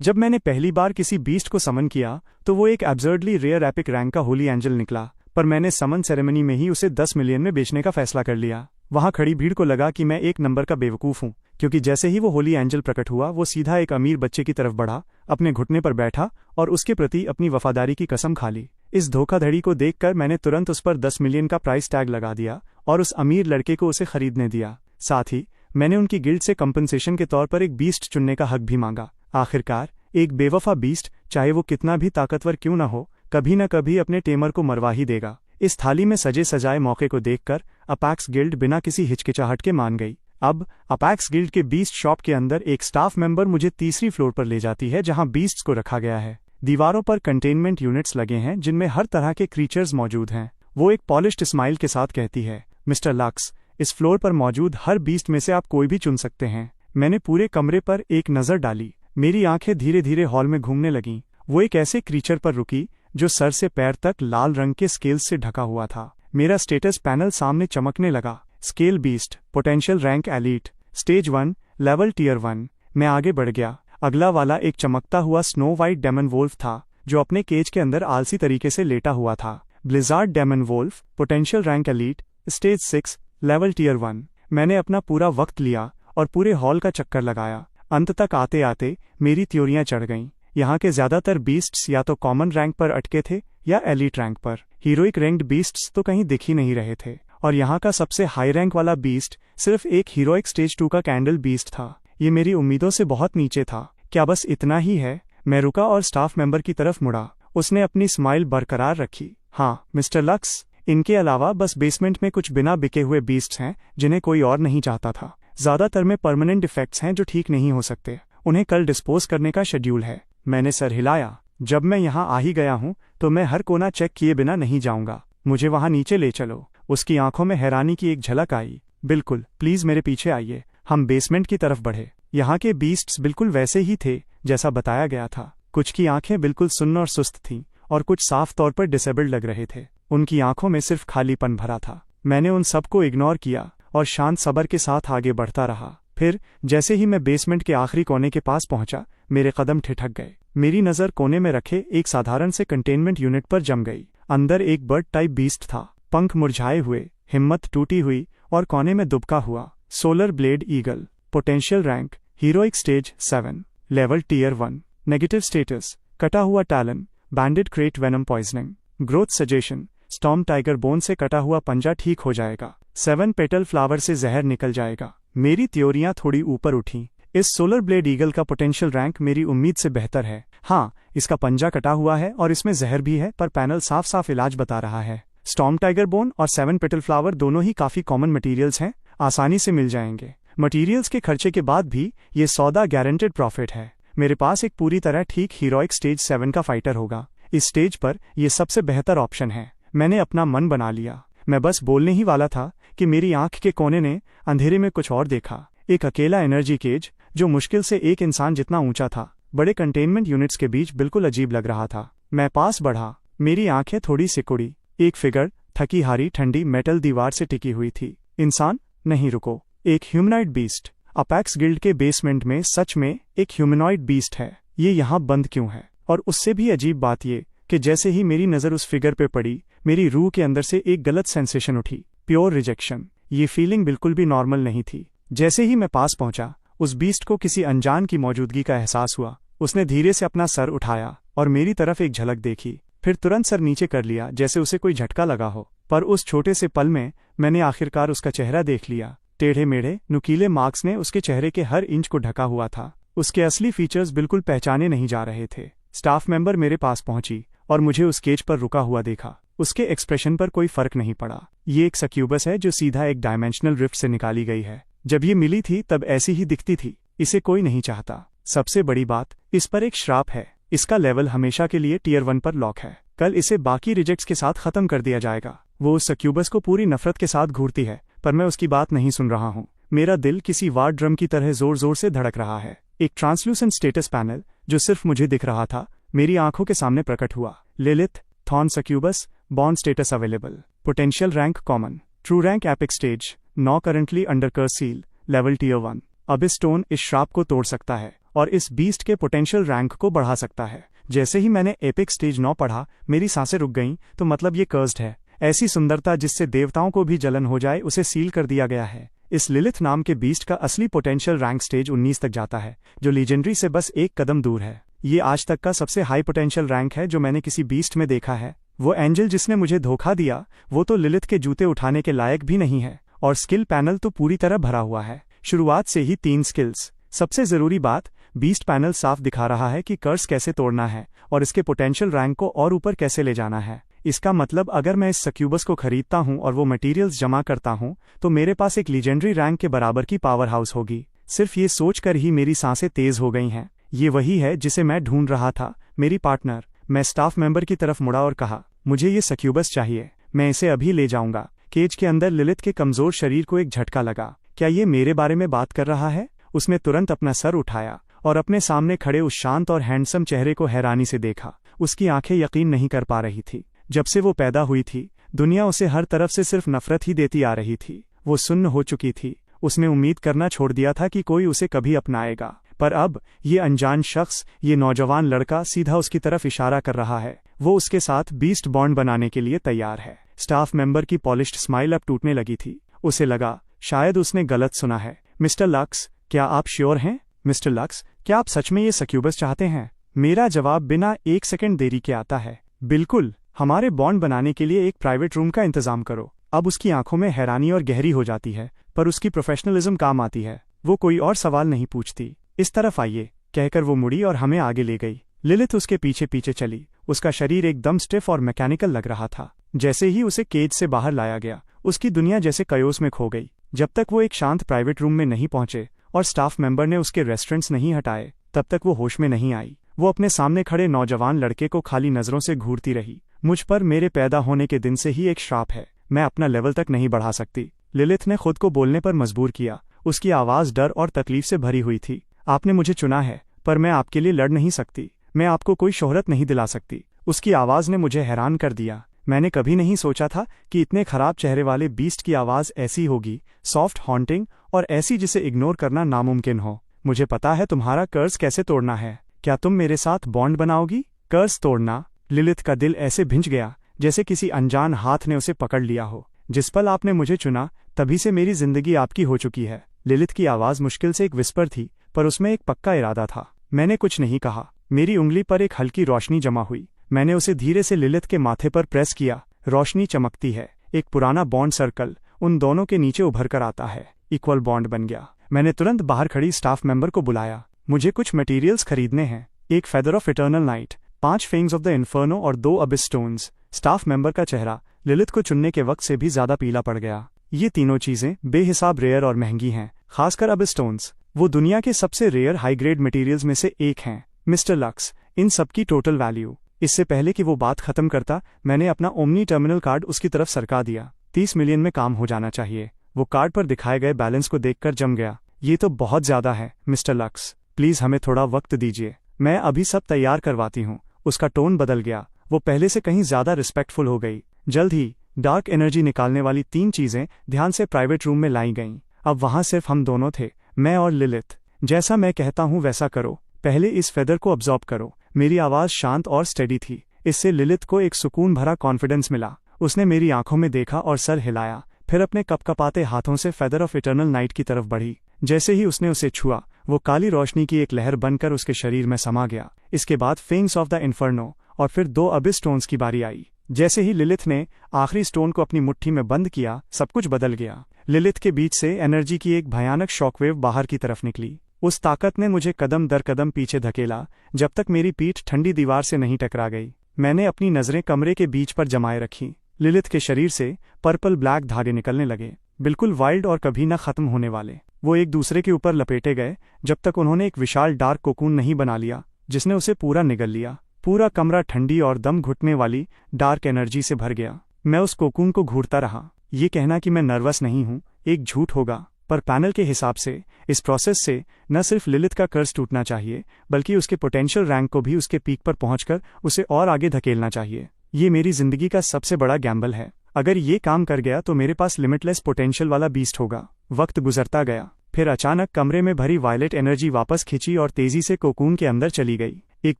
जब मैंने पहली बार किसी बीस्ट को समन किया तो वो एक एब्सर्डली रेयर एपिक रैंक का होली एंजल निकला, पर मैंने समन सेरेमनी में ही उसे 10 मिलियन में बेचने का फैसला कर लिया। वहां खड़ी भीड़ को लगा कि मैं एक नंबर का बेवकूफ़ हूं, क्योंकि जैसे ही वो होली एंजल प्रकट हुआ वो सीधा एक अमीर बच्चे की तरफ बढ़ा, अपने घुटने पर बैठा और उसके प्रति अपनी वफादारी की कसम खा ली। इस धोखाधड़ी को देखकर मैंने तुरंत उस पर 10 मिलियन का प्राइस टैग लगा दिया और उस अमीर लड़के को उसे खरीदने दिया। साथ ही मैंने उनकी गिल्ड से कंपनसेशन के तौर पर एक बीस्ट चुनने का हक भी मांगा। आखिरकार एक बेवफा बीस्ट, चाहे वो कितना भी ताकतवर क्यों न हो, कभी न कभी अपने टेमर को मरवा ही देगा। इस थाली में सजे सजाए मौके को देखकर अपैक्स गिल्ड बिना किसी हिचकिचाहट के मान गई। अब अपैक्स गिल्ड के बीस्ट शॉप के अंदर एक स्टाफ मेंबर मुझे तीसरी फ्लोर पर ले जाती है, जहां बीस्ट्स को रखा गया है। दीवारों पर कंटेनमेंट यूनिट्स लगे हैं जिनमें हर तरह के क्रीचर्स मौजूद हैं। वो एक पॉलिश्ड स्माइल के साथ कहती है, मिस्टर लक्स, इस फ्लोर पर मौजूद हर बीस्ट में से आप कोई भी चुन सकते हैं। मैंने पूरे कमरे पर एक नज़र डाली। मेरी आंखें धीरे धीरे हॉल में घूमने लगीं। वो एक ऐसे क्रीचर पर रुकी जो सर से पैर तक लाल रंग के स्केल्स से ढका हुआ था। मेरा स्टेटस पैनल सामने चमकने लगा। Scale beast, potential rank elite, stage 1, level tier 1। मैं आगे बढ़ गया। अगला वाला एक चमकता हुआ स्नो वाइट डेमन वोल्फ था, जो अपने केज के अंदर आलसी तरीके से लेटा हुआ था। Blizzard demon wolf, potential rank elite, stage 6, level tier 1। मैंने अपना पूरा वक्त लिया और पूरे हॉल का चक्कर लगाया। अंत तक आते आते मेरी थ्योरियां चढ़ गईं। यहाँ के ज्यादातर बीस्ट्स या तो कॉमन रैंक पर अटके थे या एलीट रैंक पर। हीरोइक रैंक्ड बीस्ट्स तो कहीं दिख ही नहीं रहे थे, और यहाँ का सबसे हाई रैंक वाला बीस्ट सिर्फ एक हीरोइक स्टेज 2 का कैंडल बीस्ट था। ये मेरी उम्मीदों से बहुत नीचे था। क्या बस इतना ही है? मैं रुका और स्टाफ मेंबर की तरफ मुड़ा। उसने अपनी स्माइल बरकरार रखी। हाँ मिस्टर लक्स, इनके अलावा बस बेसमेंट में कुछ बिना बिके हुए बीस्ट्स हैं जिन्हें कोई और नहीं चाहता था। ज्यादातर में परमानेंट डिफेक्ट्स हैं जो ठीक नहीं हो सकते। उन्हें कल डिस्पोज करने का शेड्यूल है। मैंने सर हिलाया। जब मैं यहाँ आ ही गया हूँ तो मैं हर कोना चेक किए बिना नहीं जाऊंगा। मुझे वहाँ नीचे ले चलो। उसकी आंखों में हैरानी की एक झलक आई। बिल्कुल, प्लीज मेरे पीछे आइए। हम बेसमेंट की तरफ बढ़े। यहाँ के बीस्ट्स बिल्कुल वैसे ही थे जैसा बताया गया था। कुछ की आंखें बिल्कुल सुन्न और सुस्त थीं और कुछ साफ तौर पर डिसेबल्ड लग रहे थे। उनकी आंखों में सिर्फ खालीपन भरा था। मैंने उन सबको इग्नोर किया और शांत सब्र के साथ आगे बढ़ता रहा। फिर जैसे ही मैं बेसमेंट के आखिरी कोने के पास पहुंचा, मेरे कदम ठिठक गए। मेरी नज़र कोने में रखे एक साधारण से कंटेनमेंट यूनिट पर जम गई। अंदर एक बर्ड टाइप बीस्ट था, पंख मुरझाए हुए, हिम्मत टूटी हुई और कोने में दुबका हुआ। Solar blade eagle, potential rank heroic stage 7, level tier 1, negative status, कटा हुआ talon, banded krait venom poisoning, growth suggestion, storm tiger bone से कटा हुआ पंजा ठीक हो जाएगा, 7 पेटल फ्लावर से जहर निकल जाएगा। मेरी थ्योरियां थोड़ी ऊपर उठीं। इस सोलर ब्लेड ईगल का पोटेंशियल रैंक मेरी उम्मीद से बेहतर है। हाँ, इसका पंजा कटा हुआ है और इसमें जहर भी है, पर पैनल साफ साफ इलाज बता रहा है। स्टॉर्म टाइगर बोन और 7 पेटल फ्लावर दोनों ही काफी कॉमन मटेरियल्स हैं, आसानी से मिल जाएंगे। मटेरियल्स के खर्चे के बाद भी ये सौदा गारंटेड प्रॉफिट है। मेरे पास एक पूरी तरह ठीक हीरोइक स्टेज 7 का फाइटर होगा। इस स्टेज पर यह सबसे बेहतर ऑप्शन है। मैंने अपना मन बना लिया। मैं बस बोलने ही वाला था कि मेरी आंख के कोने ने अंधेरे में कुछ और देखा। एक अकेला एनर्जी केज जो मुश्किल से एक इंसान जितना ऊंचा था, बड़े कंटेनमेंट यूनिट्स के बीच बिल्कुल अजीब लग रहा था। मैं पास बढ़ा। मेरी आंखें थोड़ी सिकुड़ी। एक फिगर थकी हारी ठंडी मेटल दीवार से टिकी हुई थी। इंसान नहीं, रुको, एक ह्यूमनॉइड बीस्ट। अपैक्स गिल्ड के बेसमेंट में सच में एक ह्यूमनॉइड बीस्ट है। ये यहाँ बंद क्यों है? और उससे भी अजीब बात ये कि जैसे ही मेरी नज़र उस फिगर पे पड़ी, मेरी रूह के अंदर से एक गलत सेंसेशन उठी, प्योर रिजेक्शन। ये फीलिंग बिल्कुल भी नॉर्मल नहीं थी। जैसे ही मैं पास पहुंचा, उस बीस्ट को किसी अनजान की मौजूदगी का एहसास हुआ। उसने धीरे से अपना सर उठाया और मेरी तरफ एक झलक देखी, फिर तुरंत सर नीचे कर लिया जैसे उसे कोई झटका लगा हो। पर उस छोटे से पल में मैंने आखिरकार उसका चेहरा देख लिया। टेढ़े मेढ़े नुकीले मार्क्स ने उसके चेहरे के हर इंच को ढका हुआ था। उसके असली फीचर्स बिल्कुल पहचाने नहीं जा रहे थे। स्टाफ मेंबर मेरे पास पहुंची और मुझे उस केज पर रुका हुआ देखा। उसके एक्सप्रेशन पर कोई फर्क नहीं पड़ा। ये एक सक्यूबस है जो सीधा एक डायमेंशनल रिफ्ट से निकाली गई है। जब ये मिली थी तब ऐसी ही दिखती थी। इसे कोई नहीं चाहता। सबसे बड़ी बात, इस पर एक श्राप है। इसका लेवल हमेशा के लिए टियर 1 पर लॉक है। कल इसे बाकी रिजेक्ट्स के साथ खत्म कर दिया जाएगा। वो उस सक्यूबस को पूरी नफरत के साथ घूरती है, पर मैं उसकी बात नहीं सुन रहा हूँ। मेरा दिल किसी वार ड्रम की तरह जोर जोर से धड़क रहा है। एक ट्रांसल्यूसेंट स्टेटस पैनल जो सिर्फ मुझे दिख रहा था, मेरी आंखों के सामने प्रकट हुआ। Lilith, thorn succubus, bond status available, potential rank common, true rank epic stage, no currently under curse seal, level tier 1। अब इस स्टोन इस श्राप को तोड़ सकता है और इस बीस्ट के पोटेंशियल रैंक को बढ़ा सकता है। जैसे ही मैंने एपिक स्टेज 9 पढ़ा, मेरी सांसें रुक गईं, तो मतलब ये कर्स्ड है। ऐसी सुंदरता जिससे देवताओं को भी जलन हो जाए, उसे सील कर दिया गया है। इस लिलिथ नाम के बीस्ट का असली पोटेंशियल रैंक स्टेज 19 तक जाता है, जो लीजेंडरी से बस एक कदम दूर है। ये आज तक का सबसे हाई पोटेंशियल रैंक है जो मैंने किसी बीस्ट में देखा है। वो एंजल जिसने मुझे धोखा दिया, वो तो लिलिथ के जूते उठाने के लायक भी नहीं है, और स्किल पैनल तो पूरी तरह भरा हुआ है। शुरुआत से ही 3 स्किल्स। सबसे जरूरी बात, बीस्ट पैनल साफ दिखा रहा है कि कर्स कैसे तोड़ना है और इसके पोटेंशियल रैंक को और ऊपर कैसे ले जाना है। इसका मतलब अगर मैं इस सक्यूबस को खरीदता हूं और वो मटेरियल्स जमा करता हूं, तो मेरे पास एक लीजेंडरी रैंक के बराबर की पावर हाउस होगी। सिर्फ ये सोचकर ही मेरी सांसें तेज हो गई हैं। ये वही है जिसे मैं ढूंढ रहा था, मेरी पार्टनर। मैं स्टाफ मेंबर की तरफ मुड़ा और कहा, मुझे ये सक्यूबस चाहिए, मैं इसे अभी ले जाऊंगा। केज के अंदर लिलिथ के कमजोर शरीर को एक झटका लगा। क्या ये मेरे बारे में बात कर रहा है? उसने तुरंत अपना सर उठाया और अपने सामने खड़े उस शांत और हैंडसम चेहरे को हैरानी से देखा। उसकी आंखें यकीन नहीं कर पा रही थी। जब से वो पैदा हुई थी, दुनिया उसे हर तरफ से सिर्फ नफरत ही देती आ रही थी। वो सुन्न हो चुकी थी। उसने उम्मीद करना छोड़ दिया था कि कोई उसे कभी अपनाएगा, पर अब ये अनजान शख्स, ये नौजवान लड़का सीधा उसकी तरफ इशारा कर रहा है। वो उसके साथ बीस्ट बॉन्ड बनाने के लिए तैयार है। स्टाफ मेंबर की पॉलिश्ड स्माइल अब टूटने लगी थी। उसे लगा शायद उसने गलत सुना है। मिस्टर लक्स, क्या आप श्योर हैं? मिस्टर लक्स, क्या आप सच में ये सक्यूबस चाहते हैं? मेरा जवाब बिना 1 सेकंड देरी के आता है। बिल्कुल, हमारे बॉन्ड बनाने के लिए एक प्राइवेट रूम का इंतजाम करो। अब उसकी आंखों में हैरानी और गहरी हो जाती है, पर उसकी प्रोफेशनलिज्म काम आती है। वो कोई और सवाल नहीं पूछती। इस तरफ आइए, कहकर वो मुड़ी और हमें आगे ले गई। लिलिथ उसके पीछे पीछे चली। उसका शरीर एकदम स्टिफ और मैकेनिकल लग रहा था। जैसे ही उसे केज से बाहर लाया गया, उसकी दुनिया जैसे कयोस में खो गई। जब तक वो एक शांत प्राइवेट रूम में नहीं पहुंचे और स्टाफ मेंबर ने उसके रेस्टोरेंट्स नहीं हटाए, तब तक वो होश में नहीं आई। वो अपने सामने खड़े नौजवान लड़के को खाली नजरों से घूरती रही। मुझ पर मेरे पैदा होने के दिन से ही एक श्राप है। मैं अपना लेवल तक नहीं बढ़ा सकती। लिलिथ ने खुद को बोलने पर मजबूर किया। उसकी आवाज डर और तकलीफ से भरी हुई थी। आपने मुझे चुना है, पर मैं आपके लिए लड़ नहीं सकती। मैं आपको कोई शोहरत नहीं दिला सकती। उसकी आवाज ने मुझे हैरान कर दिया। मैंने कभी नहीं सोचा था कि इतने खराब चेहरे वाले बीस्ट की आवाज ऐसी होगी, सॉफ्ट, हॉन्टिंग और ऐसी जिसे इग्नोर करना नामुमकिन हो। मुझे पता है तुम्हारा कर्ज कैसे तोड़ना है। क्या तुम मेरे साथ बॉन्ड बनाओगी? कर्ज तोड़ना? लिलिथ का दिल ऐसे भिंच गया जैसे किसी अनजान हाथ ने उसे पकड़ लिया हो। जिस पल आपने मुझे चुना, तभी से मेरी जिंदगी आपकी हो चुकी है। लिलिथ की आवाज मुश्किल से एक विस्पर थी, पर उसमें एक पक्का इरादा था। मैंने कुछ नहीं कहा। मेरी उंगली पर एक हल्की रोशनी जमा हुई। मैंने उसे धीरे से लिलिथ के माथे पर प्रेस किया। रोशनी चमकती है। एक पुराना बॉन्ड सर्कल उन दोनों के नीचे उभर कर आता है। इक्वल बॉन्ड बन गया। मैंने तुरंत बाहर खड़ी स्टाफ मेंबर को बुलाया। मुझे कुछ मटेरियल्स खरीदने हैं। एक feather of eternal night, 5 fangs of the inferno और 2 अबिस स्टोन्स। स्टाफ मेंबर का चेहरा लिलिथ को चुनने के वक्त से भी ज्यादा पीला पड़ गया। ये तीनों चीजें बेहिसाब रेयर और महंगी हैं, खासकर अबिस स्टोन्स। वो दुनिया के सबसे रेयर हाई ग्रेड मटेरियल्स में से एक हैं। मिस्टर लक्स, इन सबकी टोटल वैल्यू। इससे पहले कि वो बात खत्म करता, मैंने अपना ओमनी टर्मिनल कार्ड उसकी तरफ सरका दिया। 30 मिलियन में काम हो जाना चाहिए। वो कार्ड पर दिखाए गए बैलेंस को देखकर जम गया। ये तो बहुत ज्यादा है मिस्टर लक्स, प्लीज हमें थोड़ा वक्त दीजिए। मैं अभी सब तैयार करवाती हूँ। उसका टोन बदल गया। वो पहले से कहीं ज्यादा रिस्पेक्टफुल हो गई। जल्द ही डार्क एनर्जी निकालने वाली 3 चीजें ध्यान से प्राइवेट रूम में लाई गईं। अब वहां सिर्फ हम दोनों थे, मैं और लिलिथ। जैसा मैं कहता हूँ वैसा करो। पहले इस फेदर को अब्जॉर्ब करो। मेरी आवाज शांत और स्टेडी थी। इससे लिलिथ को एक सुकून भरा कॉन्फिडेंस मिला। उसने मेरी आंखों में देखा और सर हिलाया, फिर अपने कपकपाते हाथों से फेदर ऑफ इटर्नल नाइट की तरफ बढ़ी। जैसे ही उसने उसे छुआ, वो काली रोशनी की एक लहर बनकर उसके शरीर में समा गया। इसके बाद फेंग्स ऑफ द इन्फर्नो और फिर 2 अबिस स्टोन्स की बारी आई। जैसे ही लिलिथ ने आखिरी स्टोन को अपनी मुट्ठी में बंद किया, सब कुछ बदल गया। लिलिथ के बीच से एनर्जी की एक भयानक शॉकवेव बाहर की तरफ निकली। उस ताकत ने मुझे कदम दर कदम पीछे धकेला, जब तक मेरी पीठ ठंडी दीवार से नहीं टकरा गई। मैंने अपनी नजरें कमरे के बीच पर जमाए रखी। लिलिथ के शरीर से पर्पल ब्लैक धागे निकलने लगे, बिल्कुल वाइल्ड और कभी न खत्म होने वाले। वो एक दूसरे के ऊपर लपेटे गए, जब तक उन्होंने एक विशाल डार्क कोकून नहीं बना लिया, जिसने उसे पूरा निगल लिया। पूरा कमरा ठंडी और दम घुटने वाली डार्क एनर्जी से भर गया। मैं उस कोकून को घूरता रहा। ये कहना कि मैं नर्वस नहीं हूँ एक झूठ होगा, पर पैनल के हिसाब से इस प्रोसेस से न सिर्फ लिलिथ का कर्ज टूटना चाहिए, बल्कि उसके पोटेंशियल रैंक को भी उसके पीक पर पहुंचकर उसे और आगे धकेलना चाहिए। ये मेरी जिंदगी का सबसे बड़ा गैम्बल है। अगर ये काम कर गया तो मेरे पास लिमिटलेस पोटेंशियल वाला बीस्ट होगा। वक्त गुजरता गया। फिर अचानक कमरे में भरी वायलेट एनर्जी वापस खिंची और तेजी से कोकून के अंदर चली गई। एक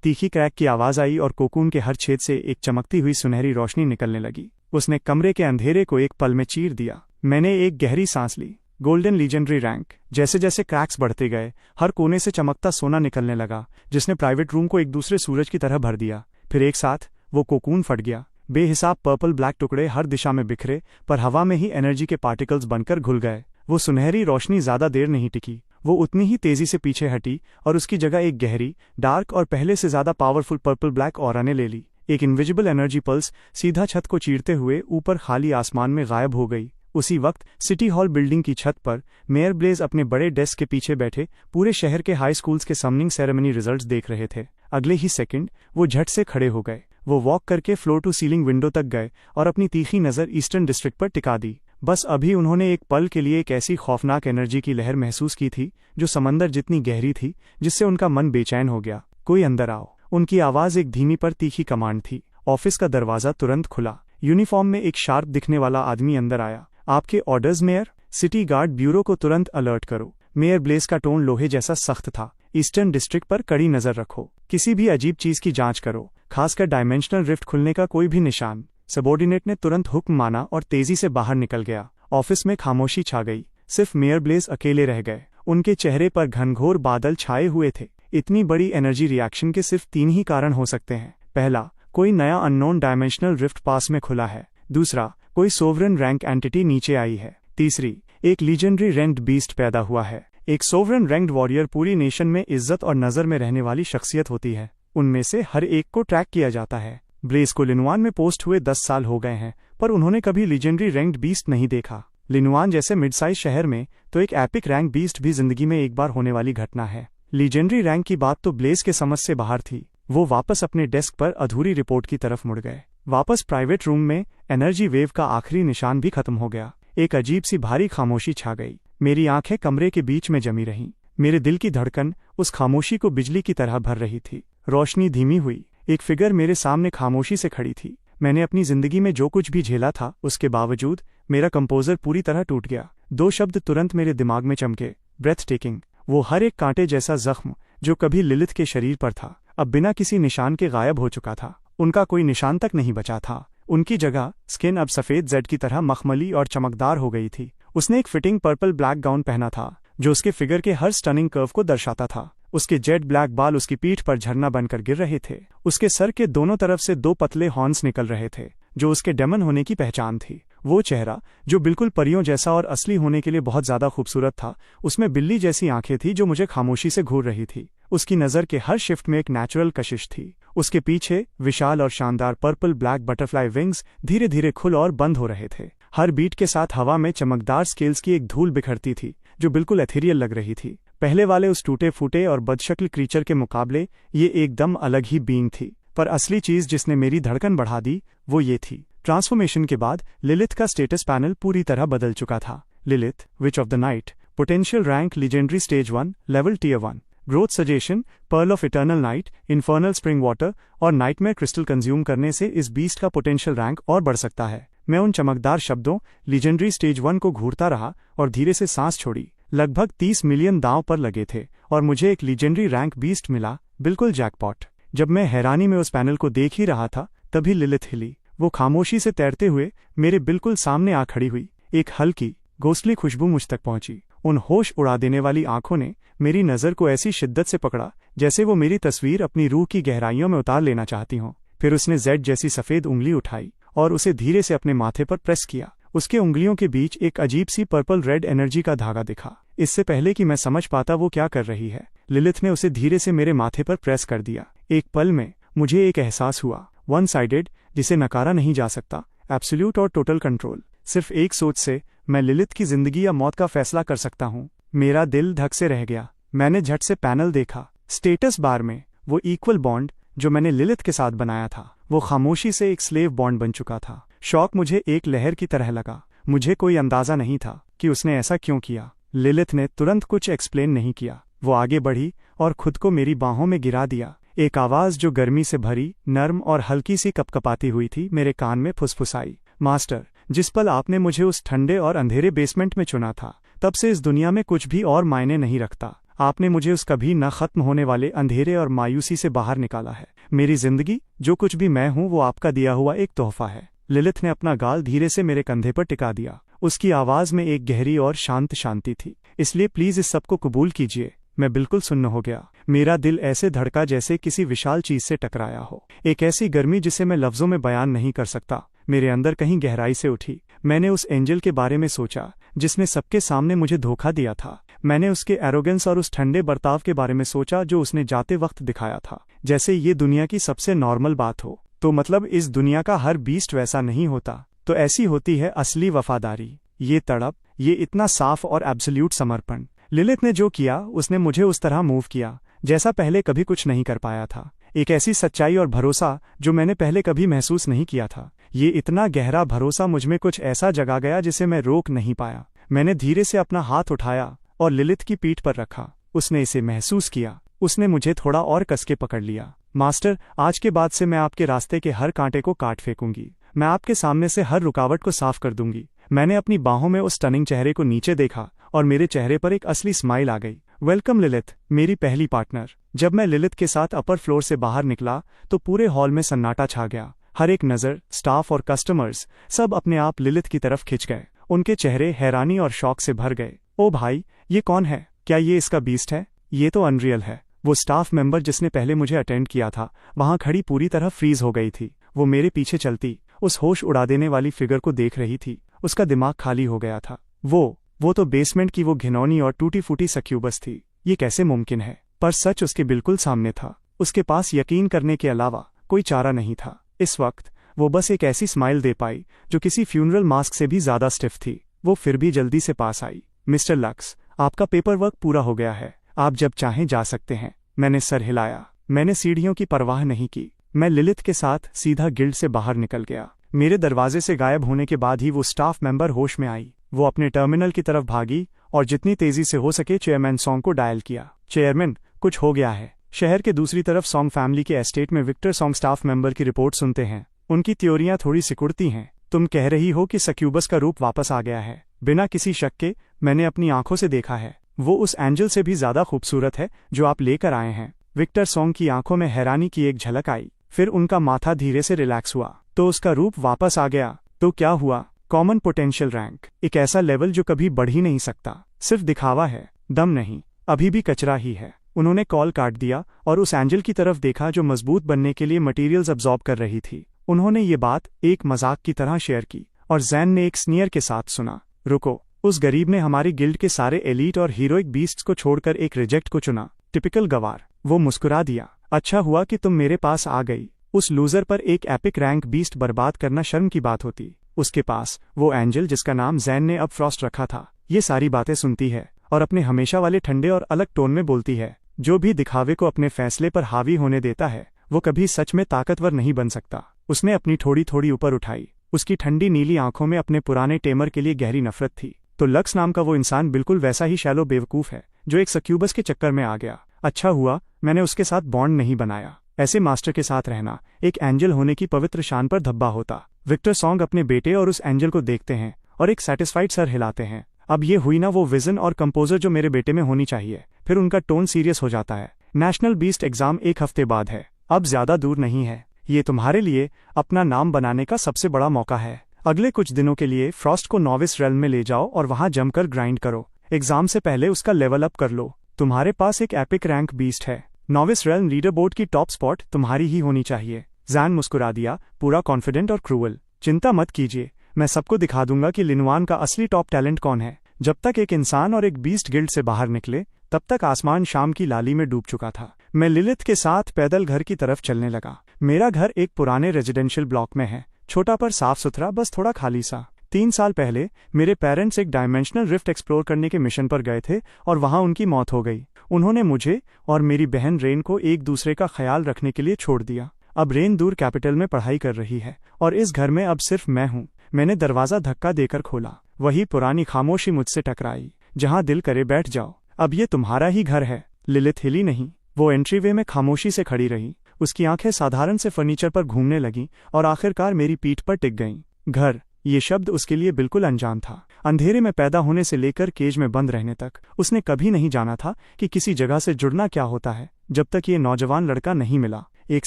तीखी क्रैक की आवाज आई और कोकून के हर छेद से एक चमकती हुई सुनहरी रोशनी निकलने लगी। उसने कमरे के अंधेरे को एक पल में चीर दिया। मैंने एक गहरी सांस ली। Golden legendary rank. जैसे जैसे क्रैक्स बढ़ते गए, हर कोने से चमकता सोना निकलने लगा, जिसने प्राइवेट रूम को एक दूसरे सूरज की तरह भर दिया। फिर एक साथ वो कोकून फट गया। बेहिसाब पर्पल ब्लैक टुकड़े हर दिशा में बिखरे, पर हवा में ही एनर्जी के पार्टिकल्स बनकर घुल गए। वो सुनहरी रोशनी ज्यादा देर नहीं टिकी। वो उतनी ही तेजी से पीछे हटी और उसकी जगह एक गहरी, डार्क और पहले से ज्यादा पावरफुल पर्पल ब्लैक ऑरा ने ले ली। एक इनविजिबल एनर्जी पल्स सीधा छत को चीरते हुए ऊपर खाली आसमान में गायब हो गई। उसी वक्त सिटी हॉल बिल्डिंग की छत पर मेयर ब्लेज अपने बड़े डेस्क के पीछे बैठे पूरे शहर के हाई स्कूल्स के समनिंग सेरेमनी रिजल्ट्स देख रहे थे। अगले ही सेकंड वो झट से खड़े हो गए। वो वॉक करके फ्लोर टू सीलिंग विंडो तक गए और अपनी तीखी नज़र ईस्टर्न डिस्ट्रिक्ट पर टिका दी। बस अभी उन्होंने एक पल के लिए एक ऐसी खौफनाक एनर्जी की लहर महसूस की थी जो समंदर जितनी गहरी थी, जिससे उनका मन बेचैन हो गया। कोई अंदर आओ। उनकी आवाज़ एक धीमी पर तीखी कमांड थी। ऑफिस का दरवाज़ा तुरंत खुला। यूनिफॉर्म में एक शार्प दिखने वाला आदमी अंदर आया। आपके orders mayor? City guard bureau को तुरंत अलर्ट करो। मेयर ब्लेज का टोन लोहे जैसा सख्त था। ईस्टर्न डिस्ट्रिक्ट पर कड़ी नजर रखो। किसी भी अजीब चीज की जांच करो, खासकर डायमेंशनल रिफ्ट खुलने का कोई भी निशान। सबॉर्डिनेट ने तुरंत हुक्म माना और तेजी से बाहर निकल गया। ऑफिस में खामोशी छा गई। सिर्फ मेयर ब्लेज अकेले रह गए। उनके चेहरे पर घनघोर बादल छाए हुए थे। इतनी बड़ी एनर्जी रिएक्शन के सिर्फ 3 ही कारण हो सकते हैं। पहला, कोई नया अननोन डायमेंशनल रिफ्ट पास में खुला है। दूसरा, कोई सोवरन रैंक एंटिटी नीचे आई है। तीसरी, एक लीजेंडरी रैंक्ड बीस्ट पैदा हुआ है। एक सोवरन रैंक्ड वॉरियर पूरी नेशन में इज्जत और नजर में रहने वाली शख्सियत होती है। उनमें से हर एक को ट्रैक किया जाता है। ब्लेज को लिनुआन में पोस्ट हुए 10 साल हो गए हैं, पर उन्होंने कभी लीजेंडरी रैंक्ड बीस्ट नहीं देखा। लिनुआन जैसे मिड साइज शहर में तो एक एपिक रैंक बीस्ट भी जिंदगी में एक बार होने वाली घटना है। लीजेंडरी रैंक की बात तो ब्लेज के समझ से बाहर थी। वो वापस अपने डेस्क पर अधूरी रिपोर्ट की तरफ मुड़ गए। वापस प्राइवेट रूम में एनर्जी वेव का आखिरी निशान भी खत्म हो गया। एक अजीब सी भारी खामोशी छा गई। मेरी आंखें कमरे के बीच में जमी रहीं। मेरे दिल की धड़कन उस खामोशी को बिजली की तरह भर रही थी। रोशनी धीमी हुई। एक फिगर मेरे सामने खामोशी से खड़ी थी। मैंने अपनी जिंदगी में जो कुछ भी झेला था, उसके बावजूद मेरा कंपोजर पूरी तरह टूट गया। 2 शब्द तुरंत मेरे दिमाग में चमके, ब्रेथ टेकिंग। वो हर एक कांटे जैसा जख्म जो कभी लिलिथ के शरीर पर था, अब बिना किसी निशान के गायब हो चुका था। उनका कोई निशान तक नहीं बचा था। उनकी जगह स्किन अब सफेद जेड की तरह मखमली और चमकदार हो गई थी। उसने एक फिटिंग पर्पल ब्लैक गाउन पहना था जो उसके फिगर के हर स्टनिंग कर्व को दर्शाता था। उसके जेड ब्लैक बाल उसकी पीठ पर झरना बनकर गिर रहे थे। उसके सर के दोनों तरफ से 2 पतले हॉर्न्स निकल रहे थे जो उसके डेमन होने की पहचान थी। वो चेहरा जो बिल्कुल परियों जैसा और असली होने के लिए बहुत ज्यादा खूबसूरत था, उसमें बिल्ली जैसी आंखें थी जो मुझे खामोशी से घूर रही थी। उसकी नज़र के हर शिफ्ट में एक नेचुरल कशिश थी। उसके पीछे विशाल और शानदार पर्पल ब्लैक बटरफ्लाई विंग्स धीरे धीरे खुल और बंद हो रहे थे। हर बीट के साथ हवा में चमकदार स्केल्स की एक धूल बिखरती थी जो बिल्कुल एथेरियल लग रही थी। पहले वाले उस टूटे फूटे और बदशक्ल क्रीचर के मुकाबले ये एकदम अलग ही बीइंग थी। पर असली चीज जिसने मेरी धड़कन बढ़ा दी वो ये थी। ट्रांसफॉर्मेशन के बाद लिलिथ का स्टेटस पैनल पूरी तरह बदल चुका था। Lilith, witch of the night, potential rank legendary stage 1, level tier 1, growth suggestion, pearl of eternal night, infernal spring water और नाइटमेयर क्रिस्टल कंज्यूम करने से इस बीस्ट का पोटेंशियल रैंक और बढ़ सकता है। मैं उन चमकदार शब्दों लीजेंडरी स्टेज 1 को घूरता रहा और धीरे से सांस छोड़ी। लगभग 30 मिलियन दांव पर लगे थे और मुझे एक लीजेंडरी रैंक बीस्ट मिला, बिल्कुल जैकपॉट। जब मैं हैरानी में उस पैनल को देख ही रहा था तभी लिलिथ हिली। वो खामोशी से तैरते हुए मेरे बिल्कुल सामने आ खड़ी हुई। एक हल्की घोंसली खुशबू मुझ तक पहुंची। उन होश उड़ा देने वाली आंखों ने मेरी नज़र को ऐसी शिद्दत से पकड़ा जैसे वो मेरी तस्वीर अपनी रूह की गहराइयों में उतार लेना चाहती हों। फिर उसने जेड जैसी सफ़ेद उंगली उठाई और उसे धीरे से अपने माथे पर प्रेस किया। उसके उंगलियों के बीच एक अजीब सी पर्पल रेड एनर्जी का धागा दिखा। इससे पहले कि मैं समझ पाता वो क्या कर रही है, लिलिथ ने उसे धीरे से मेरे माथे पर प्रेस कर दिया। एक पल में मुझे एक एहसास हुआ, वन साइडेड, जिसे नकारा नहीं जा सकता, एब्सोल्यूट और टोटल कंट्रोल। सिर्फ एक सोच से मैं लिलिथ की जिंदगी या मौत का फैसला कर सकता हूँ। मेरा दिल धक से रह गया। मैंने झट से पैनल देखा। स्टेटस बार में वो इक्वल बॉन्ड जो मैंने लिलिथ के साथ बनाया था, वो खामोशी से एक स्लेव बॉन्ड बन चुका था। शौक मुझे एक लहर की तरह लगा। मुझे कोई अंदाजा नहीं था कि उसने ऐसा क्यों किया। लिलिथ ने तुरंत कुछ एक्सप्लेन नहीं किया। वो आगे बढ़ी और खुद को मेरी बाहों में गिरा दिया। एक आवाज जो गर्मी से भरी, नर्म और हल्की सी कपकपाती हुई थी मेरे कान में फुसफुसाई, मास्टर, जिस पल आपने मुझे उस ठंडे और अंधेरे बेसमेंट में चुना था, तब से इस दुनिया में कुछ भी और मायने नहीं रखता। आपने मुझे उस कभी न खत्म होने वाले अंधेरे और मायूसी से बाहर निकाला है। मेरी जिंदगी, जो कुछ भी मैं हूं, वो आपका दिया हुआ एक तोहफा है। लिलिथ ने अपना गाल धीरे से मेरे कंधे पर टिका दिया। उसकी आवाज में एक गहरी और शांत शांति थी। इसलिए प्लीज इस सबको कबूल कीजिए। मैं बिल्कुल सुन्न हो गया। मेरा दिल ऐसे धड़का जैसे किसी विशाल चीज से टकराया हो। एक ऐसी गर्मी जिसे मैं लफ्जों में बयान नहीं कर सकता मेरे अंदर कहीं गहराई से उठी। मैंने उस एंजल के बारे में सोचा जिसने सबके सामने मुझे धोखा दिया था। मैंने उसके एरोगेंस और उस ठंडे बर्ताव के बारे में सोचा जो उसने जाते वक्त दिखाया था, जैसे ये दुनिया की सबसे नॉर्मल बात हो। तो मतलब इस दुनिया का हर बीस्ट वैसा नहीं होता। तो ऐसी होती है असली वफादारी, ये तड़प, ये इतना साफ और एब्सोल्यूट समर्पण। लिलिथ ने जो किया, उसने मुझे उस तरह मूव किया जैसा पहले कभी कुछ नहीं कर पाया था। एक ऐसी सच्चाई और भरोसा जो मैंने पहले कभी महसूस नहीं किया था। ये इतना गहरा भरोसा मुझमें कुछ ऐसा जगा गया जिसे मैं रोक नहीं पाया। मैंने धीरे से अपना हाथ उठाया और लिलिथ की पीठ पर रखा। उसने इसे महसूस किया। उसने मुझे थोड़ा और कसके पकड़ लिया। मास्टर, आज के बाद से मैं आपके रास्ते के हर कांटे को काट फेंकूंगी। मैं आपके सामने से हर रुकावट को साफ कर दूंगी। मैंने अपनी बाहों में उस टनिंग चेहरे को नीचे देखा और मेरे चेहरे पर एक असली स्माइल आ गई। वेलकम लिलिथ, मेरी पहली पार्टनर। जब मैं लिलिथ के साथ अपर फ्लोर से बाहर निकला तो पूरे हॉल में सन्नाटा छा गया। हर एक नज़र, स्टाफ और कस्टमर्स, सब अपने आप लिलिथ की तरफ खिंच गए। उनके चेहरे हैरानी और शौक से भर गए। ओ भाई, ये कौन है? क्या ये इसका बीस्ट है? ये तो अनरियल है। वो स्टाफ मेंबर जिसने पहले मुझे अटेंड किया था वहां खड़ी पूरी तरह फ्रीज हो गई थी। वो मेरे पीछे चलती उस होश उड़ा देने वाली फिगर को देख रही थी। उसका दिमाग खाली हो गया था। वो तो बेसमेंट की वो घिनौनी और टूटी फूटी सक्यूबस थी। ये कैसे मुमकिन है? पर सच उसके बिल्कुल सामने था। उसके पास यकीन करने के अलावा कोई चारा नहीं था। इस वक्त वो बस एक ऐसी स्माइल दे पाई जो किसी फ्यूनरल मास्क से भी ज्यादा स्टिफ थी। वो फिर भी जल्दी से पास आई। मिस्टर लक्स, आपका पेपर वर्क पूरा हो गया है। आप जब चाहें जा सकते हैं। मैंने सर हिलाया। मैंने सीढ़ियों की परवाह नहीं की। मैं लिलिथ के साथ सीधा गिल्ड से बाहर निकल गया। मेरे दरवाजे से गायब होने के बाद ही वो स्टाफ मेंबर होश में आई। वो अपने टर्मिनल की तरफ भागी और जितनी तेजी से हो सके चेयरमैन सॉन्ग को डायल किया। चेयरमैन, कुछ हो गया है। शहर के दूसरी तरफ सॉन्ग फैमिली के एस्टेट में विक्टर सॉन्ग स्टाफ मेंबर की रिपोर्ट सुनते हैं। उनकी थ्योरियां थोड़ी सिकुड़ती हैं। तुम कह रही हो कि सक्यूबस का रूप वापस आ गया है। बिना किसी शक के मैंने अपनी आंखों से देखा है। वो उस एंजल से भी ज्यादा खूबसूरत है जो आप लेकर आए हैं। विक्टर सॉन्ग की आंखों में हैरानी की एक झलक आई। फिर उनका माथा धीरे से रिलैक्स हुआ। तो उसका रूप वापस आ गया? तो क्या हुआ? कॉमन पोटेंशियल रैंक, एक ऐसा लेवल जो कभी बढ़ ही नहीं सकता। सिर्फ दिखावा है, दम नहीं। अभी भी कचरा ही है। उन्होंने कॉल काट दिया और उस एंजल की तरफ देखा जो मजबूत बनने के लिए मटेरियल्स अब्सॉर्ब कर रही थी। उन्होंने ये बात एक मजाक की तरह शेयर की और जैन ने एक स्नीयर के साथ सुना। रुको, उस गरीब ने हमारी गिल्ड के सारे एलीट और हीरोइक बीस्ट्स को छोड़कर एक रिजेक्ट को चुना। टिपिकल गवार। वो मुस्कुरा दिया। अच्छा हुआ कि तुम मेरे पास आ गई। उस लूजर पर एक एपिक रैंक बीस्ट बर्बाद करना शर्म की बात होती। उसके पास वो एंजल जिसका नाम जैन ने अब फ्रॉस्ट रखा था, ये सारी बातें सुनती है और अपने हमेशा वाले ठंडे और अलग टोन में बोलती है। जो भी दिखावे को अपने फैसले पर हावी होने देता है वो कभी सच में ताकतवर नहीं बन सकता। उसने अपनी थोड़ी थोड़ी ऊपर उठाई। उसकी ठंडी नीली आंखों में अपने पुराने टेमर के लिए गहरी नफरत थी। तो लक्स नाम का वो इंसान बिल्कुल वैसा ही शैलो बेवकूफ है जो एक सक्यूबस के चक्कर में आ गया। अच्छा हुआ मैंने उसके साथ बॉन्ड नहीं बनाया। ऐसे मास्टर के साथ रहना एक एंजल होने की पवित्र शान पर धब्बा होता। विक्टर सॉन्ग अपने बेटे और उस एंजल को देखते हैं और एक सेटिस्फाइड सर हिलाते हैं। अब ये हुई ना वो विजन और कंपोजर जो मेरे बेटे में होनी चाहिए। फिर उनका टोन सीरियस हो जाता है। नेशनल बीस्ट एग्जाम एक हफ्ते बाद है। अब ज्यादा दूर नहीं है। ये तुम्हारे लिए अपना नाम बनाने का सबसे बड़ा मौका है। अगले कुछ दिनों के लिए फ्रॉस्ट को नॉविस रेल्म में ले जाओ और वहां जमकर ग्राइंड करो। एग्जाम से पहले उसका लेवल अप कर लो। तुम्हारे पास एक एपिक रैंक बीस्ट है। नॉविस रेल्म लीडर बोर्ड की टॉप स्पॉट तुम्हारी ही होनी चाहिए। जैन मुस्कुरा दिया, पूरा कॉन्फिडेंट और क्रूअल। चिंता मत कीजिए, मैं सबको दिखा दूंगा कि लिनवान का असली टॉप टैलेंट कौन है। जब तक एक इंसान और एक बीस्ट गिल्ड से बाहर निकले तब तक आसमान शाम की लाली में डूब चुका था। मैं लिलिथ के साथ पैदल घर की तरफ चलने लगा। मेरा घर एक पुराने रेजिडेंशियल ब्लॉक में है, छोटा पर साफ सुथरा, बस थोड़ा खाली सा। 3 साल पहले मेरे पेरेंट्स एक डायमेंशनल रिफ्ट एक्सप्लोर करने के मिशन पर गए थे और वहां उनकी मौत हो गई। उन्होंने मुझे और मेरी बहन रेन को एक दूसरे का ख्याल रखने के लिए छोड़ दिया। अब रेन दूर कैपिटल में पढ़ाई कर रही है और इस घर में अब सिर्फ मैं हूँ। मैंने दरवाजा धक्का देकर खोला। वही पुरानी खामोशी मुझसे टकराई। जहां दिल करे बैठ जाओ, अब ये तुम्हारा ही घर है। लिलिथ हिली नहीं। वो एंट्रीवे में खामोशी से खड़ी रही। उसकी आंखें साधारण से फर्नीचर पर घूमने लगीं और आखिरकार मेरी पीठ पर टिक गईं। घर, ये शब्द उसके लिए बिल्कुल अनजान था। अंधेरे में पैदा होने से लेकर केज में बंद रहने तक उसने कभी नहीं जाना था कि किसी जगह से जुड़ना क्या होता है, जब तक ये नौजवान लड़का नहीं मिला। एक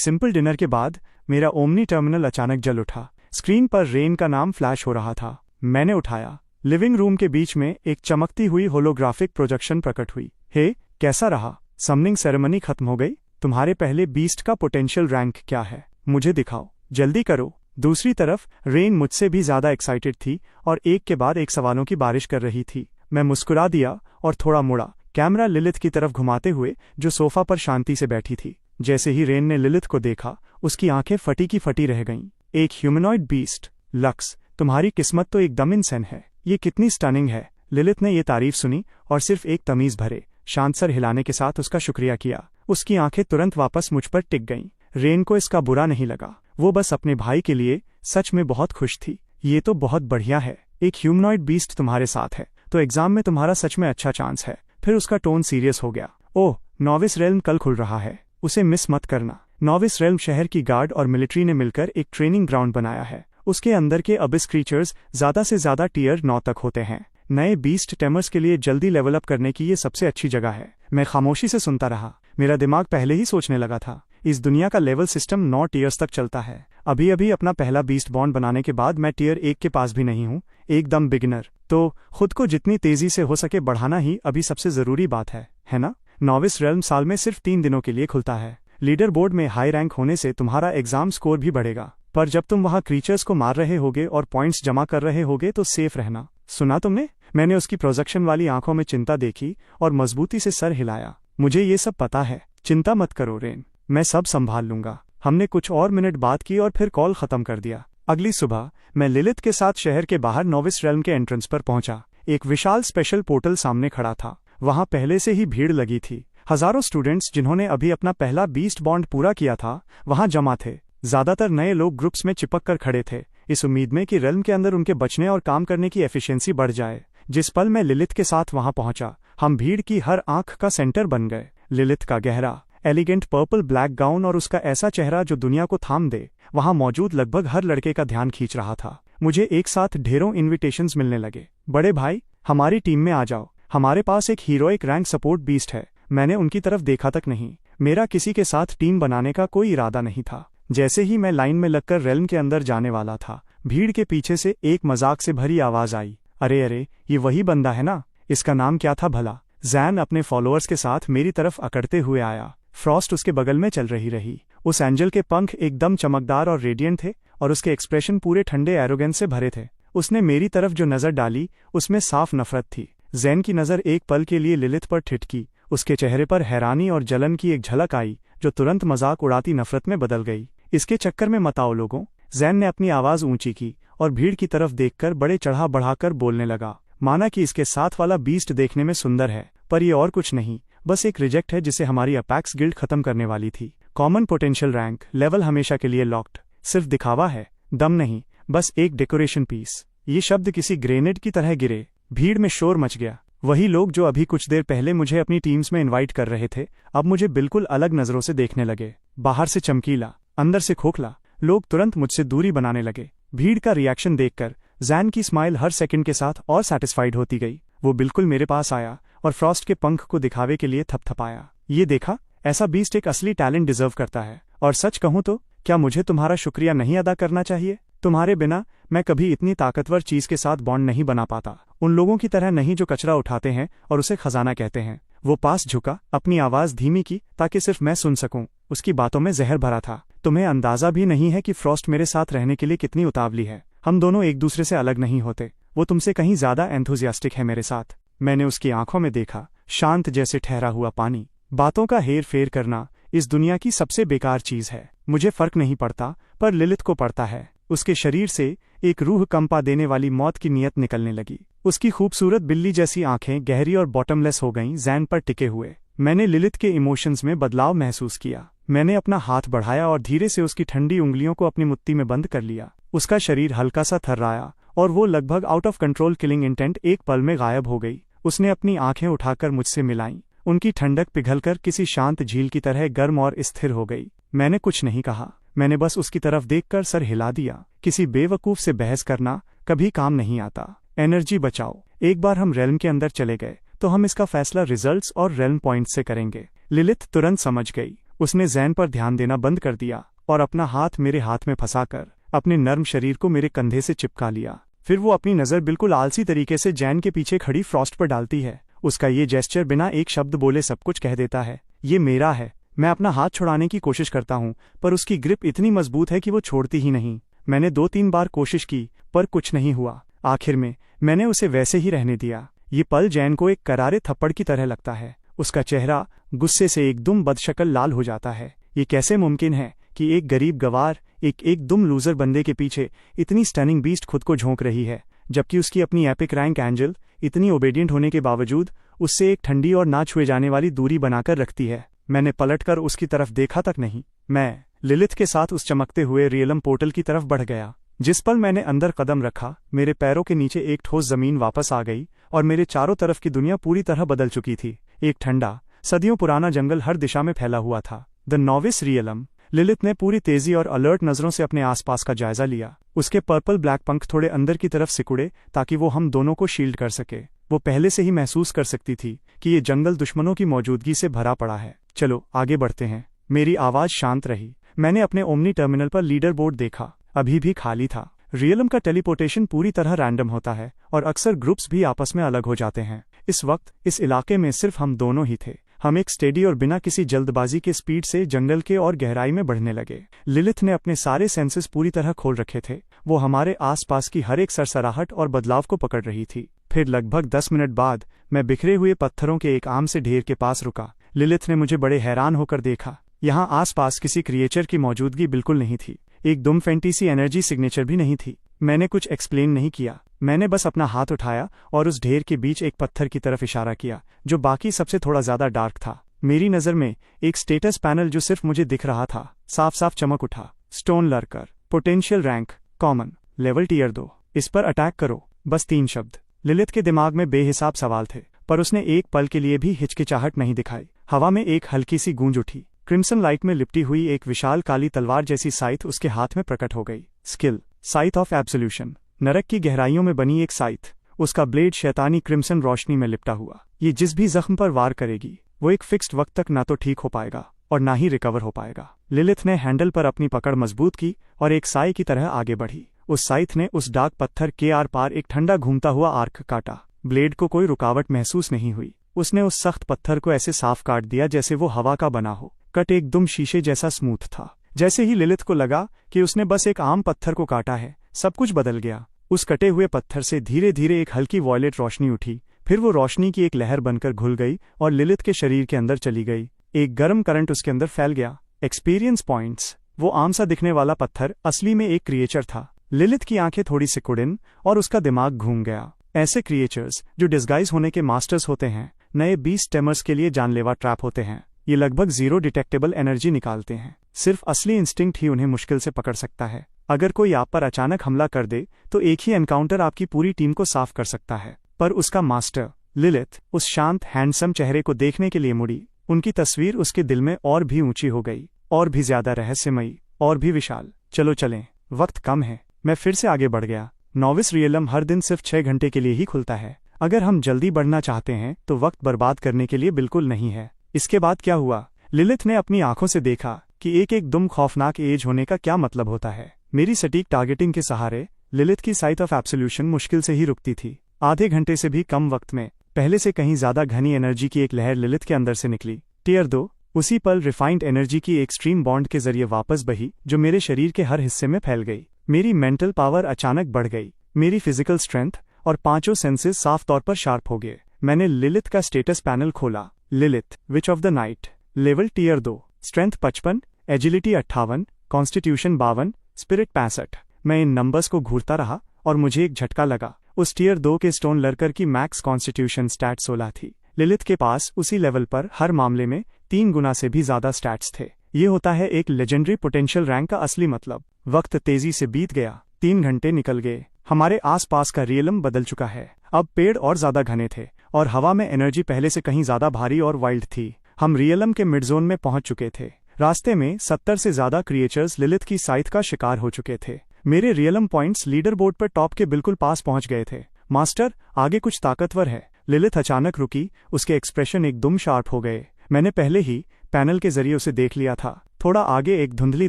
सिंपल डिनर के बाद मेरा ओमनी टर्मिनल अचानक जल उठा। स्क्रीन पर रेन का नाम फ्लैश हो रहा था। मैंने उठाया। लिविंग रूम के बीच में एक चमकती हुई होलोग्राफिक प्रोजेक्शन प्रकट हुई। हे, कैसा रहा? समनिंग सेरेमनी खत्म हो गई? तुम्हारे पहले बीस्ट का पोटेंशियल रैंक क्या है? मुझे दिखाओ, जल्दी करो। दूसरी तरफ रेन मुझसे भी ज्यादा एक्साइटेड थी और एक के बाद एक सवालों की बारिश कर रही थी। मैं मुस्कुरा दिया और थोड़ा मुड़ा, कैमरा लिलिथ की तरफ घुमाते हुए जो सोफा पर शांति से बैठी थी। जैसे ही रेन ने लिलिथ को देखा, उसकी आंखें फटी की फटी रह गईं। एक ह्यूमनॉइड बीस्ट। लक्स, तुम्हारी किस्मत तो एकदम इंसान है। ये कितनी स्टनिंग है। लिलिथ ने ये तारीफ सुनी और सिर्फ एक तमीज भरे शांत सर हिलाने के साथ उसका शुक्रिया किया। उसकी आंखें तुरंत वापस मुझ पर टिक गईं। रेन को इसका बुरा नहीं लगा। वो बस अपने भाई के लिए सच में बहुत खुश थी। ये तो बहुत बढ़िया है। एक ह्यूमनॉइड बीस्ट तुम्हारे साथ है तो एग्जाम में तुम्हारा सच में अच्छा चांस है। फिर उसका टोन सीरियस हो गया। ओह, नॉविस रेल्म कल खुल रहा है, उसे मिस मत करना। नॉविस रेल्म शहर की गार्ड और मिलिट्री ने मिलकर एक ट्रेनिंग ग्राउंड बनाया है। उसके अंदर के अबिस क्रीचर्स ज्यादा से ज्यादा टियर 9 तक होते हैं। नए बीस्ट टेमर्स के लिए जल्दी लेवल अप करने की ये सबसे अच्छी जगह है। मैं खामोशी से सुनता रहा। मेरा दिमाग पहले ही सोचने लगा था, इस दुनिया का लेवल सिस्टम 9 टियर्स तक चलता है। अभी अभी अपना पहला बीस्ट बॉन्ड बनाने के बाद मैं टियर 1 के पास भी नहीं हूँ, एकदम बिगिनर। तो खुद को जितनी तेजी से हो सके बढ़ाना ही अभी सबसे जरूरी बात है ना? नॉविस रेल्म साल में सिर्फ 3 दिनों के लिए खुलता है। लीडर बोर्ड में हाई रैंक होने से तुम्हारा एग्जाम स्कोर भी बढ़ेगा, पर जब तुम वहां क्रीचर्स को मार रहे होगे और पॉइंट्स जमा कर रहे होगे तो सेफ रहना। सुना तुमने? मैंने उसकी प्रोजेक्शन वाली आंखों में चिंता देखी और मजबूती से सर हिलाया। मुझे ये सब पता है, चिंता मत करो रेन, मैं सब संभाल लूंगा। हमने कुछ और मिनट बात की और फिर कॉल खत्म कर दिया। अगली सुबह मैं लिलिथ के साथ शहर के बाहर नॉविस रेल्म के एंट्रेंस पर पहुंचा। एक विशाल स्पेशल पोर्टल सामने खड़ा था। वहां पहले से ही भीड़ लगी थी। हजारों स्टूडेंट्स जिन्होंने अभी अपना पहला बीस्ट बॉन्ड पूरा किया था वहां जमा थे। ज्यादातर नए लोग ग्रुप्स में चिपक कर खड़े थे, इस उम्मीद में कि रेल्म के अंदर उनके बचने और काम करने की एफिशिएंसी बढ़ जाए। जिस पल मैं लिलिथ के साथ वहां पहुंचा, हम भीड़ की हर आंख का सेंटर बन गए। लिलिथ का गहरा एलिगेंट पर्पल ब्लैक गाउन और उसका ऐसा चेहरा जो दुनिया को थाम दे, वहां मौजूद लगभग हर लड़के का ध्यान खींच रहा था। मुझे एक साथ ढेरों इन्विटेशंस मिलने लगे। बड़े भाई, हमारी टीम में आ जाओ, हमारे पास एक हीरोइक रैंक सपोर्ट बीस्ट है। मैंने उनकी तरफ देखा तक नहीं। मेरा किसी के साथ टीम बनाने का कोई इरादा नहीं था। जैसे ही मैं लाइन में लगकर रेल्म के अंदर जाने वाला था, भीड़ के पीछे से एक मजाक से भरी आवाज आई, अरे अरे, ये वही बंदा है ना? इसका नाम क्या था भला? जैन अपने फॉलोअर्स के साथ मेरी तरफ अकड़ते हुए आया। फ्रॉस्ट उसके बगल में चल रही। उस एंजल के पंख एकदम चमकदार और रेडिएंट थे और उसके एक्सप्रेशन पूरे ठंडे एरोगेंस से भरे थे। उसने मेरी तरफ जो नजर डाली उसमें साफ नफरत थी। जैन की नजर एक पल के लिए लिलिथ पर ठिठकी। उसके चेहरे पर हैरानी और जलन की एक झलक आई जो तुरंत मजाक उड़ाती नफरत में बदल गई। इसके चक्कर में मत आओ लोगों। जैन ने अपनी आवाज ऊंची की और भीड़ की तरफ देखकर बड़े चढ़ा बढ़ाकर बोलने लगा, माना कि इसके साथ वाला बीस्ट देखने में सुंदर है, पर ये और कुछ नहीं, बस एक रिजेक्ट है जिसे हमारी अपैक्स गिल्ड खत्म करने वाली थी। कॉमन पोटेंशियल रैंक लेवल हमेशा के लिए लॉक्ड। सिर्फ दिखावा है, दम नहीं, बस एक डेकोरेशन पीस। ये शब्द किसी ग्रेनेड की तरह गिरे। भीड़ में शोर मच गया। वही लोग जो अभी कुछ देर पहले मुझे अपनी टीम्स में इनवाइट कर रहे थे, अब मुझे बिल्कुल अलग नजरों से देखने लगे। बाहर से चमकीला, अंदर से खोखला। लोग तुरंत मुझसे दूरी बनाने लगे। भीड़ का रिएक्शन देखकर जैन की स्माइल हर सेकंड के साथ और सैटिस्फाइड होती गई। वो बिल्कुल मेरे पास आया और फ्रॉस्ट के पंख को दिखावे के लिए थपथपाया। ये देखा, ऐसा बीस्ट एक असली टैलेंट डिजर्व करता है। और सच कहूं तो क्या मुझे तुम्हारा शुक्रिया नहीं अदा करना चाहिए? तुम्हारे बिना मैं कभी इतनी ताकतवर चीज के साथ बॉन्ड नहीं बना पाता। उन लोगों की तरह नहीं जो कचरा उठाते हैं और उसे खजाना कहते हैं। वो पास झुका, अपनी आवाज धीमी की ताकि सिर्फ मैं सुन सकूं। उसकी बातों में जहर भरा था। तुम्हें अंदाजा भी नहीं है कि फ्रॉस्ट मेरे साथ रहने के लिए कितनी उतावली है। हम दोनों एक दूसरे से अलग नहीं होते। वो तुमसे कहीं ज्यादा एंथुजियास्टिक है मेरे साथ। मैंने उसकी आंखों में देखा, शांत जैसे ठहरा हुआ पानी। बातों का हेर फेर करना इस दुनिया की सबसे बेकार चीज है। मुझे फर्क नहीं पड़ता, पर लिलिथ को पड़ता है। उसके शरीर से एक रूह कंपा देने वाली मौत की नीयत निकलने लगी। उसकी खूबसूरत बिल्ली जैसी आंखें गहरी और बॉटमलेस हो गईं, जैन पर टिके हुए। मैंने लिलिथ के इमोशंस में बदलाव महसूस किया। मैंने अपना हाथ बढ़ाया और धीरे से उसकी ठंडी उंगलियों को अपनी मुट्ठी में बंद कर लिया। उसका शरीर हल्का सा थर्राया और वो लगभग out of control killing intent एक पल में गायब हो गई। उसने अपनी आंखें उठाकर मुझसे मिलाईं। उनकी ठंडक पिघलकर किसी शांत झील की तरह गर्म और स्थिर हो गई। मैंने कुछ नहीं कहा। मैंने बस उसकी तरफ देखकर सर हिला दिया। किसी बेवकूफ से बहस करना कभी काम नहीं आता। एनर्जी बचाओ। एक बार हम रेल्म के अंदर चले गए तो हम इसका फैसला रिजल्ट्स और रेल्म पॉइंट्स से करेंगे। लिलिथ तुरंत समझ गई। उसने जैन पर ध्यान देना बंद कर दिया और अपना हाथ मेरे हाथ में फंसाकर अपने नर्म शरीर को मेरे कंधे से चिपका लिया। फिर वो अपनी नज़र बिल्कुल आलसी तरीके से जैन के पीछे खड़ी फ्रॉस्ट पर डालती है। उसका ये जेस्चर बिना एक शब्द बोले सब कुछ कह देता है। ये मेरा है। मैं अपना हाथ छुड़ाने की कोशिश करता हूँ पर उसकी ग्रिप इतनी मजबूत है कि वो छोड़ती ही नहीं। मैंने 2-3 बार कोशिश की पर कुछ नहीं हुआ। आखिर में मैंने उसे वैसे ही रहने दिया। ये पल जैन को एक करारे थप्पड़ की तरह लगता है। उसका चेहरा गुस्से से एकदम बदशक्ल लाल हो जाता है। ये कैसे मुमकिन है कि एक गरीब गवार, एक दुम लूजर बंदे के पीछे इतनी स्टनिंग बीस्ट खुद को झोंक रही है, जबकि उसकी अपनी एपिक रैंक एंजल इतनी ओबेडियंट होने के बावजूद उससे एक ठंडी और ना छुए जाने वाली दूरी बनाकर रखती है। मैंने पलटकर उसकी तरफ देखा तक नहीं। मैं लिलिथ के साथ उस चमकते हुए रियलम पोर्टल की तरफ बढ़ गया। जिस पल मैंने अंदर कदम रखा, मेरे पैरों के नीचे एक ठोस जमीन वापस आ गई और मेरे चारों तरफ की दुनिया पूरी तरह बदल चुकी थी। एक ठंडा, सदियों पुराना जंगल हर दिशा में फैला हुआ था। The novice realm. लिलिथ ने पूरी तेजी और अलर्ट नजरों से अपने आसपास का जायजा लिया। उसके पर्पल ब्लैक पंख थोड़े अंदर की तरफ सिकुड़े ताकि वो हम दोनों को शील्ड कर सके। वो पहले से ही महसूस कर सकती थी कि ये जंगल दुश्मनों की मौजूदगी से भरा पड़ा है। चलो आगे बढ़ते हैं। मेरी आवाज शांत रही। मैंने अपने ओमनी टर्मिनल पर लीडर बोर्ड देखा। अभी भी खाली था। रियलम का टेलीपोर्टेशन पूरी तरह रैंडम होता है और अक्सर ग्रुप्स भी आपस में अलग हो जाते हैं। इस वक्त इस इलाके में सिर्फ हम दोनों ही थे। हम एक स्टेडी और बिना किसी जल्दबाजी के स्पीड से जंगल के और गहराई में बढ़ने लगे। लिलिथ ने अपने सारे सेंसेस पूरी तरह खोल रखे थे। वो हमारे आसपास की हर एक सरसराहट और बदलाव को पकड़ रही थी। फिर लगभग 10 मिनट बाद मैं बिखरे हुए पत्थरों के एक आम से ढेर के पास रुका। लिलिथ ने मुझे बड़े हैरान होकर देखा। यहाँ आसपास किसी क्रिएचर की मौजूदगी बिल्कुल नहीं थी। एक दुम फैंटेसी एनर्जी सिग्नेचर भी नहीं थी। मैंने कुछ एक्सप्लेन नहीं किया। मैंने बस अपना हाथ उठाया और उस ढेर के बीच एक पत्थर की तरफ इशारा किया जो बाकी सबसे थोड़ा ज्यादा डार्क था। मेरी नज़र में एक स्टेटस पैनल जो सिर्फ मुझे दिख रहा था साफ साफ चमक उठा। Stone lurker, potential rank common, level tier 2, इस पर अटैक करो। बस 3 शब्द। लिलिथ के दिमाग में बेहिसाब सवाल थे पर उसने एक पल के लिए भी हिचकिचाहट नहीं दिखाई। हवा में एक हल्की सी गूंज उठी। क्रिम्सन लाइट में लिपटी हुई एक विशाल काली तलवार जैसी साइथ उसके हाथ में प्रकट हो गई। स्किल, साइथ ऑफ एब्सोल्यूशन। नरक की गहराइयों में बनी एक साइथ। उसका ब्लेड शैतानी क्रिम्सन रोशनी में लिपटा हुआ। ये जिस भी जख्म पर वार करेगी वो एक फिक्स्ड वक्त तक ना तो ठीक हो पाएगा और ना ही रिकवर हो पाएगा। लिलिथ ने हैंडल पर अपनी पकड़ मजबूत की और एक साई की तरह आगे बढ़ी। उस साइथ ने उस डार्क पत्थर के आर पार एक ठंडा घूमता हुआ आर्क काटा। ब्लेड को कोई रुकावट महसूस नहीं हुई। उसने उस सख्त पत्थर को ऐसे साफ काट दिया जैसे वो हवा का बना हो। कट एकदम शीशे जैसा स्मूथ था। जैसे ही लिलिथ को लगा कि उसने बस एक आम पत्थर को काटा है, सब कुछ बदल गया। उस कटे हुए पत्थर से धीरे धीरे एक हल्की वॉयलेट रोशनी उठी। फिर वो रोशनी की एक लहर बनकर घुल गई और लिलिथ के शरीर के अंदर चली गई। एक गर्म करंट उसके अंदर फैल गया। Experience points. वो आम सा दिखने वाला पत्थर असली में एक क्रिएचर था। लिलिथ की आंखें थोड़ी सिकुड़न और उसका दिमाग घूम गया। ऐसे क्रिएचर्स जो डिस्गाइज होने के मास्टर्स होते हैं, नए बीस्ट टेमर्स के लिए जानलेवा ट्रैप होते हैं। ये लगभग 0 डिटेक्टेबल एनर्जी निकालते हैं। सिर्फ असली इंस्टिंक्ट ही उन्हें मुश्किल से पकड़ सकता है। अगर कोई आप पर अचानक हमला कर दे तो एक ही एनकाउंटर आपकी पूरी टीम को साफ कर सकता है। पर उसका मास्टर लिलिथ उस शांत हैंडसम चेहरे को देखने के लिए मुड़ी। उनकी तस्वीर उसके दिल में और भी ऊंची हो गई, और भी ज्यादा रहस्यमयी, और भी विशाल। चलो चलें, वक्त कम है। मैं फिर से आगे बढ़ गया। नोविस रियलम हर दिन सिर्फ 6 घंटे के लिए ही खुलता है। अगर हम जल्दी बढ़ना चाहते हैं तो वक्त बर्बाद करने के लिए बिल्कुल नहीं है। इसके बाद क्या हुआ? लिलिथ ने अपनी आंखों से देखा कि एक दुम खौफनाक एज होने का क्या मतलब होता है। मेरी सटीक टारगेटिंग के सहारे लिलिथ की साइट ऑफ एब्सोल्यूशन मुश्किल से ही रुकती थी। आधे घंटे से भी कम वक्त में पहले से कहीं ज्यादा घनी एनर्जी की एक लहर लिलिथ के अंदर से निकली। टियर 2। उसी पल रिफाइंड एनर्जी की एक्सट्रीम बॉन्ड के जरिए वापस बही जो मेरे शरीर के हर हिस्से में फैल गई। मेरी मेंटल पावर अचानक बढ़ गई। मेरी फिजिकल स्ट्रेंथ और 5 सेंसेस साफ तौर पर शार्प हो गए। मैंने लिलिथ का स्टेटस पैनल खोला। Lilith, witch of the night, level tier 2, strength 55, agility 58, constitution 52, spirit 65। मैं इन नंबर्स को घूरता रहा और मुझे एक झटका लगा। उस टियर 2 के स्टोन लर्कर की मैक्स कॉन्स्टिट्यूशन स्टैट 16 थी। लिलिथ के पास उसी लेवल पर हर मामले में 3 गुना से भी ज्यादा स्टैट्स थे। ये होता है एक लेजेंडरी पोटेंशियल रैंक का असली मतलब। वक्त तेजी से बीत गया। 3 घंटे निकल गए। हमारे आसपास का रियलम बदल चुका है। अब पेड़ और ज्यादा घने थे और हवा में एनर्जी पहले से कहीं ज्यादा भारी और वाइल्ड थी। हम रियलम के मिड जोन में पहुंच चुके थे। रास्ते में 70 से ज्यादा क्रिएचर्स लिलिथ की साइथ का शिकार हो चुके थे। मेरे रियलम पॉइंट्स लीडर बोर्ड पर टॉप के बिल्कुल पास पहुंच गए थे। मास्टर, आगे कुछ ताकतवर है। लिलिथ अचानक रुकी, उसके एक्सप्रेशन एकदम शार्प हो गए। मैंने पहले ही पैनल के जरिए उसे देख लिया था। थोड़ा आगे एक धुंधली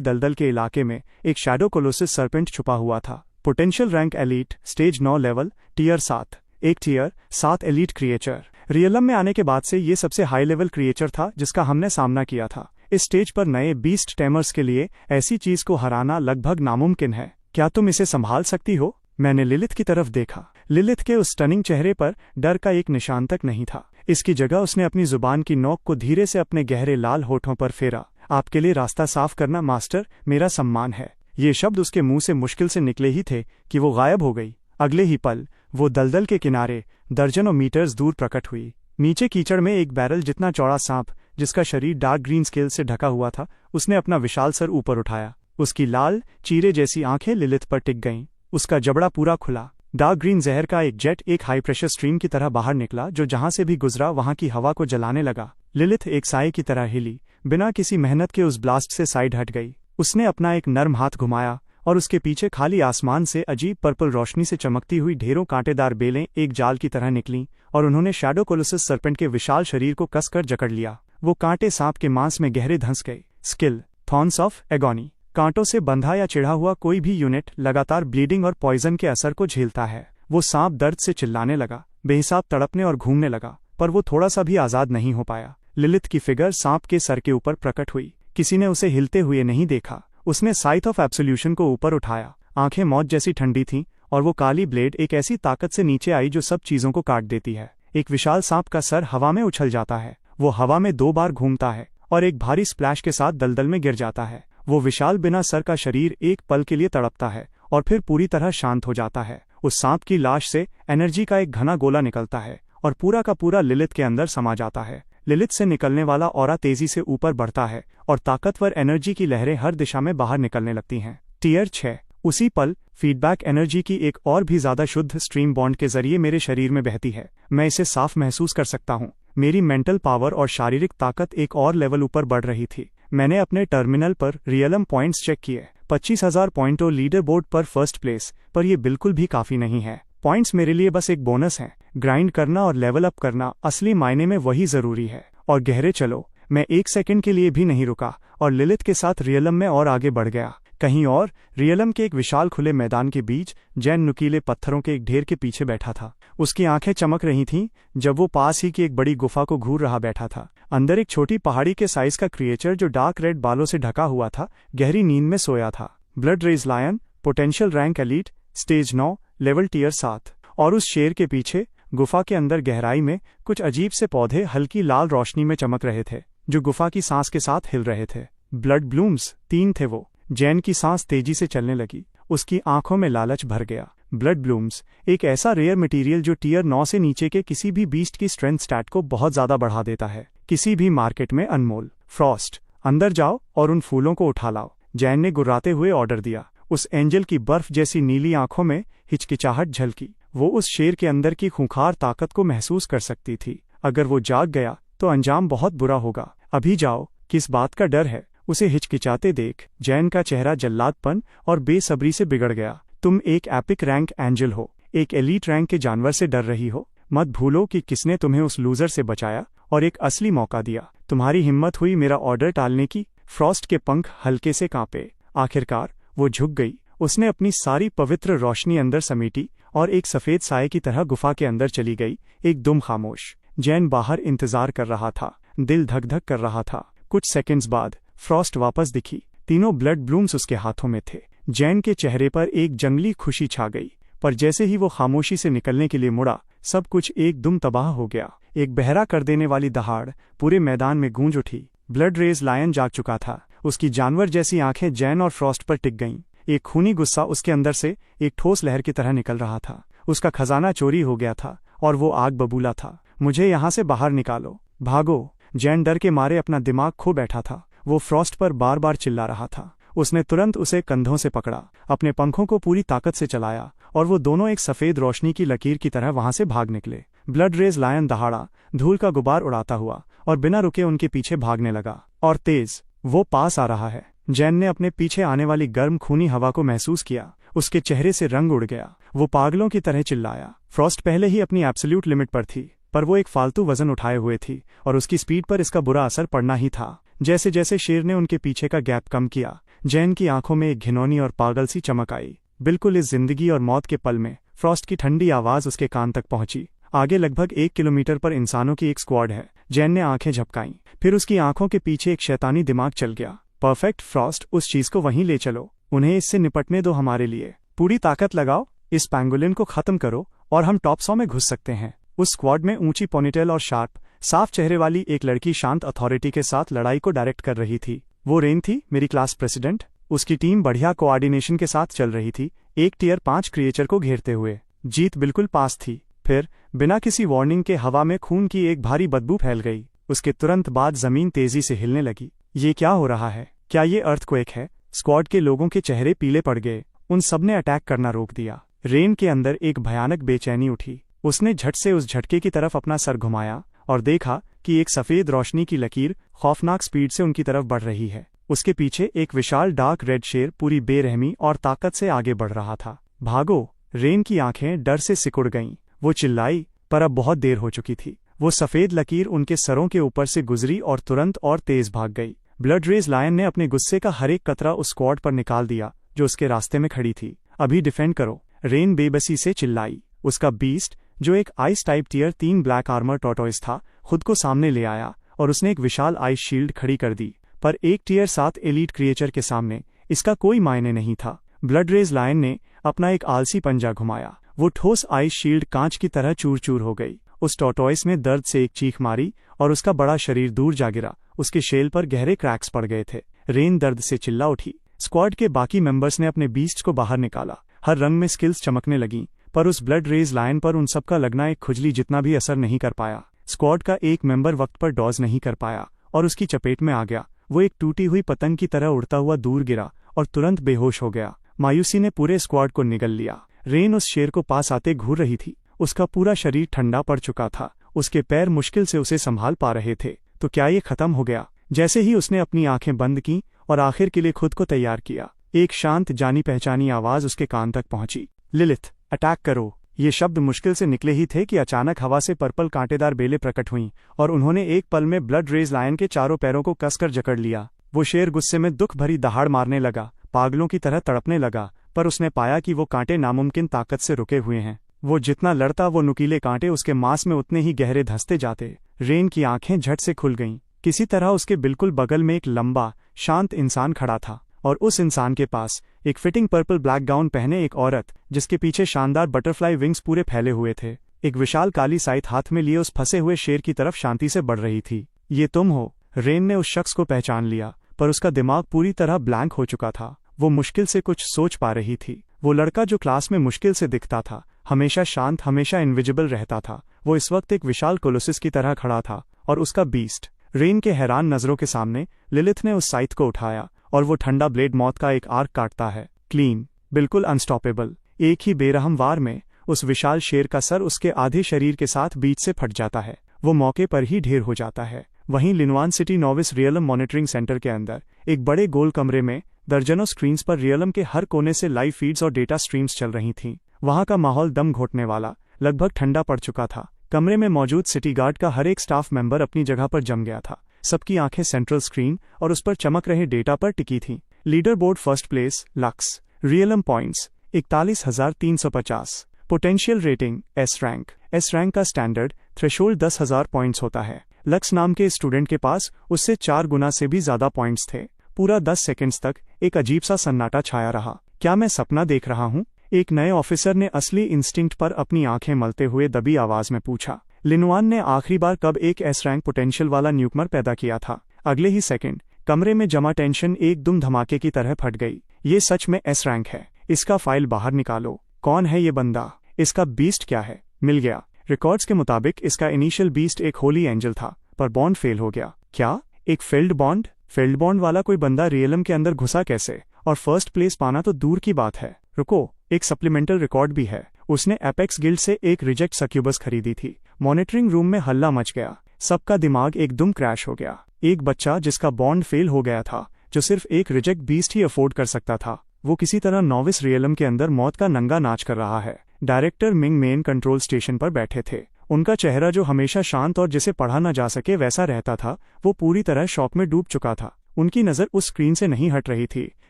दलदल के इलाके में एक शैडो कोलोसिस सर्पेंट छुपा हुआ था। Potential rank elite, stage 9 level, tier 7। एक टियर 7 एलीट क्रिएचर। रियलम में आने के बाद से ये सबसे हाई लेवल क्रिएचर था जिसका हमने सामना किया था। इस स्टेज पर नए बीस्ट टेमर्स के लिए ऐसी चीज को हराना लगभग नामुमकिन है। क्या तुम इसे संभाल सकती हो? मैंने लिलिथ की तरफ देखा। लिलिथ के उस स्टनिंग चेहरे पर डर का एक निशान तक नहीं था। इसकी जगह उसने अपनी जुबान की नोक को धीरे से अपने गहरे लाल होठों पर फेरा। आपके लिए रास्ता साफ करना मास्टर मेरा सम्मान है। ये शब्द उसके मुंह से मुश्किल से निकले ही थे कि वो गायब हो गई। अगले ही पल वो दलदल के किनारे दर्जनों मीटर्स दूर प्रकट हुई। नीचे कीचड़ में एक बैरल जितना चौड़ा सांप, जिसका शरीर डार्क ग्रीन स्केल से ढका हुआ था, उसने अपना विशाल सर ऊपर उठाया। उसकी लाल चीरे जैसी आंखें लिलिथ पर टिक गईं। उसका जबड़ा पूरा खुला। डार्क ग्रीन जहर का एक जेट एक हाई प्रेशर स्ट्रीम की तरह बाहर निकला जो जहां से भी गुजरा वहां की हवा को जलाने लगा। लिलिथ एक साए की तरह हिली, बिना किसी मेहनत के उस ब्लास्ट से साइड हट गई। उसने अपना एक नर्म हाथ घुमाया और उसके पीछे खाली आसमान से अजीब पर्पल रोशनी से चमकती हुई ढेरों कांटेदार बेलें एक जाल की तरह निकलीं और उन्होंने शैडो कोलोसिस सर्पेंट के विशाल शरीर को कसकर जकड़ लिया। वो कांटे सांप के मांस में गहरे धंस गए। Skill, thorns of agony. कांटों से बंधा या चिढ़ा हुआ कोई भी यूनिट लगातार ब्लीडिंग और पॉइजन के असर को झेलता है। वो सांप दर्द से चिल्लाने लगा, बेहिसाब तड़पने और घूमने लगा, पर वो थोड़ा सा भी आजाद नहीं हो पाया। लिलिथ की फिगर सांप के सर के ऊपर प्रकट हुई। किसी ने उसे हिलते हुए नहीं देखा। उसने साइथ ऑफ एब्सोल्यूशन को ऊपर उठाया। आंखें मौत जैसी ठंडी थीं और वो काली ब्लेड एक ऐसी ताकत से नीचे आई जो सब चीजों को काट देती है। एक विशाल सांप का सर हवा में उछल जाता है। वो हवा में 2 बार घूमता है और एक भारी स्प्लैश के साथ दलदल में गिर जाता है। वो विशाल बिना सर का शरीर एक पल के लिए तड़पता है और फिर पूरी तरह शांत हो जाता है। उस सांप की लाश से एनर्जी का एक घना गोला निकलता है और पूरा का पूरा लिलिथ के अंदर समा जाता है। लिलिथ से निकलने वाला ऑरा तेजी से ऊपर बढ़ता है और ताकतवर एनर्जी की लहरें हर दिशा में बाहर निकलने लगती हैं। टियर 6। उसी पल फीडबैक एनर्जी की एक और भी ज्यादा शुद्ध स्ट्रीम बॉन्ड के जरिए मेरे शरीर में बहती है। मैं इसे साफ महसूस कर सकता हूँ। मेरी मेंटल पावर और शारीरिक ताकत एक और लेवल ऊपर बढ़ रही थी। मैंने अपने टर्मिनल पर रियलम पॉइंट्स चेक किए। 25,000 पॉइंटों लीडर बोर्ड पर फर्स्ट प्लेस, पर यह बिल्कुल भी काफी नहीं है। पॉइंट्स मेरे लिए बस एक बोनस है। ग्राइंड करना और लेवल अप करना असली मायने में वही जरूरी है। और गहरे चलो, मैं 1 सेकंड के लिए भी नहीं रुका और लिलिथ के साथ रियलम में और आगे बढ़ गया। कहीं और रियलम के एक विशाल खुले मैदान के बीच जैन नुकीले पत्थरों के एक ढेर के पीछे बैठा था। उसकी आंखें चमक रही थीं जब वो पास ही की एक बड़ी गुफा को घूर रहा बैठा था। अंदर एक छोटी पहाड़ी के साइज का क्रिएचर जो डार्क रेड बालों से ढका हुआ था, गहरी नींद में सोया था। Blood rage lion, potential rank elite, stage 9, level tier 7। और उस शेर के पीछे गुफा के अंदर गहराई में कुछ अजीब से पौधे हल्की लाल रोशनी में चमक रहे थे जो गुफा की सांस के साथ हिल रहे थे। ब्लड ब्लूम्स 3 थे वो। जैन की सांस तेजी से चलने लगी। उसकी आंखों में लालच भर गया। ब्लड ब्लूम्स एक ऐसा रेयर मटेरियल जो टियर 9 से नीचे के किसी भी बीस्ट की स्ट्रेंथ स्टैट को बहुत ज्यादा बढ़ा देता है। किसी भी मार्केट में अनमोल। फ्रॉस्ट, अंदर जाओ और उन फूलों को उठा लाओ, जैन ने गुर्राते हुए ऑर्डर दिया। उस एंजल की बर्फ जैसी नीली आंखों में हिचकिचाहट झलकी। वो उस शेर के अंदर की खूंखार ताकत को महसूस कर सकती थी। अगर वो जाग गया तो अंजाम बहुत बुरा होगा। अभी जाओ, किस बात का डर है? उसे हिचकिचाते देख जैन का चेहरा जल्लादपन और बेसब्री से बिगड़ गया। तुम एक एपिक रैंक एंजल हो, एक एलीट रैंक के जानवर से डर रही हो। मत भूलो कि किसने तुम्हें उस लूजर से बचाया और एक असली मौका दिया। तुम्हारी हिम्मत हुई मेरा ऑर्डर टालने की। फ्रॉस्ट के पंख हल्के से कांपे। आखिरकार वो झुक गई। उसने अपनी सारी पवित्र रोशनी अंदर समेटी और एक सफेद साए की तरह गुफा के अंदर चली गई, एकदम खामोश। जैन बाहर इंतजार कर रहा था, दिल धक धक कर रहा था। कुछ सेकंड्स बाद फ्रॉस्ट वापस दिखी। तीनों ब्लड ब्लूम्स उसके हाथों में थे। जैन के चेहरे पर एक जंगली खुशी छा गई, पर जैसे ही वो खामोशी से निकलने के लिए मुड़ा, सब कुछ एकदम तबाह हो गया। एक बहरा कर देने वाली दहाड़ पूरे मैदान में गूंज उठी। ब्लड रेज लायन जाग चुका था। उसकी जानवर जैसी आंखें जैन और फ्रॉस्ट पर टिक गईं। एक खूनी गुस्सा उसके अंदर से एक ठोस लहर की तरह निकल रहा था। उसका खजाना चोरी हो गया था और वो आग बबूला था। मुझे यहाँ से बाहर निकालो, भागो। जैन डर के मारे अपना दिमाग खो बैठा था। वो फ्रॉस्ट पर बार बार चिल्ला रहा था। उसने तुरंत उसे कंधों से पकड़ा, अपने पंखों को पूरी ताकत से चलाया और वो दोनों एक सफेद रोशनी की लकीर की तरह वहां से भाग निकले। ब्लड रेज लायन दहाड़ा, धूल का गुबार उड़ाता हुआ और बिना रुके उनके पीछे भागने लगा। और तेज, वो पास आ रहा है। जैन ने अपने पीछे आने वाली गर्म खूनी हवा को महसूस किया। उसके चेहरे से रंग उड़ गया। वो पागलों की तरह चिल्लाया। फ्रॉस्ट पहले ही अपनी एब्सोल्यूट लिमिट पर थी, पर वो एक फालतू वजन उठाए हुए थी और उसकी स्पीड पर इसका बुरा असर पड़ना ही था। जैसे जैसे शेर ने उनके पीछे का गैप कम किया, जैन की आंखों में एक घिनौनी और पागल सी चमक आई। बिल्कुल इस जिंदगी और मौत के पल में फ्रॉस्ट की ठंडी आवाज उसके कान तक पहुंची। आगे लगभग 1 किलोमीटर पर इंसानों की एक स्क्वाड है। जैन ने आंखें झपकाईं, फिर उसकी आंखों के पीछे एक शैतानी दिमाग चल गया। परफेक्ट फ्रॉस्ट, उस चीज को वहीं ले चलो, उन्हें इससे निपटने दो हमारे लिए। पूरी ताकत लगाओ, इस पैंगोलिन को खत्म करो और हम टॉप 100 में घुस सकते हैं। उस स्क्वाड में ऊंची पोनीटेल और शार्प, साफ चेहरे वाली एक लड़की शांत अथॉरिटी के साथ लड़ाई को डायरेक्ट कर रही थी। वो रेन थी, मेरी क्लास प्रेसिडेंट। उसकी टीम बढ़िया कोऑर्डिनेशन के साथ चल रही थी, एक टियर 5 क्रिएचर को घेरते हुए। जीत बिल्कुल पास थी। फिर बिना किसी वार्निंग के हवा में खून की एक भारी बदबू फैल गई। उसके तुरंत बाद जमीन तेजी से हिलने लगी। ये क्या हो रहा है? क्या ये अर्थक्वेक है? स्क्वाड के लोगों के चेहरे पीले पड़ गए। उन सबने अटैक करना रोक दिया। रेन के अंदर एक भयानक बेचैनी उठी। उसने झट से उस झटके की तरफ अपना सर घुमाया और देखा कि एक सफेद रोशनी की लकीर खौफनाक स्पीड से उनकी तरफ बढ़ रही है। उसके पीछे एक विशाल डार्क रेड शेर पूरी बेरहमी और ताकत से आगे बढ़ रहा था। भागो! रेन की आंखें डर से सिकुड़ गईं। वो चिल्लाई, पर अब बहुत देर हो चुकी थी। वो सफेद लकीर उनके सरों के ऊपर से गुजरी और तुरंत और तेज भाग गई। ब्लड रेज लायन ने अपने गुस्से का हर एक कतरा उस स्क्वाड पर निकाल दिया जो उसके रास्ते में खड़ी थी। अभी डिफेंड करो, रेन बेबसी से चिल्लाई। उसका बीस्ट, जो एक ice type tier 3 black armour tortoise था, खुद को सामने ले आया और उसने एक विशाल आइस शील्ड खड़ी कर दी। पर एक टियर 7 एलीट क्रिएचर के सामने इसका कोई मायने नहीं था। ब्लड रेज लायन ने अपना एक आलसी पंजा घुमाया। वो ठोस आइस शील्ड कांच की तरह चूर चूर हो गई। उस टॉर्टोइस ने दर्द से एक चीख मारी और उसका बड़ा शरीर दूर जा गिरा। उसके शेल पर गहरे क्रैक्स पड़ गए थे। रेन दर्द से चिल्ला उठी। स्क्वाड के बाकी मेंबर्स ने अपने बीस्ट को बाहर निकाला। हर रंग में स्किल्स चमकने लगीं, पर उस ब्लड रेज लायन पर उन सबका लगना एक खुजली जितना भी असर नहीं कर पाया। स्क्वाड का एक मेंबर वक्त पर डॉज नहीं कर पाया और उसकी चपेट में आ गया। वो एक टूटी हुई पतंग की तरह उड़ता हुआ दूर गिरा और तुरंत बेहोश हो गया। मायूसी ने पूरे स्क्वाड को निगल लिया। रेन उस शेर को पास आते घूर रही थी। उसका पूरा शरीर ठंडा पड़ चुका था। उसके पैर मुश्किल से उसे संभाल पा रहे थे। तो क्या ये खत्म हो गया? जैसे ही उसने अपनी आंखें बंद की और आखिर के लिए खुद को तैयार किया, एक शांत जानी पहचानी आवाज उसके कान तक पहुंची। लिलिथ, अटैक करो। ये शब्द मुश्किल से निकले ही थे कि अचानक हवा से पर्पल कांटेदार बेलें प्रकट हुईं और उन्होंने एक पल में ब्लड रेज लायन के चारों पैरों को कसकर जकड़ लिया। वो शेर गुस्से में दुख भरी दहाड़ मारने लगा, पागलों की तरह तड़पने लगा, पर उसने पाया कि वो कांटे नामुमकिन ताकत से रुके हुए हैं। वो जितना लड़ता, वो नुकीले कांटे उसके मांस में उतने ही गहरे धंसते जाते। रेन की आंखें झट से खुल गईं। किसी तरह उसके बिल्कुल बगल में एक लंबा, शांत इंसान खड़ा था और उस इंसान के पास एक फिटिंग पर्पल ब्लैक गाउन पहने एक औरत, जिसके पीछे शानदार बटरफ्लाई विंग्स पूरे फैले हुए थे, एक विशाल काली साइट हाथ में लिए उस फंसे हुए शेर की तरफ शांति से बढ़ रही थी। ये तुम हो? रेन ने उस शख्स को पहचान लिया, पर उसका दिमाग पूरी तरह ब्लैंक हो चुका था। वो मुश्किल से कुछ सोच पा रही थी। वो लड़का जो क्लास में मुश्किल से दिखता था, हमेशा शांत, हमेशा इनविजिबल रहता था, वो इस वक्त एक विशाल कोलोसिस की तरह खड़ा था और उसका बीस्ट। रेन के हैरान नजरों के सामने लिलिथ ने उस साइट को उठाया और वो ठंडा ब्लेड मौत का एक आर्क काटता है, क्लीन, बिल्कुल अनस्टॉपेबल। एक ही बेरहम वार में उस विशाल शेर का सर उसके आधे शरीर के साथ बीच से फट जाता है। वो मौके पर ही ढेर हो जाता है। वहीं Linwan city novice realm monitoring centre के अंदर एक बड़े गोल कमरे में दर्जनों स्क्रीन्स पर रियलम के हर कोने से लाइव फीड्स और डेटा स्ट्रीम्स चल रही थीं। वहां का माहौल दम घोटने वाला, लगभग ठंडा पड़ चुका था। कमरे में मौजूद सिटी गार्ड का हर एक स्टाफ मेंबर अपनी जगह पर जम गया था। सबकी आंखें सेंट्रल स्क्रीन और उस पर चमक रहे डेटा पर टिकी थीं। Leader board first place lux, realm points 41,350, potential rating S rank. S rank का स्टैंडर्ड थ्रेशोल्ड 10,000 पॉइंट्स होता है। लक्स नाम के स्टूडेंट के पास उससे 4 गुना से भी ज्यादा पॉइंट्स थे। पूरा 10 सेकंड्स तक एक अजीब सा सन्नाटा छाया रहा। क्या मैं सपना देख रहा हूं? एक नए ऑफिसर ने असली इंस्टिंक्ट पर अपनी आंखें मलते हुए दबी आवाज में पूछा। लिनवान ने आखिरी बार कब एक एस रैंक पोटेंशियल वाला न्यूकमर पैदा किया था? अगले ही सेकंड कमरे में जमा टेंशन एक दुम धमाके की तरह फट गई। ये सच में एस रैंक है। इसका फाइल बाहर निकालो। कौन है ये बंदा? इसका बीस्ट क्या है? मिल गया। रिकॉर्ड्स के मुताबिक इसका इनिशियल बीस्ट एक होली एंजल था, पर बॉन्ड फेल हो गया। क्या? एक फेल्ड बॉन्ड? फेल्ड बॉन्ड वाला कोई बंदा रियलम के अंदर घुसा कैसे? और फर्स्ट प्लेस पाना तो दूर की बात है। रुको, एक सप्लीमेंटल रिकॉर्ड भी है। उसने एपेक्स गिल्ड से एक रिजेक्ट सक्यूबस खरीदी थी। मॉनिटरिंग रूम में हल्ला मच गया। सबका दिमाग एकदम क्रैश हो गया। एक बच्चा जिसका बॉन्ड फेल हो गया था, जो सिर्फ एक रिजेक्ट बीस्ट ही अफोर्ड कर सकता था, वो किसी तरह नॉविस रियलम के अंदर मौत का नंगा नाच कर रहा है। Director Ming main control station पर बैठे थे। उनका चेहरा जो हमेशा शांत और जिसे पढ़ा न जा सके वैसा रहता था, वो पूरी तरह शॉक में डूब चुका था। उनकी नज़र उस स्क्रीन से नहीं हट रही थी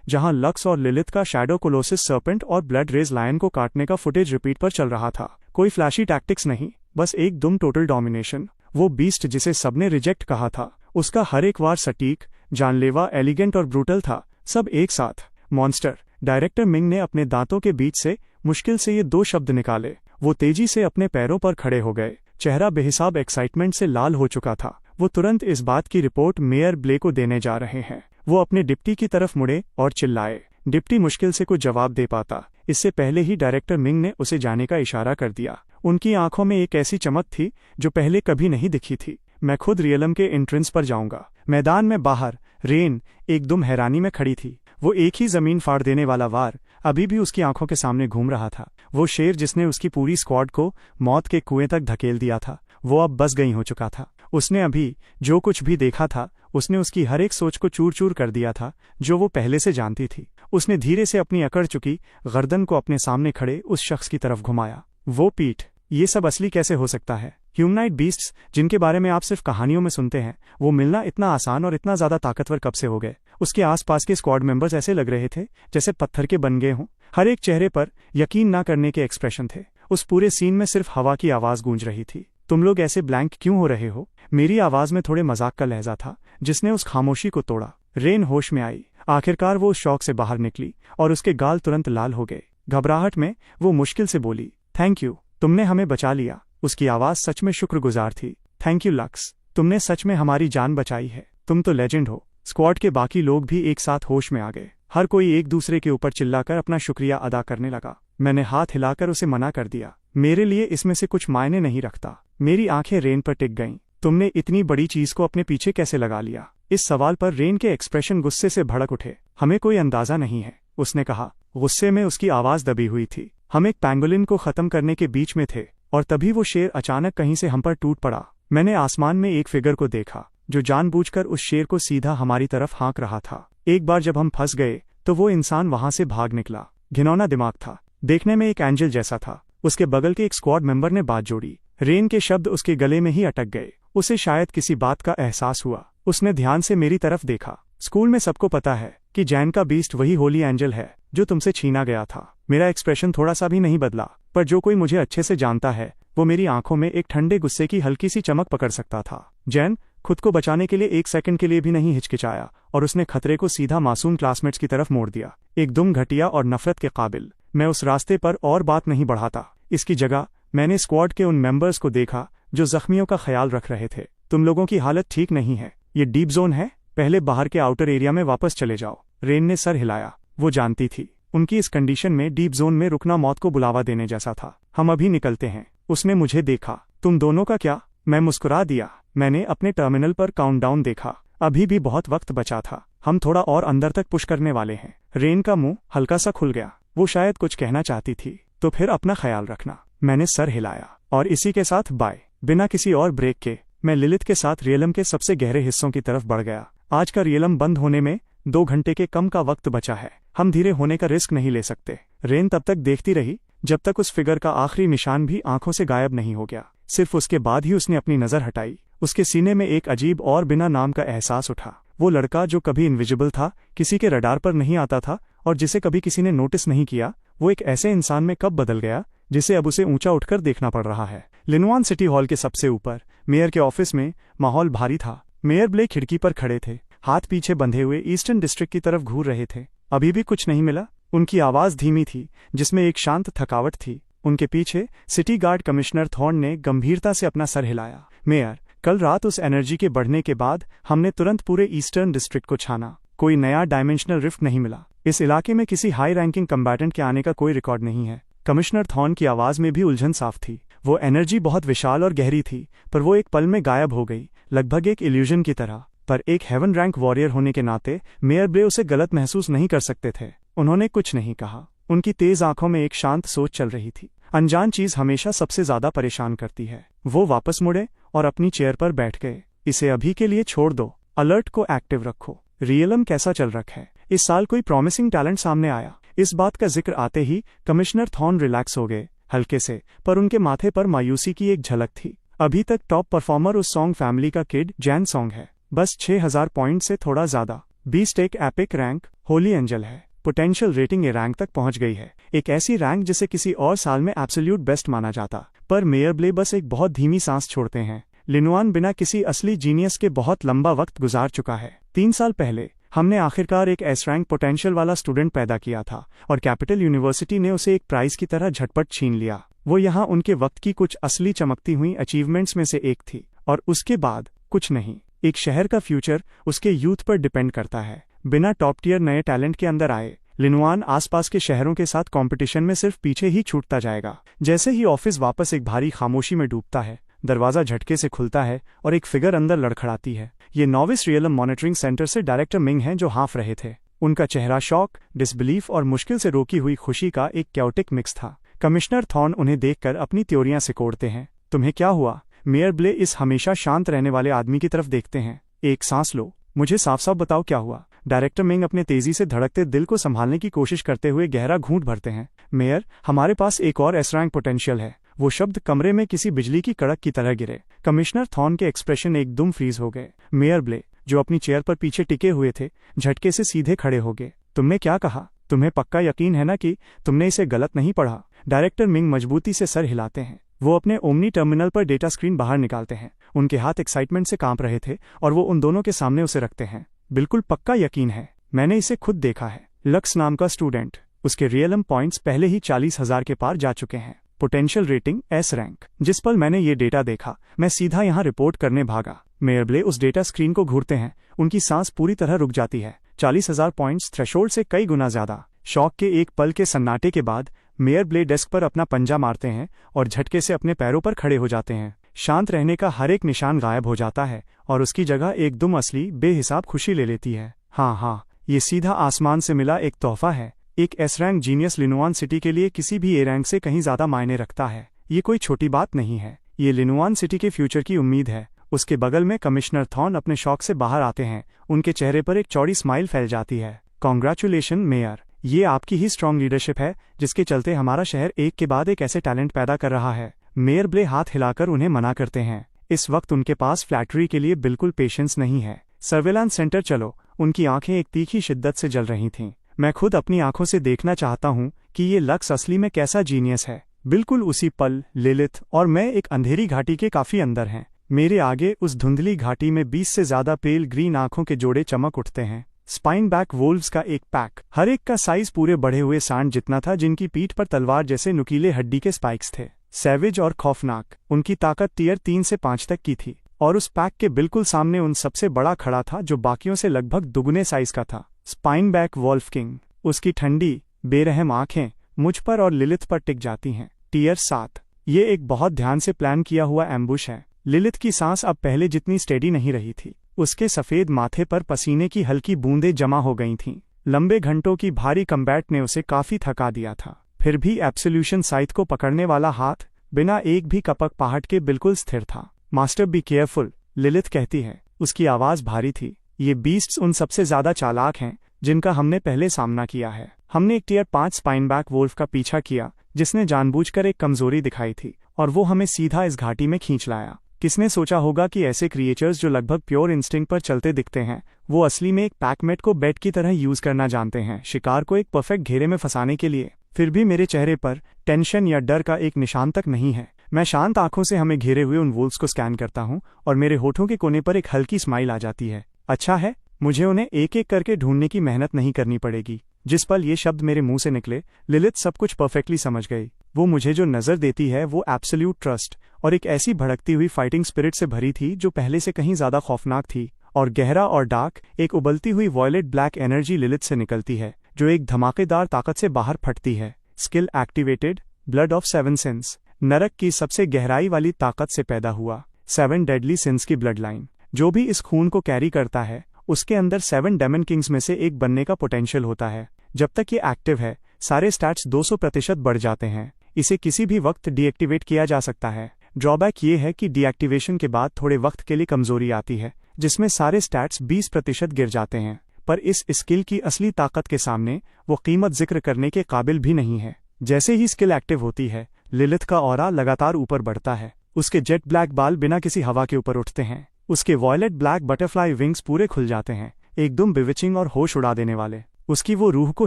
जहां लक्स और लिलिथ का शैडो कोलोसिस सर्पेंट और ब्लड रेज लायन को काटने का फुटेज रिपीट पर चल रहा था। कोई फ्लैशी टैक्टिक्स नहीं, बस एक दुम टोटल डोमिनेशन। वो बीस्ट जिसे सबने रिजेक्ट कहा था, उसका हर एक वार सटीक, जानलेवा, एलिगेंट और ब्रूटल था, सब एक साथ। मॉन्स्टर। डायरेक्टर मिंग ने अपने दांतों के बीच से मुश्किल से ये 2 शब्द निकाले। वो तेजी से अपने पैरों पर खड़े हो गए। चेहरा बेहिसाब एक्साइटमेंट से लाल हो चुका था। वो तुरंत इस बात की रिपोर्ट मेयर ब्ले को देने जा रहे हैं। वो अपने डिप्टी की तरफ मुड़े और चिल्लाए। डिप्टी मुश्किल से कुछ जवाब दे पाता। इससे पहले ही डायरेक्टर मिंग ने उसे जाने का इशारा कर दिया। उनकी आंखों में एक ऐसी चमक थी जो पहले कभी नहीं दिखी थी। मैं खुद रियलम के एंट्रेंस पर जाऊंगा। मैदान में बाहर रेन एकदम हैरानी में खड़ी थी। वो एक ही जमीन फाड़ देने वाला वार अभी भी उसकी आंखों के सामने घूम रहा था। वो शेर जिसने उसकी पूरी स्क्वाड को मौत के कुएं तक धकेल दिया था, वो अब बस गई हो चुका था। उसने अभी जो कुछ भी देखा था, उसने उसकी हर एक सोच को चूर चूर कर दिया था जो वो पहले से जानती थी। उसने धीरे से अपनी अकड़ चुकी गर्दन को अपने सामने खड़े उस शख्स की तरफ घुमाया। वो पीठ। ये सब असली कैसे हो सकता है? ह्यूमनाइड बीस्ट्स जिनके बारे में आप सिर्फ कहानियों में सुनते हैं, वो मिलना इतना आसान और इतना ज्यादा ताकतवर कब से हो गए? उसके आसपास के स्क्वाड मेंबर्स ऐसे लग रहे थे जैसे पत्थर के बन गए हों। हर एक चेहरे पर यकीन न करने के एक्सप्रेशन थे। उस पूरे सीन में सिर्फ हवा की आवाज गूंज रही थी। तुम लोग ऐसे ब्लैंक क्यों हो रहे हो? मेरी आवाज में थोड़े मजाक का लहजा था जिसने उस खामोशी को तोड़ा। रेन होश में आई। आखिरकार वो उस शौक से बाहर निकली और उसके गाल तुरंत लाल हो गए। घबराहट में वो मुश्किल से बोली, थैंक यू, तुमने हमें बचा लिया। उसकी आवाज सच में शुक्रगुजार थी। थैंक यू लक्स, तुमने सच में हमारी जान बचाई है। तुम तो लेजेंड हो। स्क्वाड के बाकी लोग भी एक साथ होश में आ गए। हर कोई एक दूसरे के ऊपर चिल्लाकर अपना शुक्रिया अदा करने लगा। मैंने हाथ हिलाकर उसे मना कर दिया। मेरे लिए इसमें से कुछ मायने नहीं रखता। मेरी आंखें रेन पर टिक गईं। तुमने इतनी बड़ी चीज को अपने पीछे कैसे लगा लिया? इस सवाल पर रेन के एक्सप्रेशन गुस्से से भड़क उठे। हमें कोई अंदाजा नहीं है, उसने कहा। गुस्से में उसकी आवाज दबी हुई थी। हम एक पैंगोलिन को खत्म करने के बीच में थे और तभी वो शेर अचानक कहीं से हम पर टूट पड़ा। मैंने आसमान में एक फिगर को देखा जो जानबूझकर उस शेर को सीधा हमारी तरफ हाँक रहा था। एक बार जब हम फंस गए तो वो इंसान वहां से भाग निकला। घिनौना दिमाग था, देखने में एक एंजल जैसा था। उसके बगल के एक स्क्वाड मेंबर ने बात जोड़ी। रेन के शब्द उसके गले में ही अटक गए। उसे शायद किसी बात का एहसास हुआ। उसने ध्यान से मेरी तरफ देखा। स्कूल में सबको पता है कि जैन का बीस्ट वही होली एंजल है जो तुमसे छीना गया था। मेरा एक्सप्रेशन थोड़ा सा भी नहीं बदला, पर जो कोई मुझे अच्छे से जानता है वो मेरी आंखों में एक ठंडे गुस्से की हल्की सी चमक पकड़ सकता था। जैन खुद को बचाने के लिए 1 सेकंड के लिए भी नहीं हिचकिचाया और उसने खतरे को सीधा मासूम क्लासमेट्स की तरफ मोड़ दिया। एकदम घटिया और नफरत के काबिल। मैं उस रास्ते पर और बात नहीं बढ़ाता। इसकी जगह मैंने स्क्वाड के उन मेंबर्स को देखा जो जख्मियों का ख्याल रख रहे थे। तुम लोगों की हालत ठीक नहीं है। ये डीप जोन है, पहले बाहर के आउटर एरिया में वापस चले जाओ। रेन ने सर हिलाया। वो जानती थी उनकी इस कंडीशन में डीप जोन में रुकना मौत को बुलावा देने जैसा था। हम अभी निकलते हैं। उसने मुझे देखा। तुम दोनों का क्या? मैं मुस्कुरा दिया। मैंने अपने टर्मिनल पर काउंटडाउन देखा। अभी भी बहुत वक्त बचा था। हम थोड़ा और अंदर तक पुश करने वाले हैं। रेन का मुंह हल्का सा खुल गया। वो शायद कुछ कहना चाहती थी। तो फिर अपना ख्याल रखना। मैंने सर हिलाया। और इसी के साथ बाय। बिना किसी और ब्रेक के मैं लिलिथ के साथ रियलम के सबसे गहरे हिस्सों की तरफ बढ़ गया। आज का रियलम बंद होने में 2 घंटे के कम का वक्त बचा है। हम धीरे होने का रिस्क नहीं ले सकते। रेन तब तक देखती रही जब तक उस फिगर का आखिरी निशान भी आंखों से गायब नहीं हो गया। सिर्फ उसके बाद ही उसने अपनी नजर हटाई। उसके सीने में एक अजीब और बिना नाम का एहसास उठा। वो लड़का जो कभी इनविजिबल था, किसी के रडार पर नहीं आता था और जिसे कभी किसी ने नोटिस नहीं किया, वो एक ऐसे इंसान में कब बदल गया जिसे अब उसे ऊंचा उठकर देखना पड़ रहा है। लिनवान सिटी हॉल के सबसे ऊपर मेयर के ऑफिस में माहौल भारी था। मेयर ब्ले खिड़की पर खड़े थे, हाथ पीछे बंधे हुए ईस्टर्न डिस्ट्रिक्ट की तरफ घूर रहे थे। अभी भी कुछ नहीं मिला? उनकी आवाज धीमी थी जिसमें एक शांत थकावट थी। उनके पीछे सिटी गार्ड कमिश्नर थॉर्न ने गंभीरता से अपना सर हिलाया। मेयर, कल रात उस एनर्जी के बढ़ने के बाद हमने तुरंत पूरे ईस्टर्न डिस्ट्रिक्ट को छाना। कोई नया डायमेंशनल रिफ्ट नहीं मिला। इस इलाके में किसी हाई रैंकिंग कम्बैटेंट के आने का कोई रिकॉर्ड नहीं है। कमिश्नर थॉर्न की आवाज में भी उलझन साफ थी। वो एनर्जी बहुत विशाल और गहरी थी, पर वो एक पल में गायब हो गई, लगभग एक इल्यूजन की तरह। पर एक हेवन रैंक वॉरियर होने के नाते मेयर ब्ले उसे गलत महसूस नहीं कर सकते थे। उन्होंने कुछ नहीं कहा। उनकी तेज आंखों में एक शांत सोच चल रही थी। अनजान चीज हमेशा सबसे ज्यादा परेशान करती है। वो वापस मुड़े और अपनी चेयर पर बैठ गए। इसे अभी के लिए छोड़ दो। अलर्ट को एक्टिव रखो। रियलम कैसा चल रखा है? इस साल कोई प्रॉमिसिंग टैलेंट सामने आया? इस बात का जिक्र आते ही कमिश्नर थॉर्न रिलैक्स हो गए, हल्के से, पर उनके माथे पर मायूसी की एक झलक थी। अभी तक टॉप परफॉर्मर उस सॉन्ग फैमिली का किड जैन सॉन्ग है, बस 6000 पॉइंट से थोड़ा ज्यादा। बीस्ट एक एपिक रैंक होली एंजल है। पोटेंशियल रेटिंग ए रैंक तक पहुंच गई है, एक ऐसी रैंक जिसे किसी और साल में एब्सोल्यूट बेस्ट माना जाता। पर मेयर ब्ले बस एक बहुत धीमी सांस छोड़ते हैं। लिनुआन बिना किसी असली जीनियस के बहुत लंबा वक्त गुजार चुका है। 3 साल पहले हमने आखिरकार एक एस रैंक पोटेंशियल वाला स्टूडेंट पैदा किया था और कैपिटल यूनिवर्सिटी ने उसे एक प्राइज की तरह झटपट छीन लिया। वो यहाँ उनके वक्त की कुछ असली चमकती हुई अचीवमेंट्स में से एक थी, और उसके बाद कुछ नहीं। एक शहर का फ्यूचर उसके यूथ पर डिपेंड करता है। बिना टॉप टियर नए टैलेंट के अंदर आए लिनुआन आसपास के शहरों के साथ कंपटीशन में सिर्फ पीछे ही छूटता जाएगा। जैसे ही ऑफिस वापस एक भारी खामोशी में डूबता है, दरवाजा झटके से खुलता है और एक फिगर अंदर लड़खड़ाती है। ये नॉविस रियलम मॉनिटरिंग सेंटर से डायरेक्टर मिंग हैं जो हाँफ रहे थे। उनका चेहरा शॉक, डिसबिलीफ और मुश्किल से रोकी हुई खुशी का एक क्योटिक मिक्स था। कमिश्नर थॉर्न उन्हें देखकर अपनी त्योरियां सिकोड़ते हैं। तुम्हें क्या हुआ? मेयर ब्ले इस हमेशा शांत रहने वाले आदमी की तरफ देखते हैं। एक सांस लो, मुझे साफ साफ बताओ क्या हुआ। डायरेक्टर मिंग अपने तेजी से धड़कते दिल को संभालने की कोशिश करते हुए गहरा घूंट भरते हैं। मेयर, हमारे पास एक और एस रैंक पोटेंशियल है। वो शब्द कमरे में किसी बिजली की कड़क की तरह गिरे। कमिश्नर थॉर्न के एक्सप्रेशन एकदम फ्रीज हो गए। मेयर ब्ले, जो अपनी चेयर पर पीछे टिके हुए थे, झटके से सीधे खड़े हो गए। तुमने क्या कहा? तुम्हें पक्का यकीन है ना कि तुमने इसे गलत नहीं पढ़ा? डायरेक्टर मिंग मजबूती से सर हिलाते हैं। वो अपने ओमनी टर्मिनल पर डेटा स्क्रीन बाहर निकालते हैं। उनके हाथ एक्साइटमेंट से कांप रहे थे और वो उन दोनों के सामने उसे रखते हैं। बिल्कुल पक्का यकीन है, मैंने इसे खुद देखा है। लक्स नाम का स्टूडेंट, उसके रियलम पॉइंट्स पहले ही 40,000 के पार जा चुके हैं। Potential rating S rank. जिस पल मैंने ये डेटा देखा, मैं सीधा यहाँ रिपोर्ट करने भागा। मेयर ब्ले उस डेटा स्क्रीन को घूरते हैं। उनकी सांस पूरी तरह रुक जाती है। 40,000 पॉइंट्स थ्रेशोल्ड से कई गुना ज्यादा। शॉक के एक पल के सन्नाटे के बाद मेयर ब्ले डेस्क पर अपना पंजा मारते हैं और झटके से अपने पैरों पर खड़े हो जाते हैं। शांत रहने का हर एक निशान गायब हो जाता है और उसकी जगह एकदम असली बेहिसाब खुशी ले लेती है। हाँ, ये सीधा आसमान से मिला एक तोहफा है। एक एस रैंक जीनियस लिनुआन सिटी के लिए किसी भी ए रैंक से कहीं ज्यादा मायने रखता है। ये कोई छोटी बात नहीं है, ये लिनुआन सिटी के फ्यूचर की उम्मीद है। उसके बगल में कमिश्नर थॉर्न अपने शौक से बाहर आते हैं। उनके चेहरे पर एक चौड़ी स्माइल फैल जाती है। कॉन्ग्रेचुलेशन मेयर, ये आपकी ही स्ट्रांग लीडरशिप है जिसके चलते हमारा शहर एक के बाद एक ऐसे टैलेंट पैदा कर रहा है। मेयर ब्ले हाथ हिलाकर उन्हें मना करते हैं। इस वक्त उनके पास फ्लैटरी के लिए बिल्कुल पेशेंस नहीं है। सर्वेलांस सेंटर चलो। उनकी आंखें एक तीखी शिद्दत से जल रही थीं। मैं खुद अपनी आंखों से देखना चाहता हूं कि ये लक्स असली में कैसा जीनियस है। बिल्कुल उसी पल लिलिथ और मैं एक अंधेरी घाटी के काफी अंदर हैं। मेरे आगे उस धुंधली घाटी में 20 से ज्यादा पेल ग्रीन आंखों के जोड़े चमक उठते हैं। स्पाइन बैक वोल्व्स का एक पैक, हर एक का साइज पूरे बढ़े हुए सांड जितना था, जिनकी पीठ पर तलवार जैसे नुकीले हड्डी के स्पाइक्स थे। सैवेज और खौफनाक, उनकी ताकत टियर 3 से 5 तक की थी। और उस पैक के बिल्कुल सामने उन सबसे बड़ा खड़ा था जो बाकियों से लगभग दुगने साइज का था। Spine back wolf king. उसकी ठंडी बेरहम आंखें मुझ पर और लिलिथ पर टिक जाती हैं। टियर 7। ये एक बहुत ध्यान से प्लान किया हुआ एम्बुश है। लिलिथ की सांस अब पहले जितनी स्टेडी नहीं रही थी। उसके सफेद माथे पर पसीने की हल्की बूंदें जमा हो गई थीं। लंबे घंटों की भारी कम्बैट ने उसे काफी थका दिया था। फिर भी एब्सोल्यूशन साइट को पकड़ने वाला हाथ बिना एक भी कपक पहाड़ के बिल्कुल स्थिर था। मास्टर बी केयरफुल, लिलिथ कहती है। उसकी आवाज भारी थी। ये बीस्ट्स उन सबसे ज्यादा चालाक हैं जिनका हमने पहले सामना किया है। हमने एक टियर 5 स्पाइन बैक वोल्फ का पीछा किया जिसने जानबूझकर एक कमजोरी दिखाई थी और वो हमें सीधा इस घाटी में खींच लाया। किसने सोचा होगा कि ऐसे क्रिएचर्स जो लगभग प्योर इंस्टिंक्ट पर चलते दिखते हैं, वो असली में एक पैकमेट को बेट की तरह यूज करना जानते हैं, शिकार को एक परफेक्ट घेरे में फंसाने के लिए। फिर भी मेरे चेहरे पर टेंशन या डर का एक निशान तक नहीं है। मैं शांत आंखों से हमें घेरे हुए उन वोल्व्स को स्कैन करता हूं और मेरे होठों के कोने पर एक हल्की स्माइल आ जाती है। अच्छा है, मुझे उन्हें एक एक करके ढूंढने की मेहनत नहीं करनी पड़ेगी। जिस पल ये शब्द मेरे मुंह से निकले, लिलिथ सब कुछ परफेक्टली समझ गई। वो मुझे जो नजर देती है वो एब्सोल्यूट ट्रस्ट और एक ऐसी भड़कती हुई फाइटिंग स्पिरिट से भरी थी जो पहले से कहीं ज्यादा खौफनाक थी। और गहरा और डार्क एक उबलती हुई वॉयलेट ब्लैक एनर्जी लिलिथ से निकलती है जो एक धमाकेदार ताकत से बाहर फटती है। Skill activated, blood of 7 since. नरक की सबसे गहराई वाली ताकत से पैदा हुआ 7 डेडली सिंस की ब्लड लाइन। जो भी इस खून को कैरी करता है उसके अंदर 7 डेमन किंग्स में से एक बनने का पोटेंशियल होता है। जब तक ये एक्टिव है सारे स्टैट्स 200% बढ़ जाते हैं। इसे किसी भी वक्त डीएक्टिवेट किया जा सकता है। ड्रॉबैक ये है कि डीएक्टिवेशन के बाद थोड़े वक्त के लिए कमजोरी आती है जिसमें सारे स्टैट्स 20% गिर जाते हैं। पर इस स्किल की असली ताकत के सामने वो कीमत जिक्र करने के काबिल भी नहीं है। जैसे ही स्किल एक्टिव होती है, लिलिथ का ऑरा लगातार ऊपर बढ़ता है। उसके जेट ब्लैक बाल बिना किसी हवा के ऊपर उठते हैं। उसके वॉयलेट ब्लैक बटरफ्लाई विंग्स पूरे खुल जाते हैं, एकदम बिविचिंग और होश उड़ा देने वाले। उसकी वो रूह को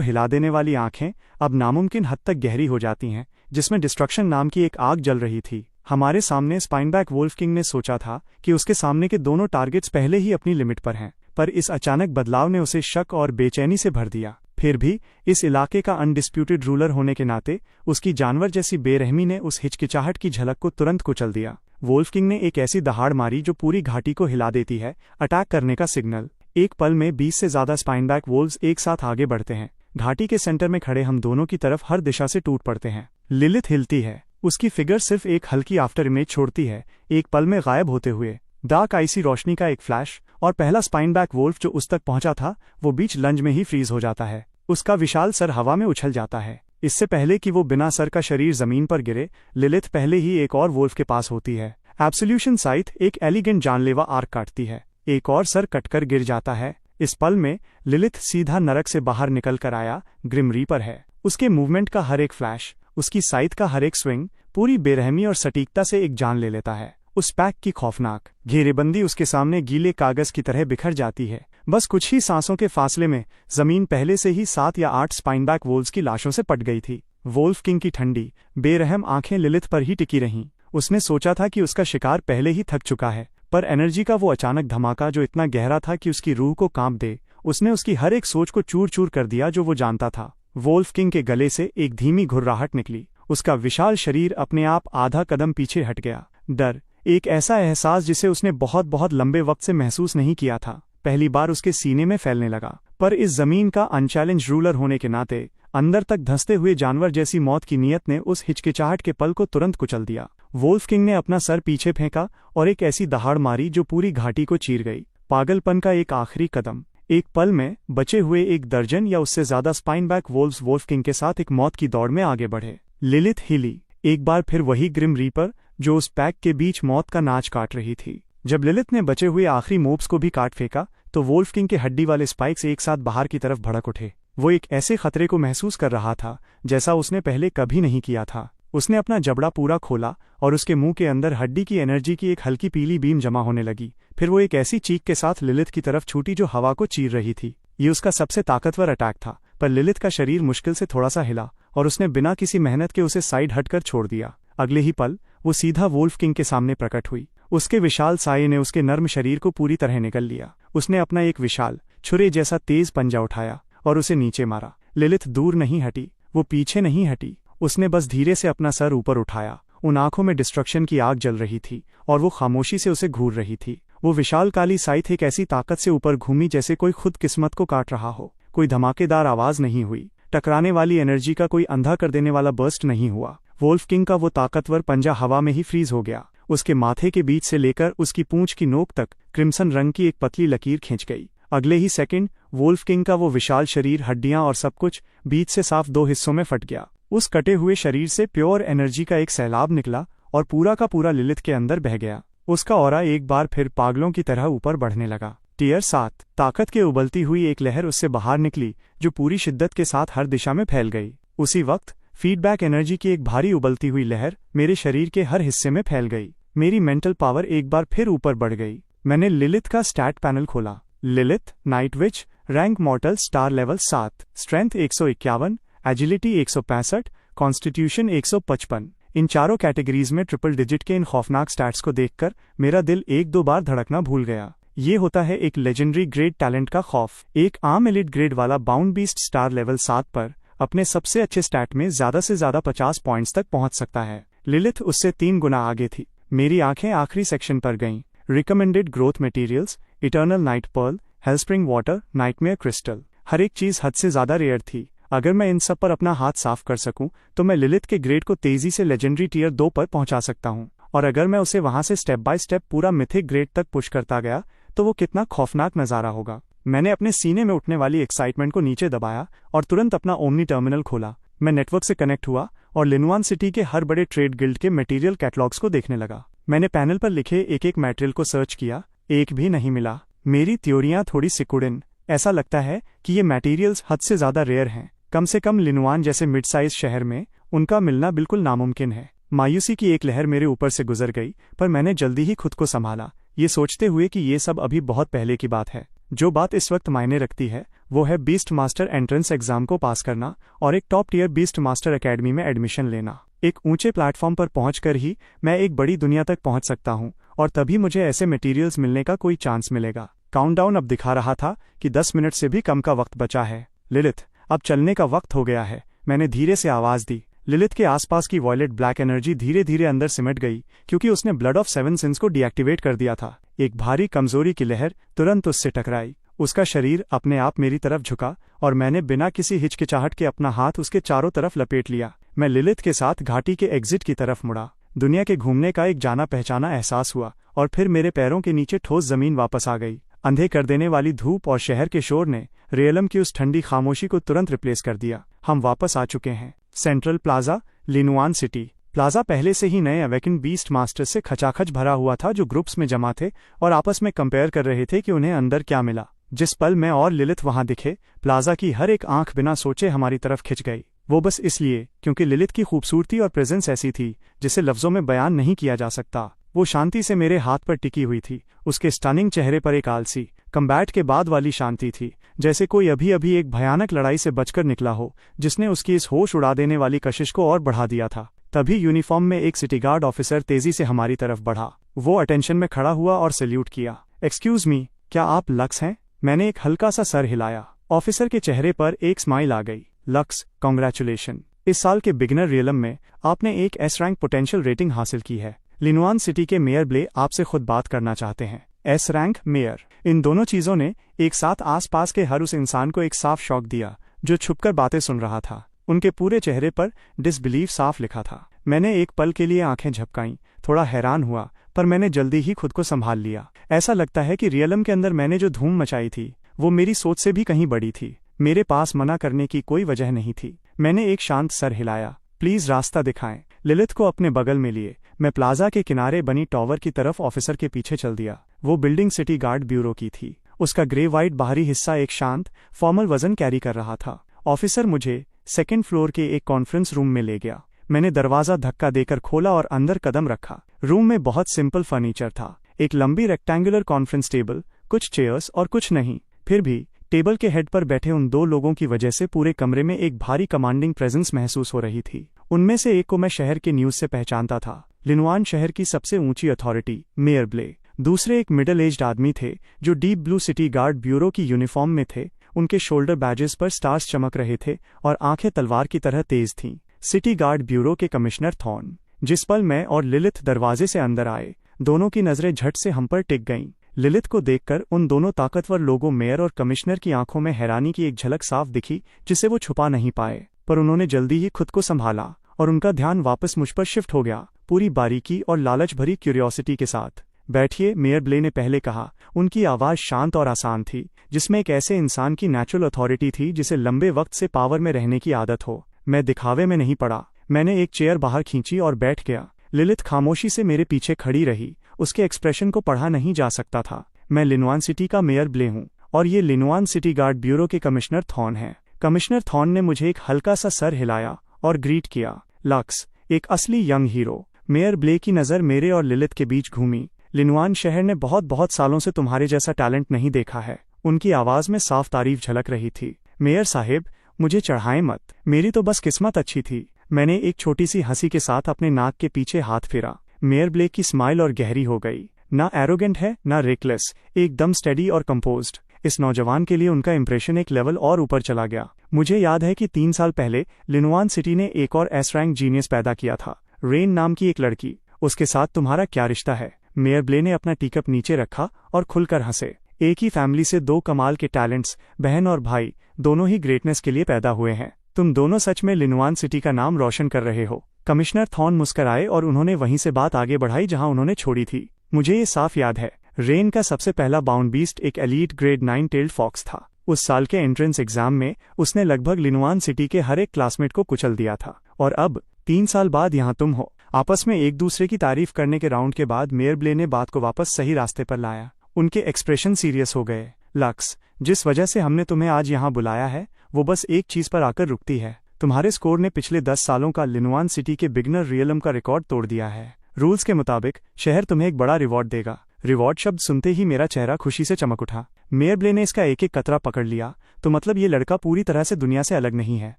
हिला देने वाली आंखें अब नामुमकिन हद तक गहरी हो जाती हैं, जिसमें डिस्ट्रक्शन नाम की एक आग जल रही थी। हमारे सामने स्पाइनबैक वोल्फ किंग ने सोचा था कि उसके सामने के दोनों टारगेट्स पहले ही अपनी लिमिट पर हैं, पर इस अचानक बदलाव ने उसे शक और बेचैनी से भर दिया। फिर भी इस इलाके का अनडिस्प्यूटेड रूलर होने के नाते उसकी जानवर जैसी बेरहमी ने उस हिचकिचाहट की झलक को तुरंत कुचल दिया। वोल्फ किंग ने एक ऐसी दहाड़ मारी जो पूरी घाटी को हिला देती है, अटैक करने का सिग्नल। एक पल में 20 से ज्यादा स्पाइनबैक वोल्व्स एक साथ आगे बढ़ते हैं। घाटी के सेंटर में खड़े हम दोनों की तरफ हर दिशा से टूट पड़ते हैं। लिलिथ हिलती है, उसकी फिगर सिर्फ एक हल्की आफ्टर इमेज छोड़ती है, एक पल में गायब होते हुए। डार्क आइसी रोशनी का एक फ्लैश, और पहला स्पाइनबैक वोल्फ जो उस तक पहुंचा था वो बीच लंज में ही फ्रीज हो जाता है। उसका विशाल सर हवा में उछल जाता है। इससे पहले कि वो बिना सर का शरीर जमीन पर गिरे, लिलिथ पहले ही एक और वोल्फ के पास होती है। एब्सोल्यूशन साइथ एक एलिगेंट जानलेवा आर्क काटती है, एक और सर कटकर गिर जाता है। इस पल में लिलिथ सीधा नरक से बाहर निकल कर आया ग्रिम रीपर है। उसके मूवमेंट का हर एक फ्लैश, उसकी साइथ का हर एक स्विंग पूरी बेरहमी और सटीकता से एक जान ले लेता है। उस पैक की खौफनाक घेरेबंदी उसके सामने गीले कागज की तरह बिखर जाती है। बस कुछ ही सांसों के फासले में जमीन पहले से ही 7 या 8 स्पाइनबैक वोल्व्स की लाशों से पट गई थी। वोल्फ किंग की ठंडी बेरहम आंखें लिलिथ पर ही टिकी रहीं। उसने सोचा था कि उसका शिकार पहले ही थक चुका है, पर एनर्जी का वो अचानक धमाका जो इतना गहरा था कि उसकी रूह को कांप दे, उसने उसकी हर एक सोच को चूर चूर कर दिया जो वो जानता था। वोल्फ किंग के गले से एक धीमी घुर्राहट निकली। उसका विशाल शरीर अपने आप आधा कदम पीछे हट गया। डर, एक ऐसा एहसास जिसे उसने बहुत बहुत लंबे वक्त से महसूस नहीं किया था, पहली बार उसके सीने में फैलने लगा। पर इस जमीन का अनचैलेंज रूलर होने के नाते अंदर तक धंसते हुए जानवर जैसी मौत की नीयत ने उस हिचकिचाहट के पल को तुरंत कुचल दिया। वोल्फ किंग ने अपना सर पीछे फेंका और एक ऐसी दहाड़ मारी जो पूरी घाटी को चीर गई। पागलपन का एक आखिरी कदम। एक पल में बचे हुए 1 दर्जन या उससे ज्यादा स्पाइनबैक वोल्व्स वोल्फ किंग के साथ एक मौत की दौड़ में आगे बढ़े। लिलिथ हिली, एक बार फिर वही ग्रिम रीपर जो उस पैक के बीच मौत का नाच काट रही थी। जब लिलिथ ने बचे हुए आखिरी मोब्स को भी काट फेंका तो वोल्फ किंग के हड्डी वाले स्पाइक्स एक साथ बाहर की तरफ भड़क उठे। वो एक ऐसे खतरे को महसूस कर रहा था जैसा उसने पहले कभी नहीं किया था। उसने अपना जबड़ा पूरा खोला और उसके मुंह के अंदर हड्डी की एनर्जी की एक हल्की पीली बीम जमा होने लगी। फिर वो एक ऐसी चीख के साथ लिलिथ की तरफ छूटी जो हवा को चीर रही थी। ये उसका सबसे ताकतवर अटैक था, पर लिलिथ का शरीर मुश्किल से थोड़ा सा हिला और उसने बिना किसी मेहनत के उसे साइड हटकर छोड़ दिया। अगले ही पल वो सीधा वोल्फ किंग के सामने प्रकट हुई। उसके विशाल साये ने उसके नर्म शरीर को पूरी तरह निगल लिया। उसने अपना एक विशाल छुरे जैसा तेज पंजा उठाया और उसे नीचे मारा। लिलिथ दूर नहीं हटी, वो पीछे नहीं हटी, उसने बस धीरे से अपना सर ऊपर उठाया। उन आंखों में डिस्ट्रक्शन की आग जल रही थी और वो खामोशी से उसे घूर रही थी। वो विशाल काली साइथ एक ऐसी ताकत से ऊपर घूमी जैसे कोई खुद किस्मत को काट रहा हो। कोई धमाकेदार आवाज नहीं हुई, टकराने वाली एनर्जी का कोई अंधा कर देने वाला बर्स्ट नहीं हुआ। वोल्फ किंग का वो ताकतवर पंजा हवा में ही फ्रीज हो गया। उसके माथे के बीच से लेकर उसकी पूंछ की नोक तक क्रिम्सन रंग की एक पतली लकीर खींच गई। अगले ही सेकंड वोल्फ किंग का वो विशाल शरीर, हड्डियां और सब कुछ बीच से साफ 2 हिस्सों में फट गया। उस कटे हुए शरीर से प्योर एनर्जी का एक सैलाब निकला और पूरा का पूरा लिलिथ के अंदर बह गया। उसका ऑरा एक बार फिर पागलों की तरह ऊपर बढ़ने लगा। टियर 7 ताकत के उबलती हुई एक लहर उससे बाहर निकली जो पूरी शिद्दत के साथ हर दिशा में फैल गई। उसी वक्त फीडबैक एनर्जी की एक भारी उबलती हुई लहर मेरे शरीर के हर हिस्से में फैल गई। मेरी मेंटल पावर एक बार फिर ऊपर बढ़ गई। मैंने लिलिथ का स्टैट पैनल खोला। Lilith, night which, rank मॉर्टल, star level 7, strength 151, agility 165, constitution 155। इन चारों कैटेगरीज में ट्रिपल डिजिट के इन खौफनाक स्टैट्स को देखकर मेरा दिल 1-2 बार धड़कना भूल गया। ये होता है एक लेजेंडरी ग्रेड टैलेंट का खौफ। एक आम एलिट ग्रेड वाला बाउंड बीस्ट स्टार लेवल 7 पर अपने सबसे अच्छे स्टैट में ज्यादा से ज्यादा 50 पॉइंट्स तक पहुंच सकता है। लिलिथ उससे 3 गुना आगे थी। मेरी आंखें आखिरी सेक्शन पर गईं। Recommended growth materials, eternal night pearl, hellspring water, nightmare crystal. हर एक चीज हद से ज्यादा रेयर थी। अगर मैं इन सब पर अपना हाथ साफ कर सकूं तो मैं लिलिथ के ग्रेड को तेजी से लेजेंडरी टियर 2 पर पहुंचा सकता हूं। और अगर मैं उसे वहां से स्टेप बाय स्टेप पूरा मिथिक ग्रेड तक पुश करता गया तो वो कितना खौफनाक नजारा होगा। मैंने अपने सीने में उठने वाली एक्साइटमेंट को नीचे दबाया और तुरंत अपना ओमनी टर्मिनल खोला। मैं नेटवर्क से कनेक्ट हुआ और लिनुआन सिटी के हर बड़े ट्रेड गिल्ड के मटेरियल कैटलॉग्स को देखने लगा। मैंने पैनल पर लिखे एक एक मटेरियल को सर्च किया, एक भी नहीं मिला। मेरी थ्योरियां थोड़ी सिकुड़न, ऐसा लगता है कि ये मटेरियल्स हद से ज़्यादा रेयर हैं। कम से कम लिनुआन जैसे मिड साइज शहर में उनका मिलना बिल्कुल नामुमकिन है। मायूसी की एक लहर मेरे ऊपर से गुजर गई, पर मैंने जल्दी ही खुद को संभाला, ये सोचते हुए कि ये सब अभी बहुत पहले की बात है। जो बात इस वक्त मायने रखती है वो है बीस्ट मास्टर एंट्रेंस एग्जाम को पास करना और एक top tier beast master academy में एडमिशन लेना। एक ऊंचे प्लेटफॉर्म पर पहुंचकर ही मैं एक बड़ी दुनिया तक पहुंच सकता हूं, और तभी मुझे ऐसे मटेरियल्स मिलने का कोई चांस मिलेगा। काउंटडाउन अब दिखा रहा था कि 10 मिनट से भी कम का वक्त बचा है। लिलिथ, अब चलने का वक्त हो गया है, मैंने धीरे से आवाज दी। लिलिथ के आसपास की वॉयलेट ब्लैक एनर्जी धीरे धीरे अंदर सिमट गई, क्योंकि उसने ब्लड ऑफ 7 सिंस को डीएक्टिवेट कर दिया था। एक भारी कमजोरी की लहर तुरंत उससे टकराई। उसका शरीर अपने आप मेरी तरफ झुका और मैंने बिना किसी हिचकिचाहट के अपना हाथ उसके चारों तरफ लपेट लिया। मैं लिलिथ के साथ घाटी के एग्जिट की तरफ मुड़ा। दुनिया के घूमने का एक जाना पहचाना एहसास हुआ, और फिर मेरे पैरों के नीचे ठोस जमीन वापस आ गई। अंधे कर देने वाली धूप और शहर के शोर ने रियलम की उस ठंडी खामोशी को तुरंत रिप्लेस कर दिया। हम वापस आ चुके हैं। Central plaza, Linuan city. Plaza पहले से ही नए अवेकन बीस्ट मास्टर्स से खचाखच भरा हुआ था, जो ग्रुप्स में जमा थे और आपस में कंपेयर कर रहे थे कि उन्हें अंदर क्या मिला। जिस पल मैं और लिलिथ वहां दिखे, प्लाजा की हर एक आंख बिना सोचे हमारी तरफ खिंच गई। वो बस इसलिए क्योंकि लिलिथ की खूबसूरती और प्रेजेंस ऐसी थी जिसे लफ्जों में बयान नहीं किया जा सकता। वो शांति से मेरे हाथ पर टिकी हुई थी। उसके स्टनिंग चेहरे पर एक आलसी कम्बैट के बाद वाली शांति थी, जैसे कोई अभी अभी एक भयानक लड़ाई से बचकर निकला हो, जिसने उसकी इस होश उड़ा देने वाली कशिश को और बढ़ा दिया था। तभी यूनिफॉर्म में एक सिटी गार्ड ऑफिसर तेजी से हमारी तरफ बढ़ा। वो अटेंशन में खड़ा हुआ और सैल्यूट किया। एक्सक्यूज मी, क्या आप लक्स हैं? मैंने एक हल्का सा सर हिलाया। ऑफिसर के चेहरे पर एक स्माइल आ गई। लक्स, कॉन्ग्रेचुलेशन, इस साल के बिगिनर रियलम में आपने एक एस रैंक पोटेंशियल रेटिंग हासिल की है। लिनुआन सिटी के मेयर ब्ले आपसे खुद बात करना चाहते हैं। एस रैंक, मेयर, इन दोनों चीजों ने एक साथ आसपास के हर उस इंसान को एक साफ शॉक दिया जो छुपकर बातें सुन रहा था। उनके पूरे चेहरे पर डिसबिलीफ साफ लिखा था। मैंने एक पल के लिए आंखें झपकाईं, थोड़ा हैरान हुआ, पर मैंने जल्दी ही खुद को संभाल लिया। ऐसा लगता है कि रियलम के अंदर मैंने जो धूम मचाई थी वो मेरी सोच से भी कहीं बड़ी थी। मेरे पास मना करने की कोई वजह नहीं थी। मैंने एक शांत सर हिलाया। प्लीज रास्ता दिखाएं। लिलिथ को अपने बगल में लिए मैं प्लाजा के किनारे बनी टॉवर की तरफ ऑफिसर के पीछे चल दिया। वो बिल्डिंग सिटी गार्ड ब्यूरो की थी। उसका ग्रे वाइट बाहरी हिस्सा एक शांत फॉर्मल वजन कैरी कर रहा था। ऑफिसर मुझे सेकेंड फ्लोर के एक कॉन्फ्रेंस रूम में ले गया। मैंने दरवाजा धक्का देकर खोला और अंदर कदम रखा। रूम में बहुत सिंपल फर्नीचर था। एक लंबी रेक्टेंगुलर कॉन्फ्रेंस टेबल, कुछ चेयर्स और कुछ नहीं। फिर भी टेबल के हेड पर बैठे उन दो लोगों की वजह से पूरे कमरे में एक भारी कमांडिंग प्रेजेंस महसूस हो रही थी। उनमें से एक को मैं शहर के न्यूज से पहचानता था, लिनुआन शहर की सबसे ऊंची अथॉरिटी, मेयर ब्ले। दूसरे एक मिडिल एज्ड आदमी थे जो deep blue city guard bureau की यूनिफॉर्म में थे। उनके शोल्डर बैजेस पर स्टार्स चमक रहे थे और आंखें तलवार की तरह तेज थीं। सिटी गार्ड ब्यूरो के कमिश्नर थॉर्न। जिस पल मैं और लिलिथ दरवाजे से अंदर आए, दोनों की नजरें झट से हम पर टिक गईं। लिलिथ को देखकर उन दोनों ताकतवर लोगों मेयर और कमिश्नर की आंखों में हैरानी की एक झलक साफ दिखी, जिसे वो छुपा नहीं पाए। पर उन्होंने जल्दी ही खुद को संभाला और उनका ध्यान वापस मुझ पर शिफ्ट हो गया, पूरी बारीकी और लालच भरी क्यूरियोसिटी के साथ। बैठिए, मेयर ब्ले ने पहले कहा। उनकी आवाज शांत और आसान थी, जिसमें एक ऐसे इंसान की नेचुरल अथॉरिटी थी जिसे लंबे वक्त से पावर में रहने की आदत हो। मैं दिखावे में नहीं पड़ा। मैंने एक चेयर बाहर खींची और बैठ गया। लिलिथ खामोशी से मेरे पीछे खड़ी रही। उसके एक्सप्रेशन को पढ़ा नहीं जा सकता था। मैं लिनुआन सिटी का मेयर ब्ले हूँ और ये लिनुआन सिटी गार्ड ब्यूरो के कमिश्नर थॉर्न हैं। कमिश्नर थॉर्न ने मुझे एक हल्का सा सर हिलाया और ग्रीट किया। लक्स, एक असली यंग हीरो। मेयर ब्ले की नज़र मेरे और लिलिथ के बीच घूमी। लिनुआन शहर ने बहुत बहुत सालों से तुम्हारे जैसा टैलेंट नहीं देखा है। उनकी आवाज में साफ तारीफ झलक रही थी। मेयर साहिब, मुझे चढ़ाएं मत, मेरी तो बस किस्मत अच्छी थी। मैंने एक छोटी सी हंसी के साथ अपने नाक के पीछे हाथ फेरा। मेयर ब्ले की स्माइल और गहरी हो गई। ना एरोगेंट है, ना रेकलेस, एकदम स्टेडी और कंपोज्ड। इस नौजवान के लिए उनका इंप्रेशन एक लेवल और ऊपर चला गया। मुझे याद है कि 3 साल पहले लिनुआन सिटी ने एक और एस रैंक जीनियस पैदा किया था, रेन नाम की एक लड़की। उसके साथ तुम्हारा क्या रिश्ता है? मेयर ब्ले ने अपना टीकप नीचे रखा और खुलकर हंसे। एक ही फैमिली से दो कमाल के टैलेंट्स, बहन और भाई, दोनों ही ग्रेटनेस के लिए पैदा हुए हैं। तुम दोनों सच में लिनुआन सिटी का नाम रोशन कर रहे हो। कमिश्नर थॉर्न मुस्कराए और उन्होंने वहीं से बात आगे बढ़ाई जहां उन्होंने छोड़ी थी। मुझे ये साफ याद है, रेन का सबसे पहला बाउंड बीस्ट एक एलीट ग्रेड 9 टेल्ड फॉक्स था। उस साल के एंट्रेंस एग्जाम में उसने लगभग लिनुआन सिटी के हर एक क्लासमेट को कुचल दिया था। और अब 3 साल बाद यहाँ तुम हो। आपस में एक दूसरे की तारीफ करने के राउंड के बाद मेयर ब्ले ने बात को वापस सही रास्ते पर लाया। उनके एक्सप्रेशन सीरियस हो गए। लक्स, जिस वजह से हमने तुम्हें आज यहाँ बुलाया है वो बस एक चीज पर आकर रुकती है। तुम्हारे स्कोर ने पिछले 10 सालों का लिनुआन सिटी के बिगनर रियलम का रिकॉर्ड तोड़ दिया है। रूल्स के मुताबिक शहर तुम्हें एक बड़ा रिवॉर्ड देगा। रिवॉर्ड शब्द सुनते ही मेरा चेहरा खुशी से चमक उठा। मेयर ब्ले ने इसका एक एक कतरा पकड़ लिया। तो मतलब ये लड़का पूरी तरह से दुनिया से अलग नहीं है।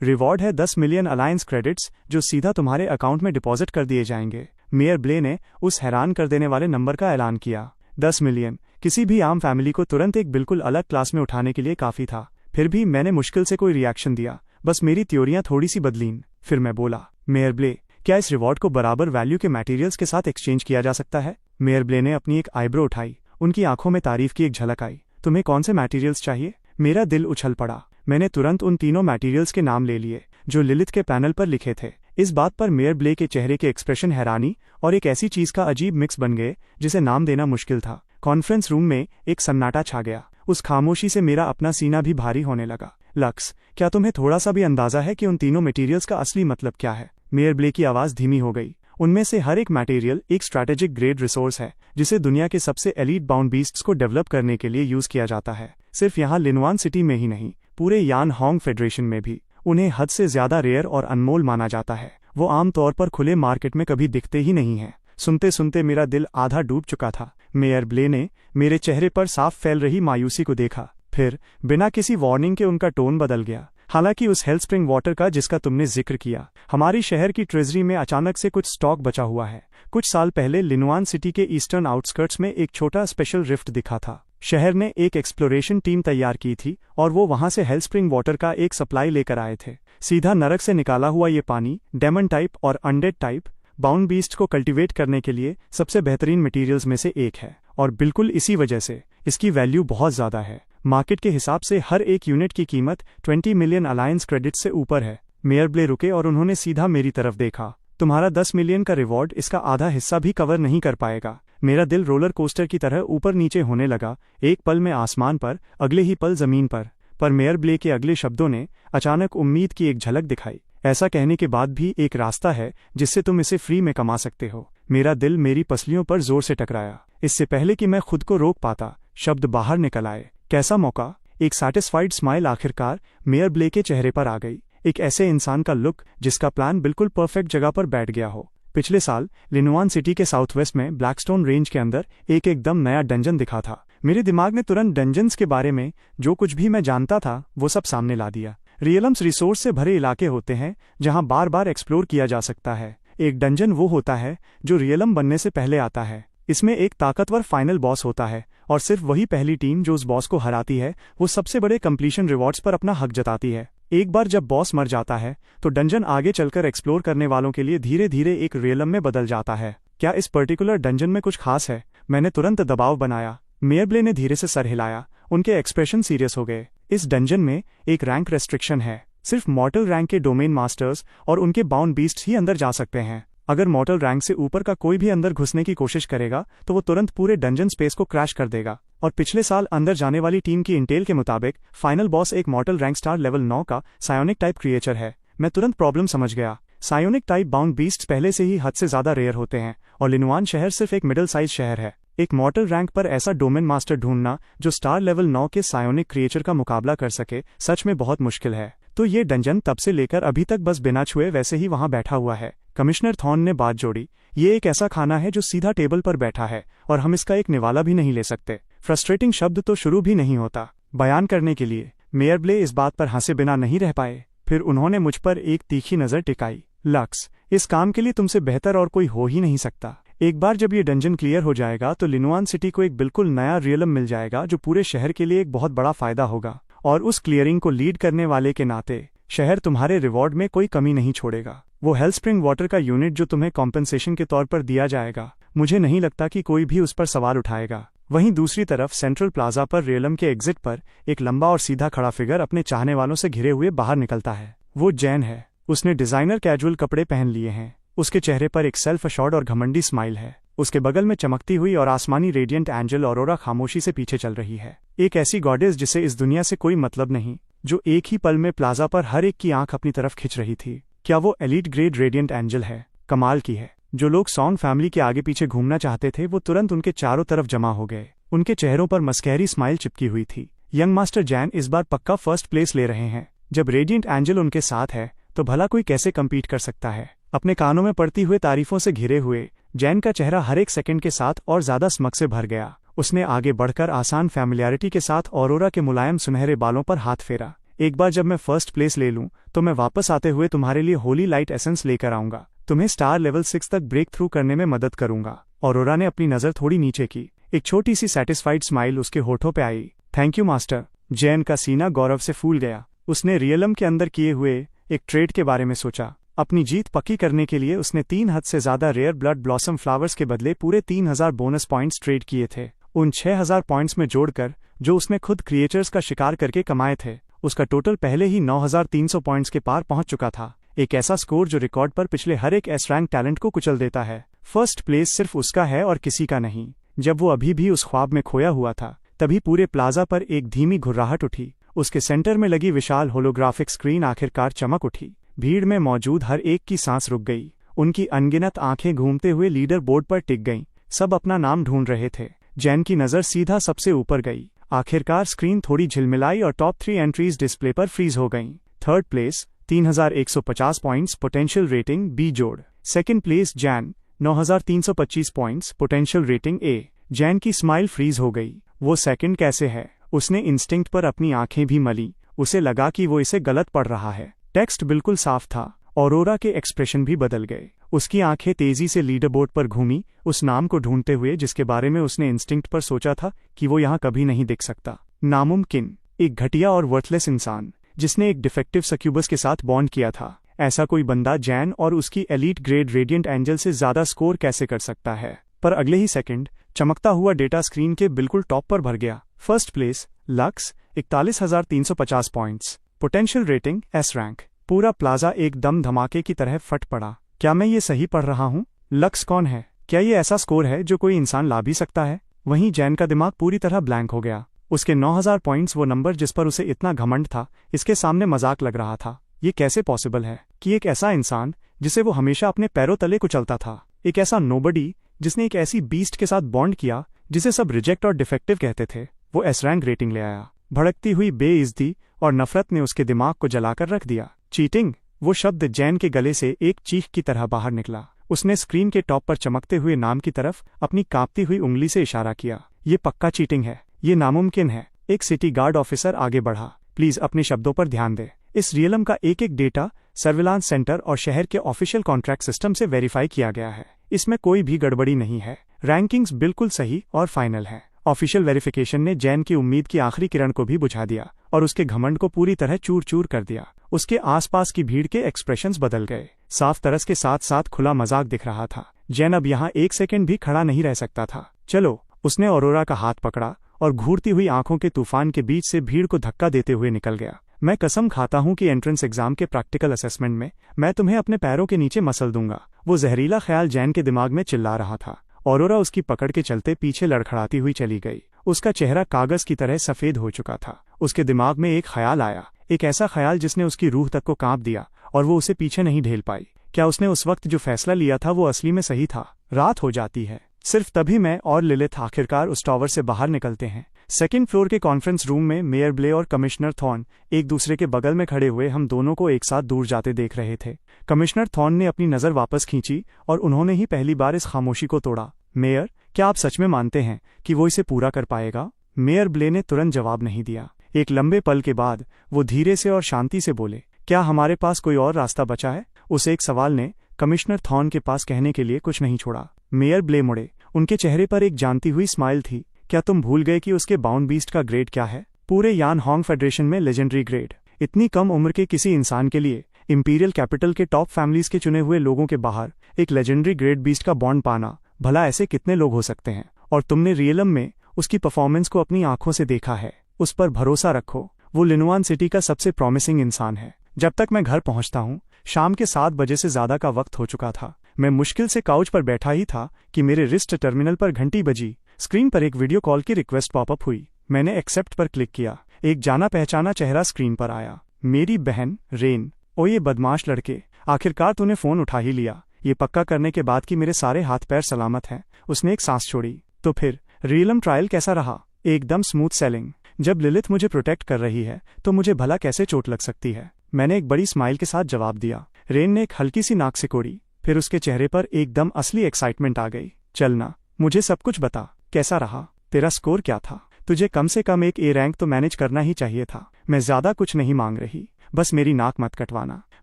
रिवॉर्ड है 10 मिलियन अलायंस क्रेडिट्स जो सीधा तुम्हारे अकाउंट में डिपॉजिट कर दिए जाएंगे। मेयर ब्ले ने उस हैरान कर देने वाले नंबर का ऐलान किया। 10 मिलियन किसी भी आम फैमिली को तुरंत एक बिल्कुल अलग क्लास में उठाने के लिए काफी था। फिर भी मैंने मुश्किल से कोई रिएक्शन दिया, बस मेरी थ्योरियां थोड़ी सी बदलीं। फिर मैं बोला, मेयर ब्ले, क्या इस रिवॉर्ड को बराबर वैल्यू के मटेरियल्स के साथ एक्सचेंज किया जा सकता है? मेयर ब्ले ने अपनी एक आईब्रो उठाई। उनकी आंखों में तारीफ की एक झलक आई। तुम्हें कौन से मटेरियल्स चाहिए? मेरा दिल उछल पड़ा। मैंने तुरंत उन तीनों मटेरियल्स के नाम ले लिए जो लिलिथ के पैनल पर लिखे थे। इस बात पर मेयर ब्ले के चेहरे के एक्सप्रेशन हैरानी और एक ऐसी चीज का अजीब मिक्स बन गए जिसे नाम देना मुश्किल था। कॉन्फ्रेंस रूम में एक सन्नाटा छा गया। उस खामोशी से मेरा अपना सीना भी भारी होने लगा। लक्स, क्या तुम्हें थोड़ा सा भी अंदाजा है कि उन तीनों मटेरियल्स का असली मतलब क्या है? मेयर ब्ले की आवाज धीमी हो गई। उनमें से हर एक मटेरियल एक स्ट्रैटेजिक ग्रेड रिसोर्स है जिसे दुनिया के सबसे एलीट बाउंड बीस्ट्स को डेवलप करने के लिए यूज किया जाता है। सिर्फ यहाँ लिनुआन सिटी में ही नहीं, पूरे यान होंग फेडरेशन में भी उन्हें हद से ज्यादा रेयर और अनमोल माना जाता है। वो आमतौर पर खुले मार्केट में कभी दिखते ही नहीं हैं। सुनते सुनते मेरा दिल आधा डूब चुका था। मेयर ब्ले ने मेरे चेहरे पर साफ फैल रही मायूसी को देखा। फिर बिना किसी वार्निंग के उनका टोन बदल गया। हालांकि उस हेल्थ स्प्रिंग वाटर का जिसका तुमने जिक्र किया, हमारी शहर की ट्रेजरी में अचानक से कुछ स्टॉक बचा हुआ है। कुछ साल पहले लिनुआन सिटी के ईस्टर्न आउटस्कर्ट्स में एक छोटा स्पेशल रिफ्ट दिखा था। शहर ने एक एक्सप्लोरेशन टीम तैयार की थी और वो वहां से हेल्थ स्प्रिंग वाटर का एक सप्लाई लेकर आए थे। सीधा नरक से निकाला हुआ ये पानी डेमन टाइप और अनडेड टाइप बाउंड बीस्ट को कल्टीवेट करने के लिए सबसे बेहतरीन मटेरियल्स में से एक है और बिल्कुल इसी वजह से इसकी वैल्यू बहुत ज्यादा है। मार्केट के हिसाब से हर एक यूनिट की कीमत 20 मिलियन अलायंस क्रेडिट से ऊपर है। मेयर ब्ले रुके और उन्होंने सीधा मेरी तरफ देखा। तुम्हारा 10 मिलियन का रिवॉर्ड इसका आधा हिस्सा भी कवर नहीं कर पाएगा। मेरा दिल रोलर कोस्टर की तरह ऊपर नीचे होने लगा। एक पल में आसमान पर, अगले ही पल जमीन पर मेयर ब्ले के अगले शब्दों ने अचानक उम्मीद की एक झलक दिखाई। ऐसा कहने के बाद भी एक रास्ता है जिससे तुम इसे फ्री में कमा सकते हो। मेरा दिल मेरी पसलियों पर जोर से टकराया। इससे पहले कि मैं खुद को रोक पाता, शब्द बाहर निकल आए, कैसा मौका? एक सैटिस्फाइड स्माइल आखिरकार मेयर ब्ले के चेहरे पर आ गई। एक ऐसे इंसान का लुक जिसका प्लान बिल्कुल परफेक्ट जगह पर बैठ गया हो। पिछले साल लिनुआन सिटी के साउथ वेस्ट में ब्लैकस्टोन रेंज के अंदर एक एकदम नया डंजन दिखा था। मेरे दिमाग ने तुरंत डंजन्स के बारे में जो कुछ भी मैं जानता था वो सब सामने ला दिया। रियलम्स रिसोर्स से भरे इलाके होते हैं जहां बार बार एक्सप्लोर किया जा सकता है। एक डंजन वो होता है जो रियलम बनने से पहले आता है। इसमें एक ताकतवर फाइनल बॉस होता है और सिर्फ वही पहली टीम जो उस बॉस को हराती है वो सबसे बड़े कंप्लीशन रिवॉर्ड्स पर अपना हक जताती है। एक बार जब बॉस मर जाता है तो डंजन आगे चलकर एक्सप्लोर करने वालों के लिए धीरे धीरे एक रियलम में बदल जाता है। क्या इस पर्टिकुलर डंजन में कुछ खास है? मैंने तुरंत दबाव बनाया। मेयर ब्ले ने धीरे से सर हिलाया। उनके एक्सप्रेशन सीरियस हो गए। इस डंजन में एक रैंक रेस्ट्रिक्शन है। सिर्फ मॉर्टल रैंक के डोमेन मास्टर्स और उनके बाउंड बीस्ट्स ही अंदर जा सकते हैं। अगर मॉर्टल रैंक से ऊपर का कोई भी अंदर घुसने की कोशिश करेगा तो वो तुरंत पूरे डंजन स्पेस को क्रैश कर देगा। और पिछले साल अंदर जाने वाली टीम की इंटेल के मुताबिक फाइनल बॉस एक मॉर्टल रैंक स्टार लेवल 9 का सायोनिक टाइप क्रिएचर है। मैं तुरंत प्रॉब्लम समझ गया। सायोनिक टाइप बाउंड बीस्ट्स पहले से ही हद से ज्यादा रेयर होते हैं और लिनुआन शहर सिर्फ एक मिडिल साइज शहर है। एक मॉर्टल रैंक पर ऐसा डोमेन मास्टर ढूंढना जो स्टार लेवल 9 के सायोनिक क्रिएचर का मुकाबला कर सके सच में बहुत मुश्किल है। तो ये डंजन तब से लेकर अभी तक बस बिना छुए वैसे ही वहां बैठा हुआ है। कमिश्नर थॉर्न ने बात जोड़ी, ये एक ऐसा खाना है जो सीधा टेबल पर बैठा है और हम इसका एक निवाला भी नहीं ले सकते। फ्रस्ट्रेटिंग शब्द तो शुरू भी नहीं होता बयान करने के लिए। मेयर ब्ले इस बात पर हंसे बिना नहीं रह पाए। फिर उन्होंने मुझ पर एक तीखी नजर टिकाई। लक्स, इस काम के लिए तुमसे बेहतर और कोई हो ही नहीं सकता। एक बार जब ये डंजन क्लियर हो जाएगा तो लिनुआन सिटी को एक बिल्कुल नया रियलम मिल जाएगा जो पूरे शहर के लिए एक बहुत बड़ा फायदा होगा। और उस क्लियरिंग को लीड करने वाले के नाते शहर तुम्हारे रिवॉर्ड में कोई कमी नहीं छोड़ेगा। वो हेल्थ स्प्रिंग वाटर का यूनिट जो तुम्हें कॉम्पेंसेशन के तौर पर दिया जाएगा, मुझे नहीं लगता कि कोई भी उस पर सवाल उठाएगा। वहीं दूसरी तरफ सेंट्रल प्लाजा पर रियलम के एग्जिट पर एक लंबा और सीधा खड़ा फिगर अपने चाहने वालों से घिरे हुए बाहर निकलता है। वो जैन है। उसने डिजाइनर कैजुअल कपड़े पहन लिए हैं। उसके चेहरे पर एक सेल्फ अशोर्ड और घमंडी स्माइल है। उसके बगल में चमकती हुई और आसमानी रेडिएंट एंजल ऑरोरा खामोशी से पीछे चल रही है। एक ऐसी गॉडेस जिसे इस दुनिया से कोई मतलब नहीं, जो एक ही पल में प्लाजा पर हर एक की आंख अपनी तरफ खिंच रही थी। क्या वो एलीट ग्रेड रेडिएंट एंजल है? कमाल की है। जो लोग सॉन्ग फैमिली के आगे पीछे घूमना चाहते थे वो तुरंत उनके चारों तरफ जमा हो गए। उनके चेहरों पर मस्कहरी स्माइल चिपकी हुई थी। यंग मास्टर जैन इस बार पक्का फर्स्ट प्लेस ले रहे हैं। जब रेडिएंट एंजल उनके साथ है तो भला कोई कैसे कम्पीट कर सकता है। अपने कानों में पड़ती हुए तारीफों से घिरे हुए जैन का चेहरा हर एक सेकंड के साथ और ज्यादा स्मग से भर गया। उसने आगे बढ़कर आसान फैमिलियरिटी के साथ ऑरोरा के मुलायम सुनहरे बालों पर हाथ फेरा। एक बार जब मैं फर्स्ट प्लेस ले लूं तो मैं वापस आते हुए तुम्हारे लिए होली लाइट एसेंस लेकर आऊंगा। तुम्हें स्टार लेवल 6 तक ब्रेक थ्रू करने में मदद करूंगा। ऑरोरा ने अपनी नजर थोड़ी नीचे की। एक छोटी सी सेटिस्फाइड स्माइल उसके होठों पे आई। Thank you master. जैन का सीना गौरव से फूल गया। उसने रियलम के अंदर किए हुए एक ट्रेड के बारे में सोचा। अपनी जीत पक्की करने के लिए उसने 3 हद से ज्यादा रेयर ब्लड ब्लॉसम फ्लावर्स के बदले पूरे 3000 बोनस पॉइंट्स ट्रेड किए थे। उन 6000 पॉइंट्स में जोड़कर जो उसने खुद क्रिएचर्स का शिकार करके कमाए थे, उसका टोटल पहले ही 9300 पॉइंट्स के पार पहुंच चुका था। एक ऐसा स्कोर जो रिकॉर्ड पर पिछले हर एक एस रैंक टैलेंट को कुचल देता है। फर्स्ट प्लेस सिर्फ उसका है और किसी का नहीं। जब वो अभी भी उस ख्वाब में खोया हुआ था, तभी पूरे प्लाजा पर एक धीमी घुर्राहट उठी। उसके सेंटर में लगी विशाल होलोग्राफिक स्क्रीन आखिरकार चमक उठी। भीड़ में मौजूद हर एक की सांस रुक गई। उनकी अनगिनत आंखें घूमते हुए लीडर बोर्ड पर टिक गईं। सब अपना नाम ढूंढ रहे थे। जैन की नजर सीधा सबसे ऊपर गई। आखिरकार स्क्रीन थोड़ी झिलमिलाई और टॉप 3 एंट्रीज डिस्प्ले पर फ्रीज हो गईं। Third place 3150 points potential rating B जोड़। Second place Jain 9325 points potential rating A. Jain की स्माइल फ्रीज हो गई। वो सेकंड कैसे है? उसने इंस्टिंक्ट पर अपनी आंखें भी मली। उसे लगा कि वो इसे गलत पढ़ रहा है। टेक्स्ट बिल्कुल साफ था। ऑरोरा के एक्सप्रेशन भी बदल गए। उसकी आंखें तेजी से लीडर बोर्ड पर घूमी, उस नाम को ढूंढते हुए जिसके बारे में उसने इंस्टिंक्ट पर सोचा था कि वो यहाँ कभी नहीं दिख सकता। नामुमकिन, एक घटिया और वर्थलेस इंसान जिसने एक डिफेक्टिव सक्यूबस के साथ बॉन्ड किया था। ऐसा कोई बंदा जैन और उसकी एलीट ग्रेड रेडिएंट एंजल से ज्यादा स्कोर कैसे कर सकता है? पर अगले ही सेकंड चमकता हुआ डेटा स्क्रीन के बिल्कुल टॉप पर भर गया। First place lux 41350 points potential rating S rank. पूरा प्लाजा एकदम धमाके की तरह फट पड़ा। क्या मैं ये सही पढ़ रहा हूँ? लक्स कौन है? क्या ये ऐसा स्कोर है जो कोई इंसान ला भी सकता है? वहीं जैन का दिमाग पूरी तरह ब्लैंक हो गया। उसके 9000 पॉइंट्स, वो नंबर जिस पर उसे इतना घमंड था, इसके सामने मजाक लग रहा था। ये कैसे पॉसिबल है कि एक ऐसा इंसान जिसे वो हमेशा अपने पैरों तले कुचलता था, एक ऐसा नोबडी जिसने एक ऐसी बीस्ट के साथ बॉन्ड किया जिसे सब रिजेक्ट और डिफेक्टिव कहते थे, वो एस रैंक रेटिंग ले आया। भड़कती हुई बेइज्जती और नफरत ने उसके दिमाग को जलाकर रख दिया। चीटिंग, वो शब्द जैन के गले से एक चीख की तरह बाहर निकला। उसने स्क्रीन के टॉप पर चमकते हुए नाम की तरफ अपनी कांपती हुई उंगली से इशारा किया। ये पक्का चीटिंग है। ये नामुमकिन है। एक सिटी गार्ड ऑफिसर आगे बढ़ा। प्लीज अपने शब्दों पर ध्यान दे। इस रियलम का एक एक डेटा सर्विलांस सेंटर और शहर के ऑफिशियल कॉन्ट्रैक्ट सिस्टम से वेरीफाई किया गया है। इसमें कोई भी गड़बड़ी नहीं है। रैंकिंग्स बिल्कुल सही और फाइनल है। ऑफिशियल वेरिफिकेशन ने जैन की उम्मीद की आखिरी किरण को भी बुझा दिया और उसके घमंड को पूरी तरह चूर चूर कर दिया। उसके आसपास की भीड़ के एक्सप्रेशंस बदल गए। साफ तरस के साथ साथ खुला मजाक दिख रहा था। जैन अब यहाँ एक सेकंड भी खड़ा नहीं रह सकता था। चलो, उसने ऑरोरा का हाथ पकड़ा और घूरती हुई आंखों के तूफान के बीच से भीड़ को धक्का देते हुए निकल गया। मैं कसम खाता हूँ कि एंट्रेंस एग्जाम के प्रैक्टिकल असेसमेंट में मैं तुम्हें अपने पैरों के नीचे मसल दूंगा। वो जहरीला ख्याल जैन के दिमाग में चिल्ला रहा था। ऑरोरा उसकी पकड़ के चलते पीछे लड़खड़ाती हुई चली गई। उसका चेहरा कागज की तरह सफेद हो चुका था। उसके दिमाग में एक ख्याल आया, एक ऐसा ख्याल जिसने उसकी रूह तक को कांप दिया, और वो उसे पीछे नहीं ढेल पाई। क्या उसने उस वक्त जो फैसला लिया था वो असली में सही था? रात हो जाती है। सिर्फ तभी मैं और लिलिथ आखिरकार उस टावर से बाहर निकलते हैं। सेकंड फ्लोर के कॉन्फ्रेंस रूम में मेयर ब्ले और कमिश्नर थॉर्न एक दूसरे के बगल में खड़े हुए हम दोनों को एक साथ दूर जाते देख रहे थे। कमिश्नर थॉर्न ने अपनी नजर वापस खींची और उन्होंने ही पहली बार इस खामोशी को तोड़ा। मेयर, क्या आप सच में मानते हैं कि वो इसे पूरा कर पाएगा? मेयर ब्ले ने तुरंत जवाब नहीं दिया। एक लंबे पल के बाद वो धीरे से और शांति से बोले, क्या हमारे पास कोई और रास्ता बचा है? उस एक सवाल ने कमिश्नर थॉर्न के पास कहने के लिए कुछ नहीं छोड़ा। मेयर ब्ले मुड़े। उनके चेहरे पर एक जानती हुई स्माइल थी। क्या तुम भूल गए कि उसके बाउंड बीस्ट का ग्रेड क्या है? पूरे यान होंग फेडरेशन में लेजेंडरी ग्रेड। इतनी कम उम्र के किसी इंसान के लिए इंपीरियल कैपिटल के टॉप फैमिलीज के चुने हुए लोगों के बाहर एक लेजेंडरी ग्रेड बीस्ट का बॉन्ड पाना, भला ऐसे कितने लोग हो सकते हैं? और तुमने रियलम में उसकी परफॉर्मेंस को अपनी आंखों से देखा है। उस पर भरोसा रखो। वो लिनुआन सिटी का सबसे प्रॉमिसिंग इंसान है। जब तक मैं घर पहुंचता हूं, शाम के 7 बजे से ज्यादा का वक्त हो चुका था। मैं मुश्किल से काउच पर बैठा ही था कि मेरे रिस्ट टर्मिनल पर घंटी बजी। स्क्रीन पर एक वीडियो कॉल की रिक्वेस्ट पॉपअप हुई। मैंने एक्सेप्ट पर क्लिक किया। एक जाना पहचाना चेहरा स्क्रीन पर आया। मेरी बहन रेन। ओ ये बदमाश लड़के, आखिरकार तूने फोन उठा ही लिया। ये पक्का करने के बाद कि मेरे सारे हाथ पैर सलामत हैं, उसने एक सांस छोड़ी। तो फिर रियलम ट्रायल कैसा रहा? एकदम स्मूथ सेलिंग। जब लिलिथ मुझे प्रोटेक्ट कर रही है तो मुझे भला कैसे चोट लग सकती है? मैंने एक बड़ी स्माइल के साथ जवाब दिया। रेन ने एक हल्की सी नाक सिकोड़ी, फिर उसके चेहरे पर एकदम असली एक्साइटमेंट आ गई। चलना, मुझे सब कुछ बता, कैसा रहा? तेरा स्कोर क्या था? तुझे कम से कम एक ए रैंक तो मैनेज करना ही चाहिए था। मैं ज्यादा कुछ नहीं मांग रही, बस मेरी नाक मत कटवाना।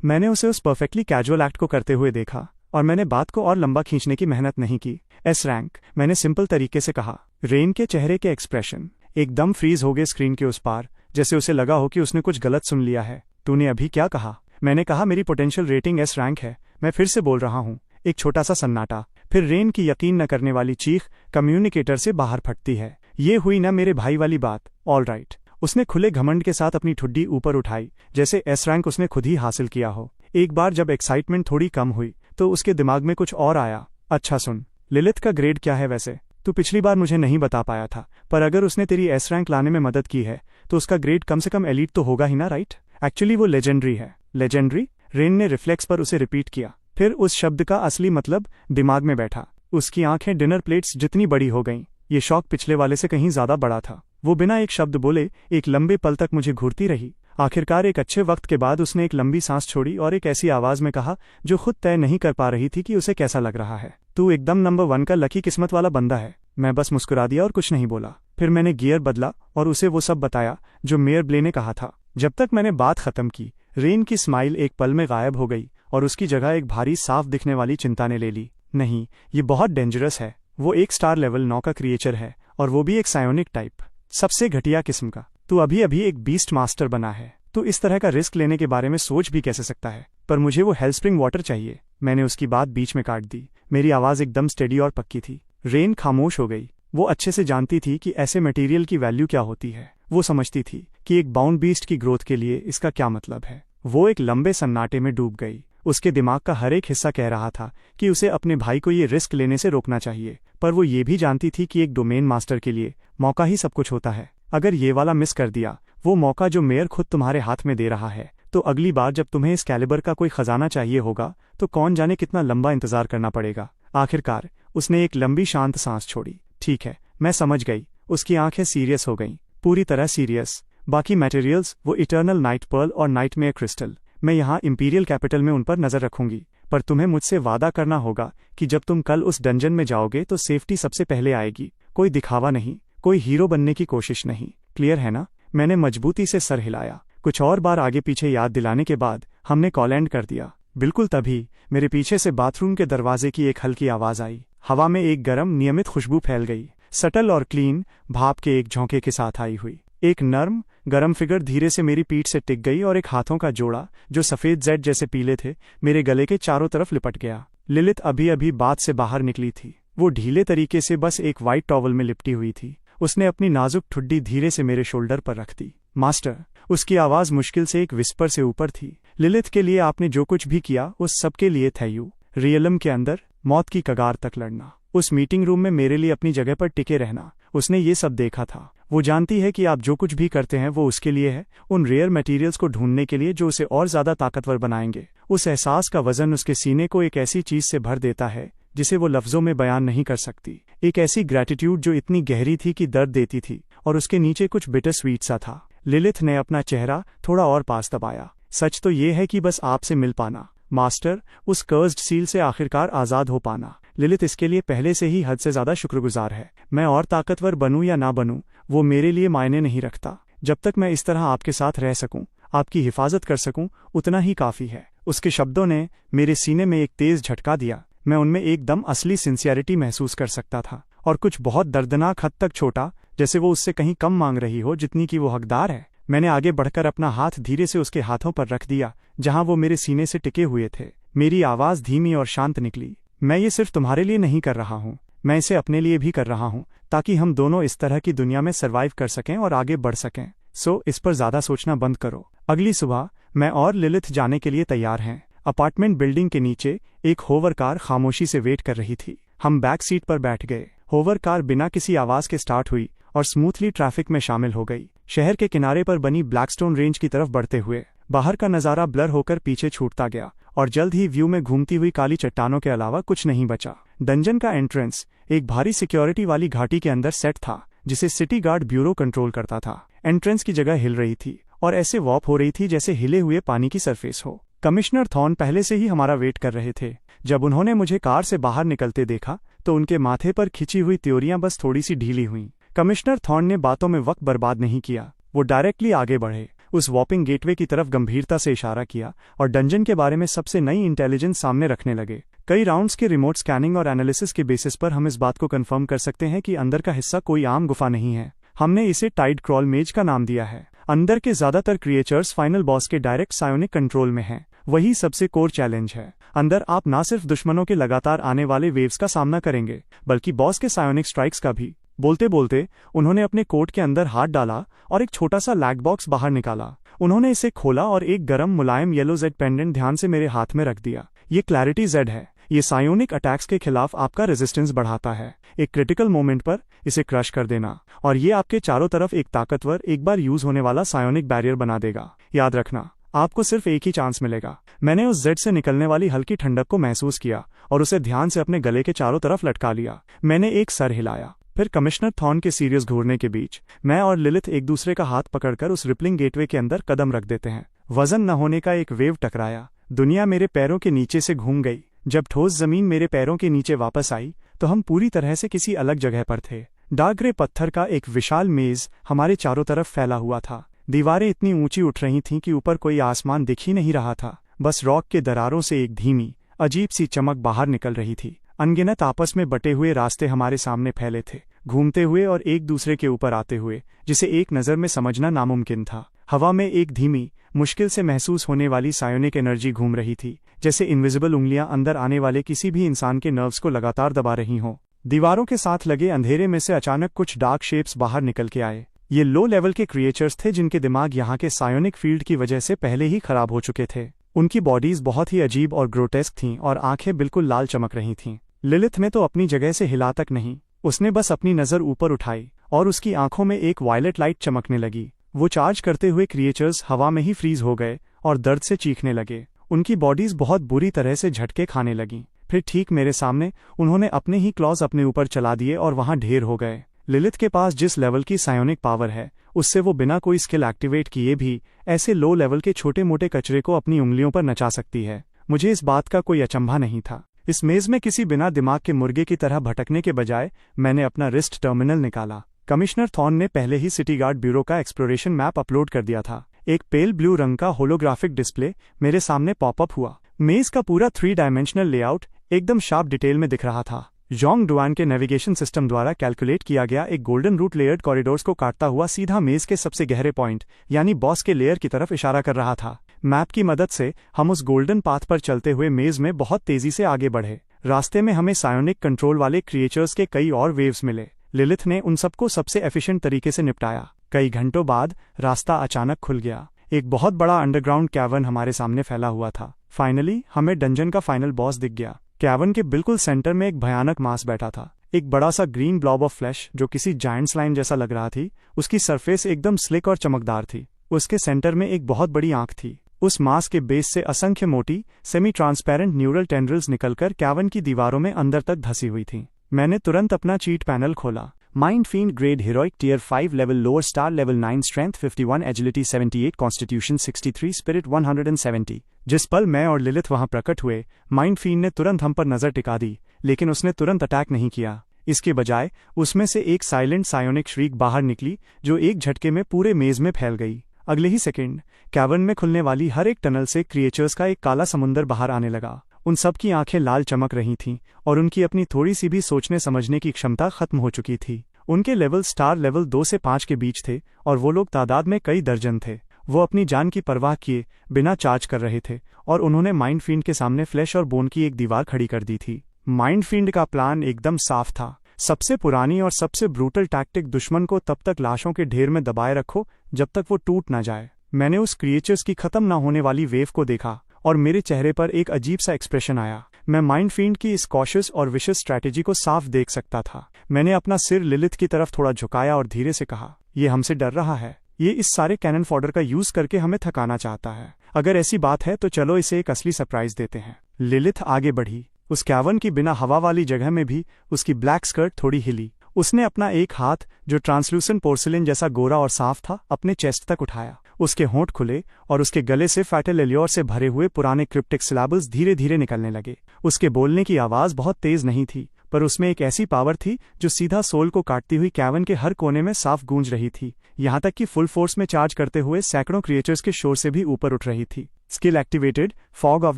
मैंने उसे उस परफेक्टली कैजुअल एक्ट को करते हुए देखा और मैंने बात को और लंबा खींचने की मेहनत नहीं की। एस रैंक, मैंने सिंपल तरीके से कहा। रेन के चेहरे के एक्सप्रेशन एकदम फ्रीज हो गए स्क्रीन के उस पार, जैसे उसे लगा हो कि उसने कुछ गलत सुन लिया है। तूने अभी क्या कहा? मैंने कहा मेरी पोटेंशियल रेटिंग एस रैंक है। मैं फिर से बोल रहा हूँ। एक छोटा सा सन्नाटा, फिर रेन की यकीन न करने वाली चीख कम्युनिकेटर से बाहर फटती है। ये हुई ना मेरे भाई वाली बात। All right. उसने खुले घमंड के साथ अपनी ठुड्डी ऊपर उठाई, जैसे एस रैंक उसने खुद ही हासिल किया हो। एक बार जब एक्साइटमेंट थोड़ी कम हुई तो उसके दिमाग में कुछ और आया। अच्छा सुन, लिलिथ का ग्रेड क्या है वैसे? तू पिछली बार मुझे नहीं बता पाया था, पर अगर उसने तेरी एस रैंक लाने में मदद की है तो उसका ग्रेड कम से कम एलीट तो होगा ही ना, राइट? एक्चुअली वो लेजेंडरी है। लेजेंडरी? रेन ने रिफ्लेक्स पर उसे रिपीट किया, फिर उस शब्द का असली मतलब दिमाग में बैठा। उसकी आंखें डिनर प्लेट्स जितनी बड़ी हो गईं। ये शौक पिछले वाले से कहीं ज्यादा बड़ा था। वो बिना एक शब्द बोले एक लंबे पल तक मुझे घूरती रही। आखिरकार एक अच्छे वक्त के बाद उसने एक लंबी सांस छोड़ी और एक ऐसी आवाज में कहा जो खुद तय नहीं कर पा रही थी कि उसे कैसा लग रहा है। तू एकदम नंबर 1 का लकी किस्मत वाला बंदा है। मैं बस मुस्कुरा दिया और कुछ नहीं बोला। फिर मैंने गियर बदला और उसे वो सब बताया जो मेयर ब्ले ने कहा था। जब तक मैंने बात खत्म की, रेन की स्माइल एक पल में गायब हो गई और उसकी जगह एक भारी साफ दिखने वाली चिंता ने ले ली। नहीं, ये बहुत डेंजरस है। वो एक स्टार लेवल 9 का क्रिएचर है और वो भी एक सायोनिक टाइप, सबसे घटिया किस्म का। तू अभी अभी एक बीस्ट मास्टर बना है। तू इस तरह का रिस्क लेने के बारे में सोच भी कैसे सकता है? पर मुझे वो हेलस्प्रिंग वाटर चाहिए। मैंने उसकी बात बीच में काट दी। मेरी आवाज एकदम स्टेडी और पक्की थी। रेन खामोश हो गई। वो अच्छे से जानती थी कि ऐसे मटेरियल की वैल्यू क्या होती है। वो समझती थी कि एक बाउंड बीस्ट की ग्रोथ के लिए इसका क्या मतलब है। वो एक लंबे सन्नाटे में डूब गई। उसके दिमाग का हर एक हिस्सा कह रहा था कि उसे अपने भाई को ये रिस्क लेने से रोकना चाहिए, पर वो ये भी जानती थी कि एक डोमेन मास्टर के लिए मौका ही सब कुछ होता है। अगर ये वाला मिस कर दिया, वो मौका जो मेयर खुद तुम्हारे हाथ में दे रहा है, तो अगली बार जब तुम्हें इस कैलिबर का कोई खजाना चाहिए होगा तो कौन जाने कितना लंबा इंतजार करना पड़ेगा। आखिरकार उसने एक लंबी शांत सांस छोड़ी। ठीक है, मैं समझ गई। उसकी आंखें सीरियस हो गईं, पूरी तरह सीरियस। बाकी मटेरियल्स, वो इटर्नल नाइट पर्ल और नाइटमेयर क्रिस्टल, मैं यहाँ इंपीरियल कैपिटल में उन पर नजर रखूंगी। पर तुम्हें मुझसे वादा करना होगा कि जब तुम कल उस डंजन में जाओगे तो सेफ्टी सबसे पहले आएगी। कोई दिखावा नहीं, कोई हीरो बनने की कोशिश नहीं। क्लियर है ना? मैंने मजबूती से सर हिलाया। कुछ और बार आगे पीछे याद दिलाने के बाद हमने कॉल एंड कर दिया। बिल्कुल तभी मेरे पीछे से बाथरूम के दरवाजे की एक हल्की आवाज आई। हवा में एक गरम नियमित खुशबू फैल गई, सटल और क्लीन, भाप के एक झोंके के साथ आई हुई। एक नर्म गरम फिगर धीरे से मेरी पीठ से टिक गई और एक हाथों का जोड़ा जो सफेद जेड जैसे पीले थे मेरे गले के चारों तरफ लिपट गया। लिलिथ अभी अभी बात से बाहर निकली थी। वो ढीले तरीके से बस एक वाइट टॉवल में लिपटी हुई थी। उसने अपनी नाजुक ठुड्डी धीरे से मेरे शोल्डर पर रख दी। मास्टर, उसकी आवाज मुश्किल से एक विस्पर से ऊपर थी। लिलिथ के लिए आपने जो कुछ भी किया उस सबके लिए थैंक। रियलम के अंदर मौत की कगार तक लड़ना, उस मीटिंग रूम में मेरे लिए अपनी जगह पर टिके रहना, उसने ये सब देखा था। वो जानती है कि आप जो कुछ भी करते हैं वो उसके लिए है, उन रेयर मटेरियल्स को ढूंढने के लिए जो उसे और ज्यादा ताकतवर बनाएंगे। उस एहसास का वजन उसके सीने को एक ऐसी चीज से भर देता है जिसे वो लफ्जों में बयान नहीं कर सकती। एक ऐसी ग्रैटिट्यूड जो इतनी गहरी थी कि दर्द देती थी और उसके नीचे कुछ बिटर स्वीट सा था। लिलिथ ने अपना चेहरा थोड़ा और पास दबाया। सच तो ये है कि बस आपसे मिल पाना, मास्टर, उस कर्स्ड सील से आखिरकार आजाद हो पाना। लिलिथ इसके लिए पहले से ही हद से ज्यादा शुक्रगुजार है। मैं और ताकतवर बनूं या ना बनूं, वो मेरे लिए मायने नहीं रखता। जब तक मैं इस तरह आपके साथ रह सकूं, आपकी हिफाजत कर सकूं, उतना ही काफी है। उसके शब्दों ने मेरे सीने में एक तेज झटका दिया। मैं उनमें एकदम असली सिंसियरिटी महसूस कर सकता था और कुछ बहुत दर्दनाक हद तक छोटा, जैसे वो उससे कहीं कम मांग रही हो जितनी कि वो हकदार है। मैंने आगे बढ़कर अपना हाथ धीरे से उसके हाथों पर रख दिया जहां वो मेरे सीने से टिके हुए थे। मेरी आवाज धीमी और शांत निकली। मैं ये सिर्फ तुम्हारे लिए नहीं कर रहा हूँ, मैं इसे अपने लिए भी कर रहा हूँ, ताकि हम दोनों इस तरह की दुनिया में सर्वाइव कर सकें और आगे बढ़ सकें। सो इस पर ज्यादा सोचना बंद करो। अगली सुबह मैं और लिलिथ जाने के लिए तैयार हैं। अपार्टमेंट बिल्डिंग के नीचे एक होवर कार खामोशी से वेट कर रही थी। हम बैक सीट पर बैठ गए। होवर कार बिना किसी आवाज के स्टार्ट हुई और स्मूथली ट्रैफिक में शामिल हो गई। शहर के किनारे पर बनी ब्लैकस्टोन रेंज की तरफ बढ़ते हुए बाहर का नज़ारा ब्लर होकर पीछे छूटता गया और जल्द ही व्यू में घूमती हुई काली चट्टानों के अलावा कुछ नहीं बचा। डंजन का एंट्रेंस एक भारी सिक्योरिटी वाली घाटी के अंदर सेट था जिसे सिटी गार्ड ब्यूरो कंट्रोल करता था। एंट्रेंस की जगह हिल रही थी और ऐसे वॉप हो रही थी जैसे हिले हुए पानी की सरफेस हो। कमिश्नर थॉर्न पहले से ही हमारा वेट कर रहे थे। जब उन्होंने मुझे कार से बाहर निकलते देखा तो उनके माथे पर खिंची हुई त्योरियां बस थोड़ी सी ढीली हुईं। कमिश्नर थॉर्न ने बातों में वक्त बर्बाद नहीं किया, वो डायरेक्टली आगे बढ़े, उस वॉपिंग गेटवे की तरफ गंभीरता से इशारा किया और डंजन के बारे में सबसे नई इंटेलिजेंस सामने रखने लगे। कई राउंड्स के रिमोट स्कैनिंग और एनालिसिस के बेसिस पर हम इस बात को कंफर्म कर सकते हैं कि अंदर का हिस्सा कोई आम गुफा नहीं है। हमने इसे टाइड क्रॉल मेज का नाम दिया है। अंदर के ज्यादातर क्रिएचर्स फाइनल बॉस के डायरेक्ट सायोनिक कंट्रोल में हैं। वही सबसे कोर चैलेंज है। अंदर आप न सिर्फ दुश्मनों के लगातार आने वाले वेव्स का सामना करेंगे बल्कि बॉस के सायोनिक स्ट्राइक्स का भी। बोलते बोलते उन्होंने अपने कोट के अंदर हाथ डाला और एक छोटा सा लैग बॉक्स बाहर निकाला। उन्होंने इसे खोला और एक गरम मुलायम येलो जेड पेंडेंट ध्यान से मेरे हाथ में रख दिया। ये क्लैरिटी जेड है। ये सायोनिक अटैक्स के खिलाफ आपका रेजिस्टेंस बढ़ाता है। एक क्रिटिकल मोमेंट पर इसे क्रश कर देना और ये आपके चारों तरफ एक ताकतवर, एक बार यूज होने वाला सायोनिक बैरियर बना देगा। याद रखना, आपको सिर्फ एक ही चांस मिलेगा। मैंने उस जेड से निकलने वाली हल्की ठंडक को महसूस किया और उसे ध्यान से अपने गले के चारों तरफ लटका लिया। मैंने एक सर हिलाया। फिर कमिश्नर थॉर्न के सीरियस घूरने के बीच मैं और लिलिथ एक दूसरे का हाथ पकड़कर उस रिपलिंग गेटवे के अंदर कदम रख देते हैं। वजन न होने का एक वेव टकराया। दुनिया मेरे पैरों के नीचे से घूम गई। जब ठोस जमीन मेरे पैरों के नीचे वापस आई तो हम पूरी तरह से किसी अलग जगह पर थे। डार्क ग्रे पत्थर का एक विशाल मेज हमारे चारों तरफ फैला हुआ था। दीवारें इतनी ऊंची उठ रही थीं कि ऊपर कोई आसमान दिख ही नहीं रहा था। बस रॉक के दरारों से एक धीमी, अजीब सी चमक बाहर निकल रही थी। अनगिनत आपस में बटे हुए रास्ते हमारे सामने फैले थे, घूमते हुए और एक दूसरे के ऊपर आते हुए, जिसे एक नज़र में समझना नामुमकिन था। हवा में एक धीमी, मुश्किल से महसूस होने वाली सायोनिक एनर्जी घूम रही थी, जैसे इनविजिबल उंगलियां अंदर आने वाले किसी भी इंसान के नर्व्स को लगातार दबा रही हों। दीवारों के साथ लगे अंधेरे में से अचानक कुछ डार्क शेप्स बाहर निकल के आए। ये लो लेवल के क्रिएचर्स थे जिनके दिमाग यहाँ के सायोनिक फील्ड की वजह से पहले ही खराब हो चुके थे। उनकी बॉडीज बहुत ही अजीब और ग्रोटेस्क थीं और आंखें बिल्कुल लाल चमक रही थीं। लिलिथ ने तो अपनी जगह से हिला तक नहीं, उसने बस अपनी नज़र ऊपर उठाई और उसकी आंखों में एक वायलेट लाइट चमकने लगी। वो चार्ज करते हुए क्रिएचर्स हवा में ही फ्रीज हो गए और दर्द से चीखने लगे। उनकी बॉडीज बहुत बुरी तरह से झटके खाने लगीं। फिर ठीक मेरे सामने उन्होंने अपने ही क्लॉज अपने ऊपर चला दिए और वहां ढेर हो गए। लिलिथ के पास जिस लेवल की सायोनिक पावर है, उससे वो बिना कोई स्किल एक्टिवेट किए भी ऐसे लो लेवल के छोटे मोटे कचरे को अपनी उंगलियों पर नचा सकती है। मुझे इस बात का कोई अचंभा नहीं था। इस मेज में किसी बिना दिमाग के मुर्गे की तरह भटकने के बजाय मैंने अपना रिस्ट टर्मिनल निकाला। कमिश्नर थॉर्न ने पहले ही सिटी गार्ड ब्यूरो का एक्सप्लोरेशन मैप अपलोड कर दिया था। एक पेल ब्लू रंग का होलोग्राफिक डिस्प्ले मेरे सामने पॉपअप हुआ। मेज का पूरा 3 डायमेंशनल लेआउट एकदम शार्प डिटेल में दिख रहा था। जोंग डुआन के नेविगेशन सिस्टम द्वारा कैलकुलेट किया गया एक गोल्डन रूट लेयर्ड कॉरिडोर्स को काटता हुआ सीधा मेज के सबसे गहरे पॉइंट यानी बॉस के लेयर की तरफ इशारा कर रहा था। मैप की मदद से हम उस गोल्डन पाथ पर चलते हुए मेज में बहुत तेजी से आगे बढ़े। रास्ते में हमें सायोनिक कंट्रोल वाले क्रिएचर्स के कई और वेव्स मिले। लिलिथ ने उन सबको सबसे एफिशिएंट तरीके से निपटाया। कई घंटों बाद रास्ता अचानक खुल गया। एक बहुत बड़ा अंडरग्राउंड कैवर्न हमारे सामने फैला हुआ था। फाइनली हमें डंजन का फाइनल बॉस दिख गया। कैवर्न के बिल्कुल सेंटर में एक भयानक मास बैठा था। एक बड़ा सा ग्रीन ब्लॉब ऑफ फ्लैश जो किसी जायंट स्लाइम जैसा लग रहा थी। उसकी सरफेस एकदम स्लिक और चमकदार थी। उसके सेंटर में एक बहुत बड़ी आंख थी। उस मास के बेस से असंख्य मोटी, सेमी ट्रांसपेरेंट न्यूरल टेंड्रिल्स निकलकर कैवर्न की दीवारों में अंदर तक धसी हुई थीं। मैंने तुरंत अपना चीट पैनल खोला। Mind field grade heroic tier 5 level lower star level 9 strength 51 agility 78 constitution 63 spirit 170। जिस पल मैं और लिलिथ वहां प्रकट हुए, माइंड फील्ड ने तुरंत हम पर नजर टिका दी, लेकिन उसने तुरंत अटैक नहीं किया। इसके बजाय उसमें से एक साइलेंट सायोनिक श्रीक बाहर निकली जो एक झटके में पूरे मेज में फैल गई। अगले ही सेकंड कैवर्न में खुलने वाली हर एक टनल से क्रिएचर्स का एक काला समुंदर बाहर आने लगा। उन सब की आंखें लाल चमक रही थीं और उनकी अपनी थोड़ी सी भी सोचने समझने की क्षमता खत्म हो चुकी थी। उनके लेवल स्टार लेवल 2 से 5 के बीच थे और वो लोग तादाद में कई दर्जन थे। वो अपनी जान की परवाह किए बिना चार्ज कर रहे थे और उन्होंने माइंड फील्ड के सामने फ्लैश और बोन की एक दीवार खड़ी कर दी थी। माइंड फील्ड का प्लान एकदम साफ था। सबसे पुरानी और सबसे ब्रूटल टैक्टिक दुश्मन को तब तक लाशों के ढेर में दबाए रखो जब तक वो टूट ना जाए। मैंने उस क्रिएचर्स की खत्म ना होने वाली वेव को देखा और मेरे चेहरे पर एक अजीब सा एक्सप्रेशन आया। मैं माइंड फील्ड की इस कॉशियस और विशियस स्ट्रैटेजी को साफ देख सकता था। मैंने अपना सिर लिलिथ की तरफ थोड़ा झुकाया और धीरे से कहा, ये हमसे डर रहा है। ये इस सारे कैनन फॉडर का यूज करके हमें थकाना चाहता है। अगर ऐसी बात है तो चलो इसे एक असली सरप्राइज देते हैं। लिलिथ आगे बढ़ी। उस कैवर्न की बिना हवा वाली जगह में भी उसकी ब्लैक स्कर्ट थोड़ी हिली। उसने अपना एक हाथ, जो ट्रांसलूसेंट पोर्सिलेन जैसा गोरा और साफ था, अपने चेस्ट तक उठाया। उसके होंठ खुले और उसके गले से फैटल एल्योर से भरे हुए पुराने क्रिप्टिक सिलेबल्स धीरे धीरे निकलने लगे। उसके बोलने की आवाज बहुत तेज नहीं थी, पर उसमें एक ऐसी पावर थी जो सीधा सोल को काटती हुई कैवन के हर कोने में साफ गूंज रही थी, यहाँ तक कि फुल फोर्स में चार्ज करते हुए सैकड़ों क्रिएचर्स के शोर से भी ऊपर उठ रही थी। Skill activated, fog of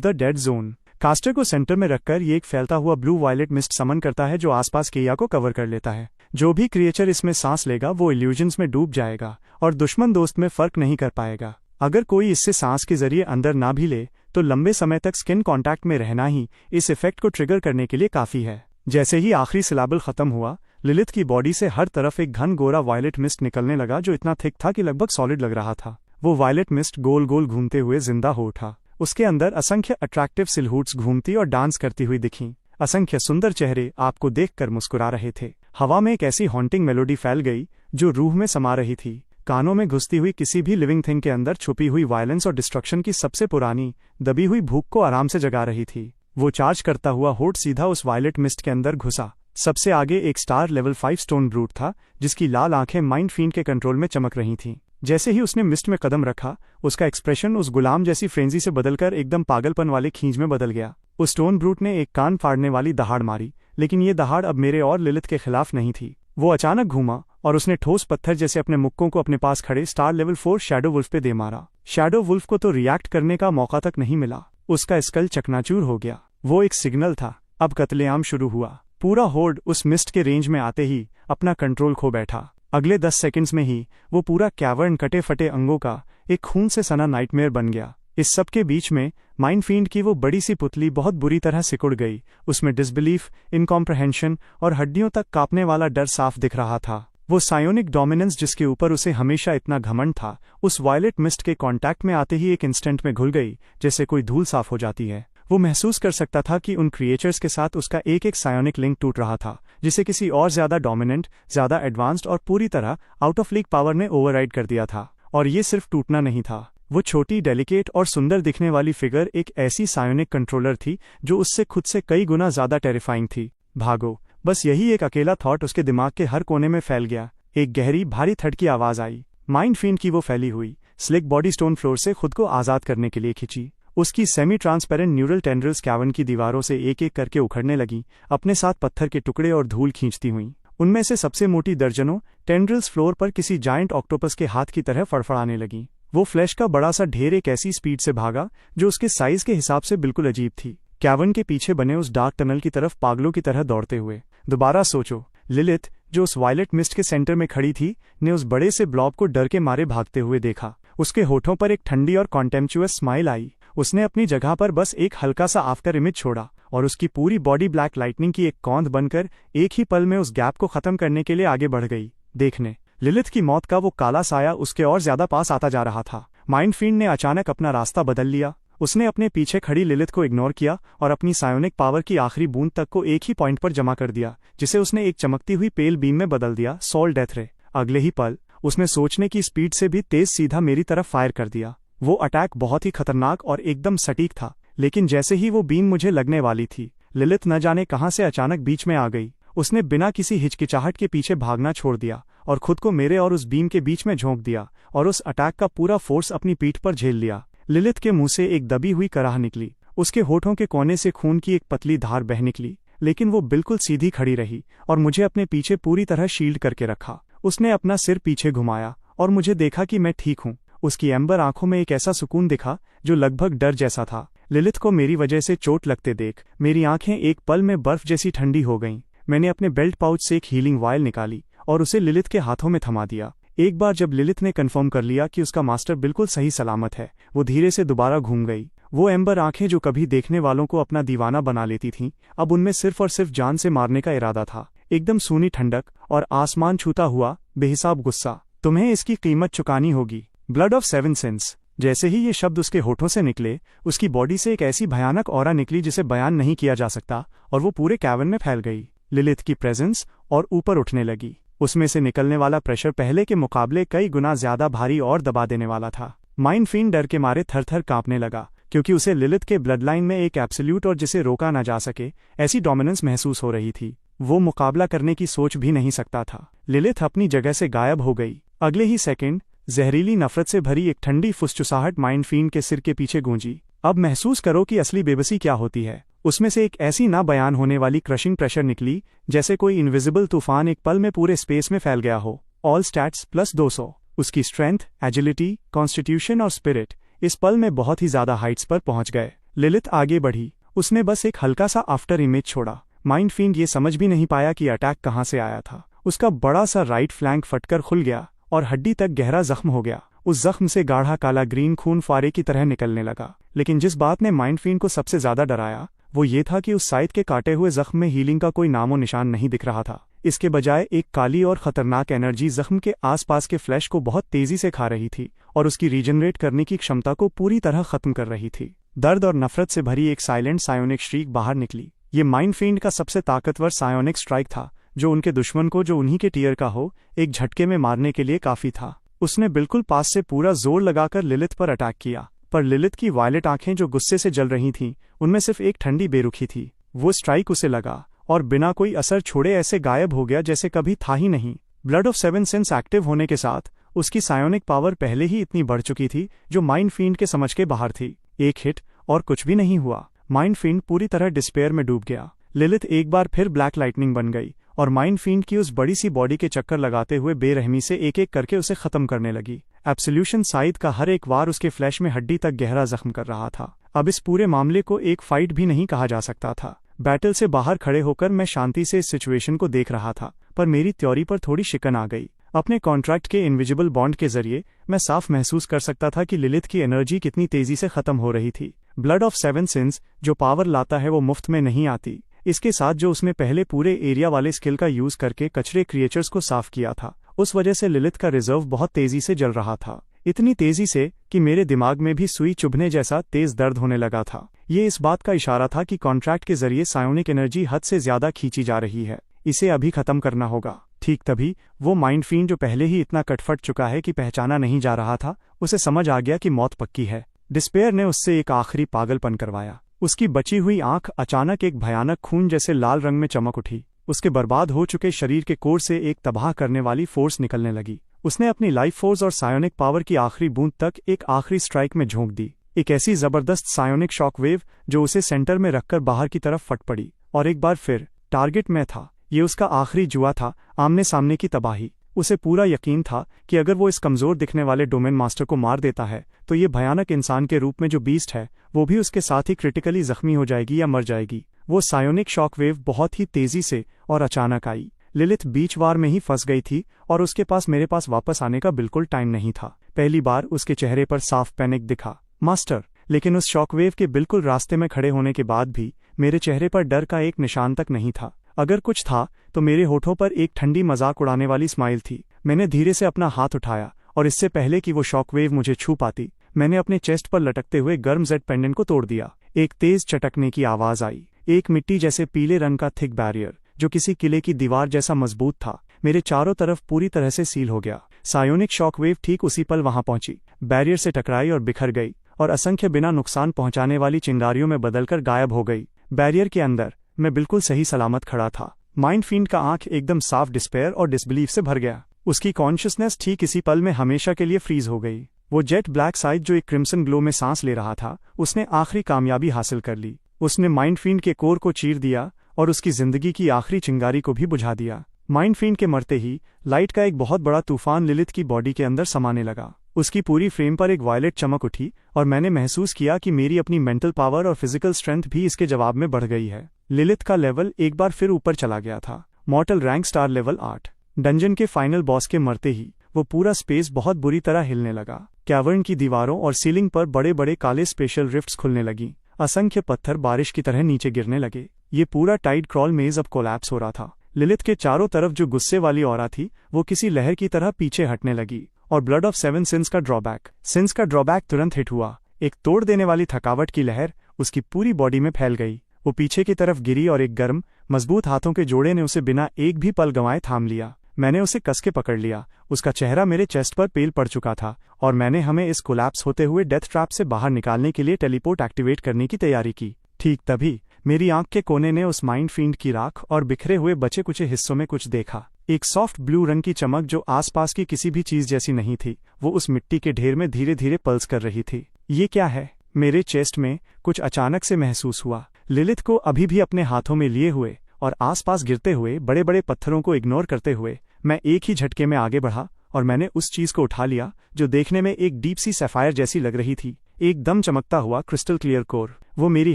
the dead zone. Caster को सेंटर में रखकर ये एक फैलता हुआ ब्लू वायलेट मिस्ट समन करता है जो आसपास के एरिया को कवर कर लेता है। जो भी क्रिएचर इसमें सांस लेगा वो इल्यूजन्स में डूब जाएगा और दुश्मन दोस्त में फर्क नहीं कर पाएगा। अगर कोई इससे सांस के जरिए अंदर ना भी ले तो लंबे समय तक स्किन कांटेक्ट में रहना ही इस इफेक्ट को ट्रिगर करने के लिए काफी है। जैसे ही आखिरी सिलेबल खत्म हुआ, लिलिथ की बॉडी से हर तरफ एक घन गोरा वायलेट मिस्ट निकलने लगा जो इतना थिक था कि लगभग सॉलिड लग रहा था। वो वायलेट मिस्ट गोल गोल घूमते हुए जिंदा हो उठा। उसके अंदर असंख्य अट्रैक्टिव सिलहूट्स घूमती और डांस करती हुई दिखीं। असंख्य सुंदर चेहरे आपको देखकर मुस्कुरा रहे थे। हवा में एक ऐसी हॉन्टिंग मेलोडी फैल गई जो रूह में समा रही थी। कानों में घुसती हुई किसी भी लिविंग थिंग के अंदर छुपी हुई वायलेंस और डिस्ट्रक्शन की सबसे पुरानी दबी हुई भूख को आराम से जगा रही थी। वो चार्ज करता हुआ होठ सीधा उस वायलेट मिस्ट के अंदर घुसा। सबसे आगे एक स्टार लेवल 5 स्टोन ब्रूट था जिसकी लाल आंखें माइंड फील्ड के कंट्रोल में चमक रही थीं। जैसे ही उसने मिस्ट में कदम रखा, उसका एक्सप्रेशन उस गुलाम जैसी फ्रेंजी से बदलकर एकदम पागलपन वाले खींच में बदल गया। उस स्टोन ब्रूट ने एक कान फाड़ने वाली दहाड़ मारी, लेकिन ये दहाड़ अब मेरे और लिलिथ के खिलाफ नहीं थी। वो अचानक घूमा और उसने ठोस पत्थर जैसे अपने मुक्कों को अपने पास खड़े स्टार लेवल 4 शैडो वुल्फ पे दे मारा। शैडो वुल्फ को तो रिएक्ट करने का मौका तक नहीं मिला। उसका स्कल चकनाचूर हो गया। वो एक सिग्नल था। अब कत्लेआम शुरू हुआ। पूरा होर्ड उस मिस्ट के रेंज में आते ही अपना कंट्रोल खो बैठा। अगले 10 सेकंड्स में ही वो पूरा कैवर्न कटे फटे अंगों का एक खून से सना नाइटमेयर बन गया। इस सब के बीच में माइंडफील्ड की वो बड़ी सी पुतली बहुत बुरी तरह सिकुड़ गई। उसमें डिसबिलीफ, इनकॉम्प्रहेंशन और हड्डियों तक कांपने वाला डर साफ दिख रहा था। वो सायोनिक डोमिनेंस जिसके ऊपर उसे हमेशा इतना घमंड था, उस वायलेट मिस्ट के कांटेक्ट में आते ही एक इंस्टेंट में घुल गई, जैसे कोई धूल साफ हो जाती है। वो महसूस कर सकता था कि उन क्रिएचर्स के साथ उसका एक एक सायोनिक लिंक टूट रहा था, जिसे किसी और ज्यादा डोमिनेंट, ज्यादा एडवांस्ड और पूरी तरह आउट ऑफ लीग पावर ने ओवरराइड कर दिया था। और ये सिर्फ टूटना नहीं था, वो छोटी, डेलिकेट और सुंदर दिखने वाली फिगर एक ऐसी सायोनिक कंट्रोलर थी जो उससे खुद से कई गुना ज्यादा टेरिफाइंग थी। भागो, बस यही एक अकेला थॉट उसके दिमाग के हर कोने में फैल गया। एक गहरी, भारी थड की आवाज आई। माइंड फील्ड की वो फैली हुई स्लिक बॉडी स्टोन फ्लोर से खुद को आजाद करने के लिए खिंची। उसकी semi transparent neural tendrils cavern की दीवारों से एक एक करके उखड़ने लगी, अपने साथ पत्थर के टुकड़े और धूल खींचती हुई। उनमें से सबसे मोटी दर्जनों टेंड्रिल्स फ्लोर पर किसी जायंट ऑक्टोपस के हाथ की तरह फड़फड़ाने लगी। वो फ्लैश का बड़ा सा ढेर एक ऐसी स्पीड से भागा जो उसके साइज के हिसाब से बिल्कुल अजीब थी, कैवर्न के पीछे बने उस डार्क टनल की तरफ पागलों की तरह दौड़ते हुए। दोबारा सोचो, लिलिथ, जो उस वायलेट मिस्ट के सेंटर में खड़ी थी, ने उस बड़े से ब्लॉब को डर के मारे भागते हुए देखा। उसके होठों पर एक ठंडी और कॉन्टेम्पचुअस स्माइल आई। उसने अपनी जगह पर बस एक हल्का सा आफ्टर इमेज छोड़ा और उसकी पूरी बॉडी ब्लैक लाइटनिंग की एक कौंध बनकर एक ही पल में उस गैप को खत्म करने के लिए आगे बढ़ गई। देखने लिलिथ की मौत का वो काला साया उसके और ज्यादा पास आता जा रहा था। माइंडफील्ड ने अचानक अपना रास्ता बदल लिया। उसने अपने पीछे खड़ी लिलिथ को इग्नोर किया और अपनी सायोनिक पावर की आखिरी बूंद तक को एक ही पॉइंट पर जमा कर दिया, जिसे उसने एक चमकती हुई पेल बीम में बदल दिया, सोल डेथ रे। अगले ही पल उसने सोचने की स्पीड से भी तेज सीधा मेरी तरफ फायर कर दिया। वो अटैक बहुत ही खतरनाक और एकदम सटीक था, लेकिन जैसे ही वो बीम मुझे लगने वाली थी, लिलिथ न जाने कहां से अचानक बीच में आ गई। उसने बिना किसी हिचकिचाहट के पीछे भागना छोड़ दिया और खुद को मेरे और उस बीम के बीच में झोंक दिया और उस अटैक का पूरा फोर्स अपनी पीठ पर झेल लिया। लिलिथ के मुंह से एक दबी हुई कराह निकली। उसके होठों के कोने से खून की एक पतली धार बह निकली, लेकिन वो बिल्कुल सीधी खड़ी रही और मुझे अपने पीछे पूरी तरह शील्ड करके रखा। उसने अपना सिर पीछे घुमाया और मुझे देखा कि मैं ठीक हूँ। उसकी एम्बर आंखों में एक ऐसा सुकून दिखा जो लगभग डर जैसा था। लिलिथ को मेरी वजह से चोट लगते देख मेरी आंखें एक पल में बर्फ जैसी ठंडी हो गईं। मैंने अपने बेल्ट पाउच से एक हीलिंग वायल निकाली और उसे लिलिथ के हाथों में थमा दिया। एक बार जब लिलिथ ने कंफर्म कर लिया कि उसका मास्टर बिल्कुल सही सलामत है, वो धीरे से दोबारा घूम गई। वो एम्बर आंखें जो कभी देखने वालों को अपना दीवाना बना लेती थीं, अब उनमें सिर्फ और सिर्फ जान से मारने का इरादा था। एकदम सूनी ठंडक और आसमान छूता हुआ बेहिसाब गुस्सा। तुम्हें इसकी कीमत चुकानी होगी। Blood of 7 since. जैसे ही ये शब्द उसके होठों से निकले, उसकी बॉडी से एक ऐसी भयानक ऑरा निकली जिसे बयान नहीं किया जा सकता और वो पूरे कैवर्न में फैल गई। लिलिथ की प्रेजेंस और ऊपर उठने लगी। उसमें से निकलने वाला प्रेशर पहले के मुकाबले कई गुना ज्यादा भारी और दबा देने वाला था। माइंड फील्ड डर के मारे थर थर कांपने लगा, क्योंकि उसे लिलिथ के ब्लड लाइन में एक एब्सोल्यूट और जिसे रोका न जा सके ऐसी डोमिनेंस महसूस हो रही थी। वो मुकाबला करने की सोच भी नहीं सकता था। लिलिथ अपनी जगह से गायब हो गई। अगले ही सेकंड जहरीली नफरत से भरी एक ठंडी फुसचुसाहट माइंड फील्ड के सिर के पीछे गूंजी। अब महसूस करो कि असली बेबसी क्या होती है। उसमें से एक ऐसी ना बयान होने वाली क्रशिंग प्रेशर निकली, जैसे कोई इनविजिबल तूफान एक पल में पूरे स्पेस में फैल गया हो। All stats plus 200। उसकी स्ट्रेंथ, एजिलिटी, कॉन्स्टिट्यूशन और स्पिरिट इस पल में बहुत ही ज्यादा हाइट्स पर पहुंच गए। लिलिथ आगे बढ़ी। उसने बस एक हल्का सा आफ्टर इमेज छोड़ा। माइंड फील्ड ये समझ भी नहीं पाया कि अटैक कहां से आया था। उसका बड़ा सा राइट फ्लैंक फटकर खुल गया और हड्डी तक गहरा जख्म हो गया। उस जख्म से गाढ़ा काला ग्रीन खून फारे की तरह निकलने लगा। लेकिन जिस बात ने माइंड फील्ड को सबसे ज्यादा डराया वो ये था कि उस साइड के काटे हुए जख्म में हीलिंग का कोई नामो निशान नहीं दिख रहा था। इसके बजाय एक काली और खतरनाक एनर्जी जख्म के आसपास के फ्लैश को बहुत तेजी से खा रही थी और उसकी रीजनरेट करने की क्षमता को पूरी तरह खत्म कर रही थी। दर्द और नफरत से भरी एक साइलेंट सायोनिक स्ट्रीक बाहर निकली। ये माइंड फील्ड का सबसे ताकतवर सायोनिक स्ट्राइक था, जो उनके दुश्मन को, जो उन्हीं के टीयर का हो, एक झटके में मारने के लिए काफी था। उसने बिल्कुल पास से पूरा जोर लगाकर लिलिथ पर अटैक किया, पर लिलिथ की वायलेट आंखें जो गुस्से से जल रही थीं, उनमें सिर्फ एक ठंडी बेरुखी थी। वो स्ट्राइक उसे लगा और बिना कोई असर छोड़े ऐसे गायब हो गया जैसे कभी था ही नहीं। ब्लड ऑफ 7 सेंस एक्टिव होने के साथ उसकी सायोनिक पावर पहले ही इतनी बढ़ चुकी थी जो माइंड फील्ड के समझ के बाहर थी। एक हिट और कुछ भी नहीं हुआ। माइंड फील्ड पूरी तरह डिस्पेयर में डूब गया। लिलिथ एक बार फिर ब्लैक लाइटनिंग बन गई और माइंड फील्ड की उस बड़ी सी बॉडी के चक्कर लगाते हुए बेरहमी से एक एक करके उसे खत्म करने लगी। एब्सोल्यूशन साइड का हर एक वार उसके फ्लैश में हड्डी तक गहरा जख्म कर रहा था। अब इस पूरे मामले को एक फाइट भी नहीं कहा जा सकता था। बैटल से बाहर खड़े होकर मैं शांति से इस सिचुएशन को देख रहा था, पर मेरी थ्योरी पर थोड़ी शिकन आ गई। अपने कॉन्ट्रैक्ट के इनविजिबल बॉन्ड के जरिए मैं साफ महसूस कर सकता था कि लिलिथ की एनर्जी कितनी तेजी से खत्म हो रही थी। ब्लड ऑफ 7 सेंस जो पावर लाता है वो मुफ्त में नहीं आती। इसके साथ जो उसने पहले पूरे एरिया वाले स्किल का यूज करके कचरे क्रिएचर्स को साफ किया था, उस वजह से लिलिथ का रिजर्व बहुत तेजी से जल रहा था। इतनी तेजी से कि मेरे दिमाग में भी सुई चुभने जैसा तेज दर्द होने लगा था। ये इस बात का इशारा था कि कॉन्ट्रैक्ट के जरिए सायोनिक एनर्जी हद से ज्यादा खींची जा रही है। इसे अभी खत्म करना होगा। ठीक तभी वो माइंड फील्ड जो पहले ही इतना कटफट चुका है कि पहचाना नहीं जा रहा था, उसे समझ आ गया कि मौत पक्की है। डिस्पेयर ने उससे एक आखिरी पागलपन करवाया। उसकी बची हुई आंख अचानक एक भयानक खून जैसे लाल रंग में चमक उठी। उसके बर्बाद हो चुके शरीर के कोर से एक तबाह करने वाली फोर्स निकलने लगी। उसने अपनी लाइफ फोर्स और सायोनिक पावर की आखिरी बूंद तक एक आखिरी स्ट्राइक में झोंक दी। एक ऐसी जबरदस्त सायोनिक शॉक वेव जो उसे सेंटर में रखकर बाहर की तरफ फट पड़ी और एक बार फिर टारगेट में था। ये उसका आखिरी जुआ था, आमने सामने की तबाही। उसे पूरा यकीन था कि अगर वो इस कमजोर दिखने वाले डोमेन मास्टर को मार देता है तो ये भयानक इंसान के रूप में जो बीस्ट है वो भी उसके साथ ही क्रिटिकली जख्मी हो जाएगी या मर जाएगी। वो सायोनिक शॉक वेव बहुत ही तेजी से और अचानक आई। लिलिथ बीच वार में ही फंस गई थी और उसके पास मेरे पास वापस आने का बिल्कुल टाइम नहीं था। पहली बार उसके चेहरे पर साफ पैनिक दिखा, मास्टर। लेकिन उस शॉकवेव के बिल्कुल रास्ते में खड़े होने के बाद भी मेरे चेहरे पर डर का एक निशान तक नहीं था। अगर कुछ था तो मेरे होठों पर एक ठंडी मजाक उड़ाने वाली स्माइल थी। मैंने धीरे से अपना हाथ उठाया और इससे पहले कि वो शॉकवेव मुझे छू पाती, मैंने अपने चेस्ट पर लटकते हुए गर्म जेड पेंडेंट को तोड़ दिया। एक तेज चटकने की आवाज आई। एक मिट्टी जैसे पीले रंग का थिक बैरियर जो किसी किले की दीवार जैसा मजबूत था, मेरे चारों तरफ पूरी तरह से सील हो गया। सायोनिक शॉकवेव ठीक उसी पल वहां पहुंची, बैरियर से टकराई और बिखर गई और असंख्य बिना नुकसान पहुंचाने वाली चिंगारियों में बदलकर गायब हो गई। बैरियर के अंदर मैं बिल्कुल सही सलामत खड़ा था। माइंड फील्ड का आंख एकदम साफ डिस्पेयर और डिसबिलीफ से भर गया। उसकी कॉन्शियसनेस ठीक इसी पल में हमेशा के लिए फ्रीज हो गई। वो जेट ब्लैक साइड जो एक क्रिम्सन ग्लो में सांस ले रहा था, उसने आखिरी कामयाबी हासिल कर ली। उसने माइंड फील्ड के कोर को चीर दिया और उसकी जिंदगी की आखिरी चिंगारी को भी बुझा दिया। माइंड फील्ड के मरते ही लाइट का एक बहुत बड़ा तूफान लिलिथ की बॉडी के अंदर समाने लगा। उसकी पूरी फ्रेम पर एक वायलेट चमक उठी और मैंने महसूस किया कि मेरी अपनी मेंटल पावर और फिजिकल स्ट्रेंथ भी इसके जवाब में बढ़ गई है। लिलिथ का लेवल एक बार फिर ऊपर चला गया था। मॉर्टल रैंक स्टार लेवल 8। डंजन के फाइनल बॉस के मरते ही वो पूरा स्पेस बहुत बुरी तरह हिलने लगा। कैवर्न की दीवारों और सीलिंग पर बड़े बड़े काले स्पेशल रिफ्ट्स खुलने लगी। असंख्य पत्थर बारिश की तरह नीचे गिरने लगे। ये पूरा टाइड क्रॉल मेज अब कोलैप्स हो रहा था। लिलिथ के चारों तरफ जो गुस्से वाली ऑरा थी वो किसी लहर की तरह पीछे हटने लगी और ब्लड ऑफ 7 सिंस का ड्रॉबैक तुरंत हिट हुआ। एक तोड़ देने वाली थकावट की लहर उसकी पूरी बॉडी में फैल गई। वो पीछे की तरफ गिरी और एक गर्म मजबूत हाथों के जोड़े ने उसे बिना एक भी पल गंवाए थाम लिया। मैंने उसे कस के पकड़ लिया। उसका चेहरा मेरे चेस्ट पर पेल पड़ चुका था और मैंने हमें इस कोलैप्स होते हुए डेथ ट्रैप से बाहर निकालने के लिए टेलीपोर्ट एक्टिवेट करने की तैयारी की। ठीक तभी मेरी आंख के कोने ने उस माइंड फील्ड की राख और बिखरे हुए बचे कुचे हिस्सों में कुछ देखा। एक सॉफ्ट ब्लू रंग की चमक जो आसपास की किसी भी चीज जैसी नहीं थी, वो उस मिट्टी के ढेर में धीरे धीरे पल्स कर रही थी। ये क्या है? मेरे चेस्ट में कुछ अचानक से महसूस हुआ। लिलिथ को अभी भी अपने हाथों में लिए हुए और आसपास गिरते हुए बड़े बड़े पत्थरों को इग्नोर करते हुए मैं एक ही झटके में आगे बढ़ा और मैंने उस चीज को उठा लिया जो देखने में एक डीप सी सैफायर जैसी लग रही थी। एकदम चमकता हुआ क्रिस्टल क्लियर कोर। वो मेरी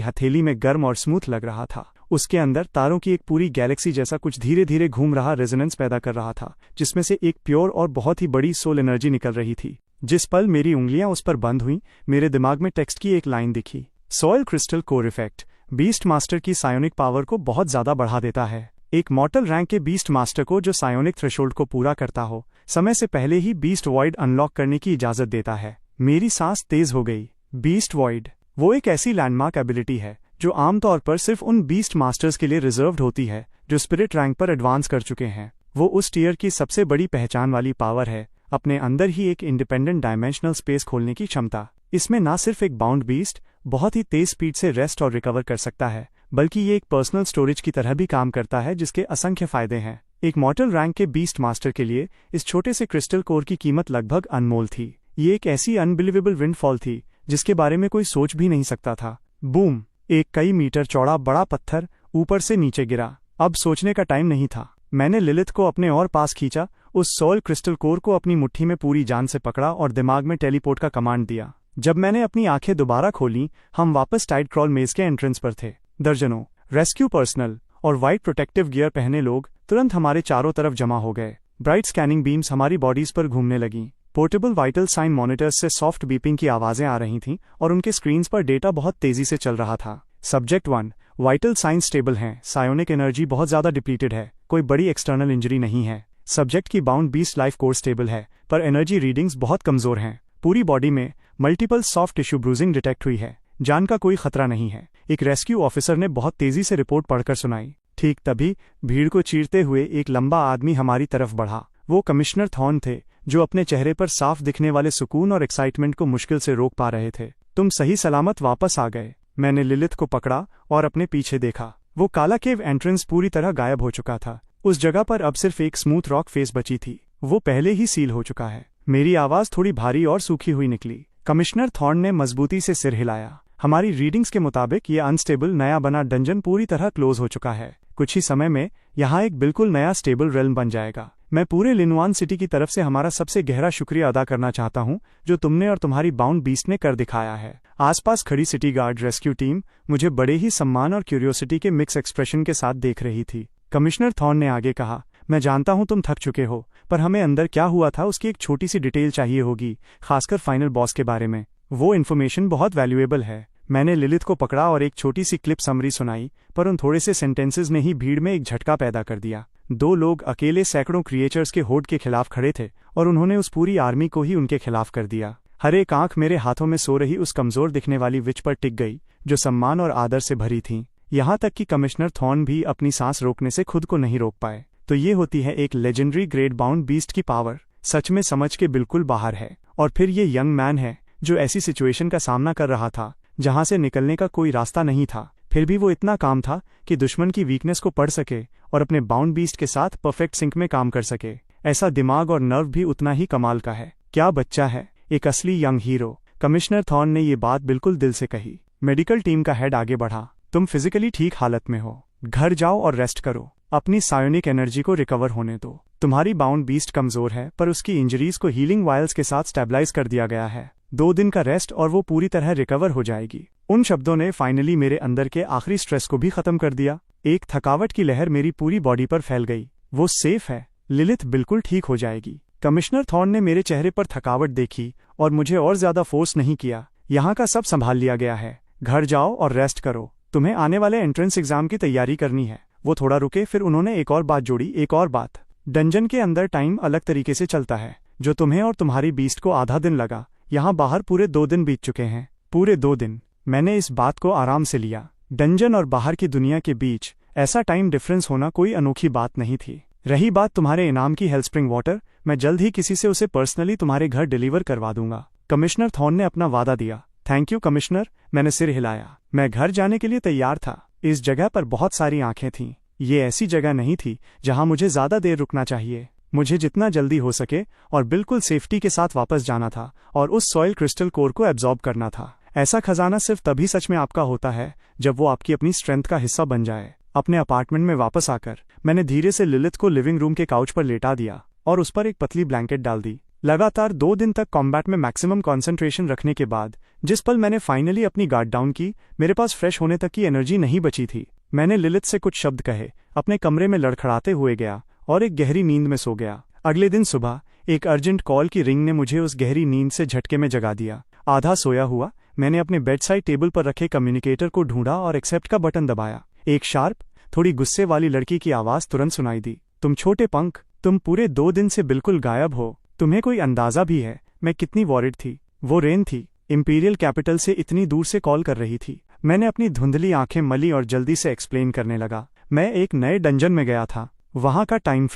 हथेली में गर्म और स्मूथ लग रहा था। उसके अंदर तारों की एक पूरी गैलेक्सी जैसा कुछ धीरे धीरे घूम रहा रेजोनेंस पैदा कर रहा था, जिसमें से एक प्योर और बहुत ही बड़ी सोल एनर्जी निकल रही थी। जिस पल मेरी उंगलियां उस पर बंद हुईं, मेरे दिमाग में टेक्स्ट की एक लाइन दिखी। Soil crystal core effect beast master की सायोनिक पावर को बहुत ज्यादा बढ़ा देता है। एक मॉर्टल रैंक के बीस्ट मास्टर को जो सायोनिक थ्रेशोल्ड को पूरा करता हो, समय से पहले ही बीस्ट वॉइड अनलॉक करने की इजाजत देता है। मेरी सांस तेज हो गई। बीस्ट वॉइड वो एक ऐसी लैंडमार्क एबिलिटी है जो आमतौर पर सिर्फ उन बीस्ट मास्टर्स के लिए रिजर्व्ड होती है जो स्पिरिट रैंक पर एडवांस कर चुके हैं। वो उस टीयर की सबसे बड़ी पहचान वाली पावर है, अपने अंदर ही एक इंडिपेंडेंट डायमेंशनल स्पेस खोलने की क्षमता। इसमें ना सिर्फ एक बाउंड बीस्ट बहुत ही तेज स्पीड से रेस्ट और रिकवर कर सकता है, बल्कि ये एक पर्सनल स्टोरेज की तरह भी काम करता है, जिसके असंख्य फायदे हैं। एक मॉर्टल रैंक के बीस्ट मास्टर के लिए इस छोटे से क्रिस्टल कोर की कीमत लगभग अनमोल थी। ये एक ऐसी अनबिलीवेबल विंडफॉल थी जिसके बारे में कोई सोच भी नहीं सकता था। बूम! एक कई मीटर चौड़ा बड़ा पत्थर ऊपर से नीचे गिरा। अब सोचने का टाइम नहीं था। मैंने लिलिथ को अपने और पास खींचा, उस सोल क्रिस्टल कोर को अपनी मुट्ठी में पूरी जान से पकड़ा और दिमाग में टेलीपोर्ट का कमांड दिया। जब मैंने अपनी आंखें दोबारा खोलीं, हम वापस टाइड क्रॉल मेज के एंट्रेंस पर थे। दर्जनों रेस्क्यू पर्सनल और वाइट प्रोटेक्टिव गियर पहने लोग तुरंत हमारे चारों तरफ जमा हो गए। ब्राइट स्कैनिंग बीम्स हमारी बॉडीज पर घूमने लगीं। पोर्टेबल वाइटल साइन मॉनिटर्स से सॉफ्ट बीपिंग की आवाजें आ रही थीं और उनके स्क्रीन्स पर डेटा बहुत तेजी से चल रहा था। सब्जेक्ट 1, वाइटल साइन स्टेबल हैं, सायोनिक एनर्जी बहुत ज्यादा डिप्लीटेड है, कोई बड़ी एक्सटर्नल इंजरी नहीं है। सब्जेक्ट की bound beast life course stable है, पर एनर्जी रीडिंग्स बहुत कमजोर हैं। पूरी बॉडी में multiple soft tissue bruising detect हुई है, जान का कोई खतरा नहीं है। एक रेस्क्यू ऑफिसर ने बहुत तेजी से रिपोर्ट पढ़कर सुनाई। ठीक तभी भीड़ को चीरते हुए एक लंबा आदमी हमारी तरफ बढ़ा। वो कमिश्नर थॉर्न थे, जो अपने चेहरे पर साफ दिखने वाले सुकून और एक्साइटमेंट को मुश्किल से रोक पा रहे थे। तुम सही सलामत वापस आ गए। मैंने लिलिथ को पकड़ा और अपने पीछे देखा। वो काला केव एंट्रेंस पूरी तरह गायब हो चुका था। उस जगह पर अब सिर्फ एक स्मूथ रॉक फेस बची थी। वो पहले ही सील हो चुका है। मेरी आवाज थोड़ी भारी और सूखी हुई निकली। कमिश्नर थॉर्न ने मजबूती से सिर हिलाया। हमारी रीडिंग्स के मुताबिक ये अनस्टेबल नया बना डंजन पूरी तरह क्लोज हो चुका है। कुछ ही समय में यहाँ एक बिल्कुल नया स्टेबल रेल्म बन जाएगा। मैं पूरे लिनवान सिटी की तरफ से हमारा सबसे गहरा शुक्रिया अदा करना चाहता हूँ, जो तुमने और तुम्हारी बाउंड बीस्ट ने कर दिखाया है। आसपास खड़ी सिटी गार्ड रेस्क्यू टीम मुझे बड़े ही सम्मान और क्यूरियोसिटी के मिक्स एक्सप्रेशन के साथ देख रही थी। कमिश्नर थॉर्न ने आगे कहा, मैं जानता हूँ तुम थक चुके हो, पर हमें अंदर क्या हुआ था उसकी एक छोटी सी डिटेल चाहिए होगी, खासकर फाइनल बॉस के बारे में। वो इन्फॉर्मेशन बहुत वैल्यूएबल है। मैंने लिलिथ को पकड़ा और एक छोटी सी क्लिप समरी सुनाई, पर उन थोड़े से सेंटेंसेस ने ही भीड़ में एक झटका पैदा कर दिया। 2 लोग अकेले सैकड़ों क्रिएचर्स के होड़ के खिलाफ खड़े थे और उन्होंने उस पूरी आर्मी को ही उनके खिलाफ कर दिया। हर एक आंख मेरे हाथों में सो रही उस कमजोर दिखने वाली विच पर टिक गई, जो सम्मान और आदर से भरी थी। यहाँ तक कि कमिश्नर थॉर्न भी अपनी सांस रोकने से खुद को नहीं रोक पाए। तो ये होती है एक लेजेंडरी ग्रेट बाउंड बीस्ट की पावर। सच में समझ के बिल्कुल बाहर है। और फिर ये यंग मैन है जो ऐसी सिचुएशन का सामना कर रहा था जहां से निकलने का कोई रास्ता नहीं था, फिर भी वो इतना काम था कि दुश्मन की वीकनेस को पढ़ सके और अपने बाउंड बीस्ट के साथ परफेक्ट सिंक में काम कर सके। ऐसा दिमाग और नर्व भी उतना ही कमाल का है। क्या बच्चा है, एक असली यंग हीरो। कमिश्नर थॉर्न ने ये बात बिल्कुल दिल से कही। मेडिकल टीम का हेड आगे बढ़ा, तुम फिजिकली ठीक हालत में हो, घर जाओ और रेस्ट करो, अपनी सायोनिक एनर्जी को रिकवर होने दो। तुम्हारी बाउंड बीस्ट कमजोर है, पर उसकी इंजरीज को हीलिंग वायल्स के साथ स्टेबलाइज कर दिया गया है। 2 दिन का रेस्ट और वो पूरी तरह रिकवर हो जाएगी। उन शब्दों ने फाइनली मेरे अंदर के आखिरी स्ट्रेस को भी खत्म कर दिया। एक थकावट की लहर मेरी पूरी बॉडी पर फैल गई। वो सेफ है, लिलिथ बिल्कुल ठीक हो जाएगी। कमिश्नर थॉर्न ने मेरे चेहरे पर थकावट देखी और मुझे और ज्यादा फोर्स नहीं किया। यहाँ का सब संभाल लिया गया है, घर जाओ और रेस्ट करो, तुम्हें आने वाले एंट्रेंस एग्जाम की तैयारी करनी है। वो थोड़ा रुके, फिर उन्होंने एक और बात जोड़ी। एक और बात, डंजन के अंदर टाइम अलग तरीके से चलता है। जो तुम्हें और तुम्हारी बीस्ट को आधा दिन लगा, यहाँ बाहर पूरे 2 दिन बीत चुके हैं। पूरे 2 दिन। मैंने इस बात को आराम से लिया। डंजन और बाहर की दुनिया के बीच ऐसा टाइम डिफरेंस होना कोई अनोखी बात नहीं थी। रही बात तुम्हारे इनाम की हेल्थ वाटर, मैं जल्द ही किसी से उसे पर्सनली तुम्हारे घर डिलीवर करवा दूंगा। कमिश्नर थॉर्न ने अपना वादा दिया। थैंक यू कमिश्नर, मैंने सिर हिलाया। मैं घर जाने के लिए तैयार था। इस जगह पर बहुत सारी आंखें थीं। ये ऐसी जगह नहीं थी जहां मुझे ज्यादा देर रुकना चाहिए। मुझे जितना जल्दी हो सके और बिल्कुल सेफ्टी के साथ वापस जाना था और उस सॉइल क्रिस्टल कोर को एब्जॉर्ब करना था। ऐसा खजाना सिर्फ तभी सच में आपका होता है जब वो आपकी अपनी स्ट्रेंथ का हिस्सा बन जाए। अपने अपार्टमेंट में वापस आकर मैंने धीरे से लिलिथ को लिविंग रूम के काउच पर लेटा दिया और उस पर एक पतली ब्लैंकेट डाल दी। लगातार 2 दिन तक कॉम्बैट में मैक्सिमम कॉन्सेंट्रेशन रखने के बाद जिस पल मैंने फाइनली अपनी गार्ड डाउन की, मेरे पास फ्रेश होने तक की एनर्जी नहीं बची थी। मैंने लिलिथ से कुछ शब्द कहे, अपने कमरे में लड़खड़ाते हुए गया और एक गहरी नींद में सो गया। अगले दिन सुबह एक अर्जेंट कॉल की रिंग ने मुझे उस गहरी नींद से झटके में जगा दिया। आधा सोया हुआ मैंने अपने बेड साइड टेबल पर रखे कम्युनिकेटर को ढूंढा और एक्सेप्ट का बटन दबाया। एक शार्प, थोड़ी गुस्से वाली लड़की की आवाज तुरंत सुनाई दी। तुम छोटे पंख, तुम पूरे 2 दिन से बिल्कुल गायब हो। तुम्हें कोई अंदाजा भी है मैं कितनी वॉरिड थी? वो रेन थी, इंपीरियल कैपिटल से इतनी दूर से कॉल कर रही थी। मैंने अपनी धुंधली आंखें मली और जल्दी से एक्सप्लेन करने लगा। मैं एक नए डंजन में गया था। वहां का टाइम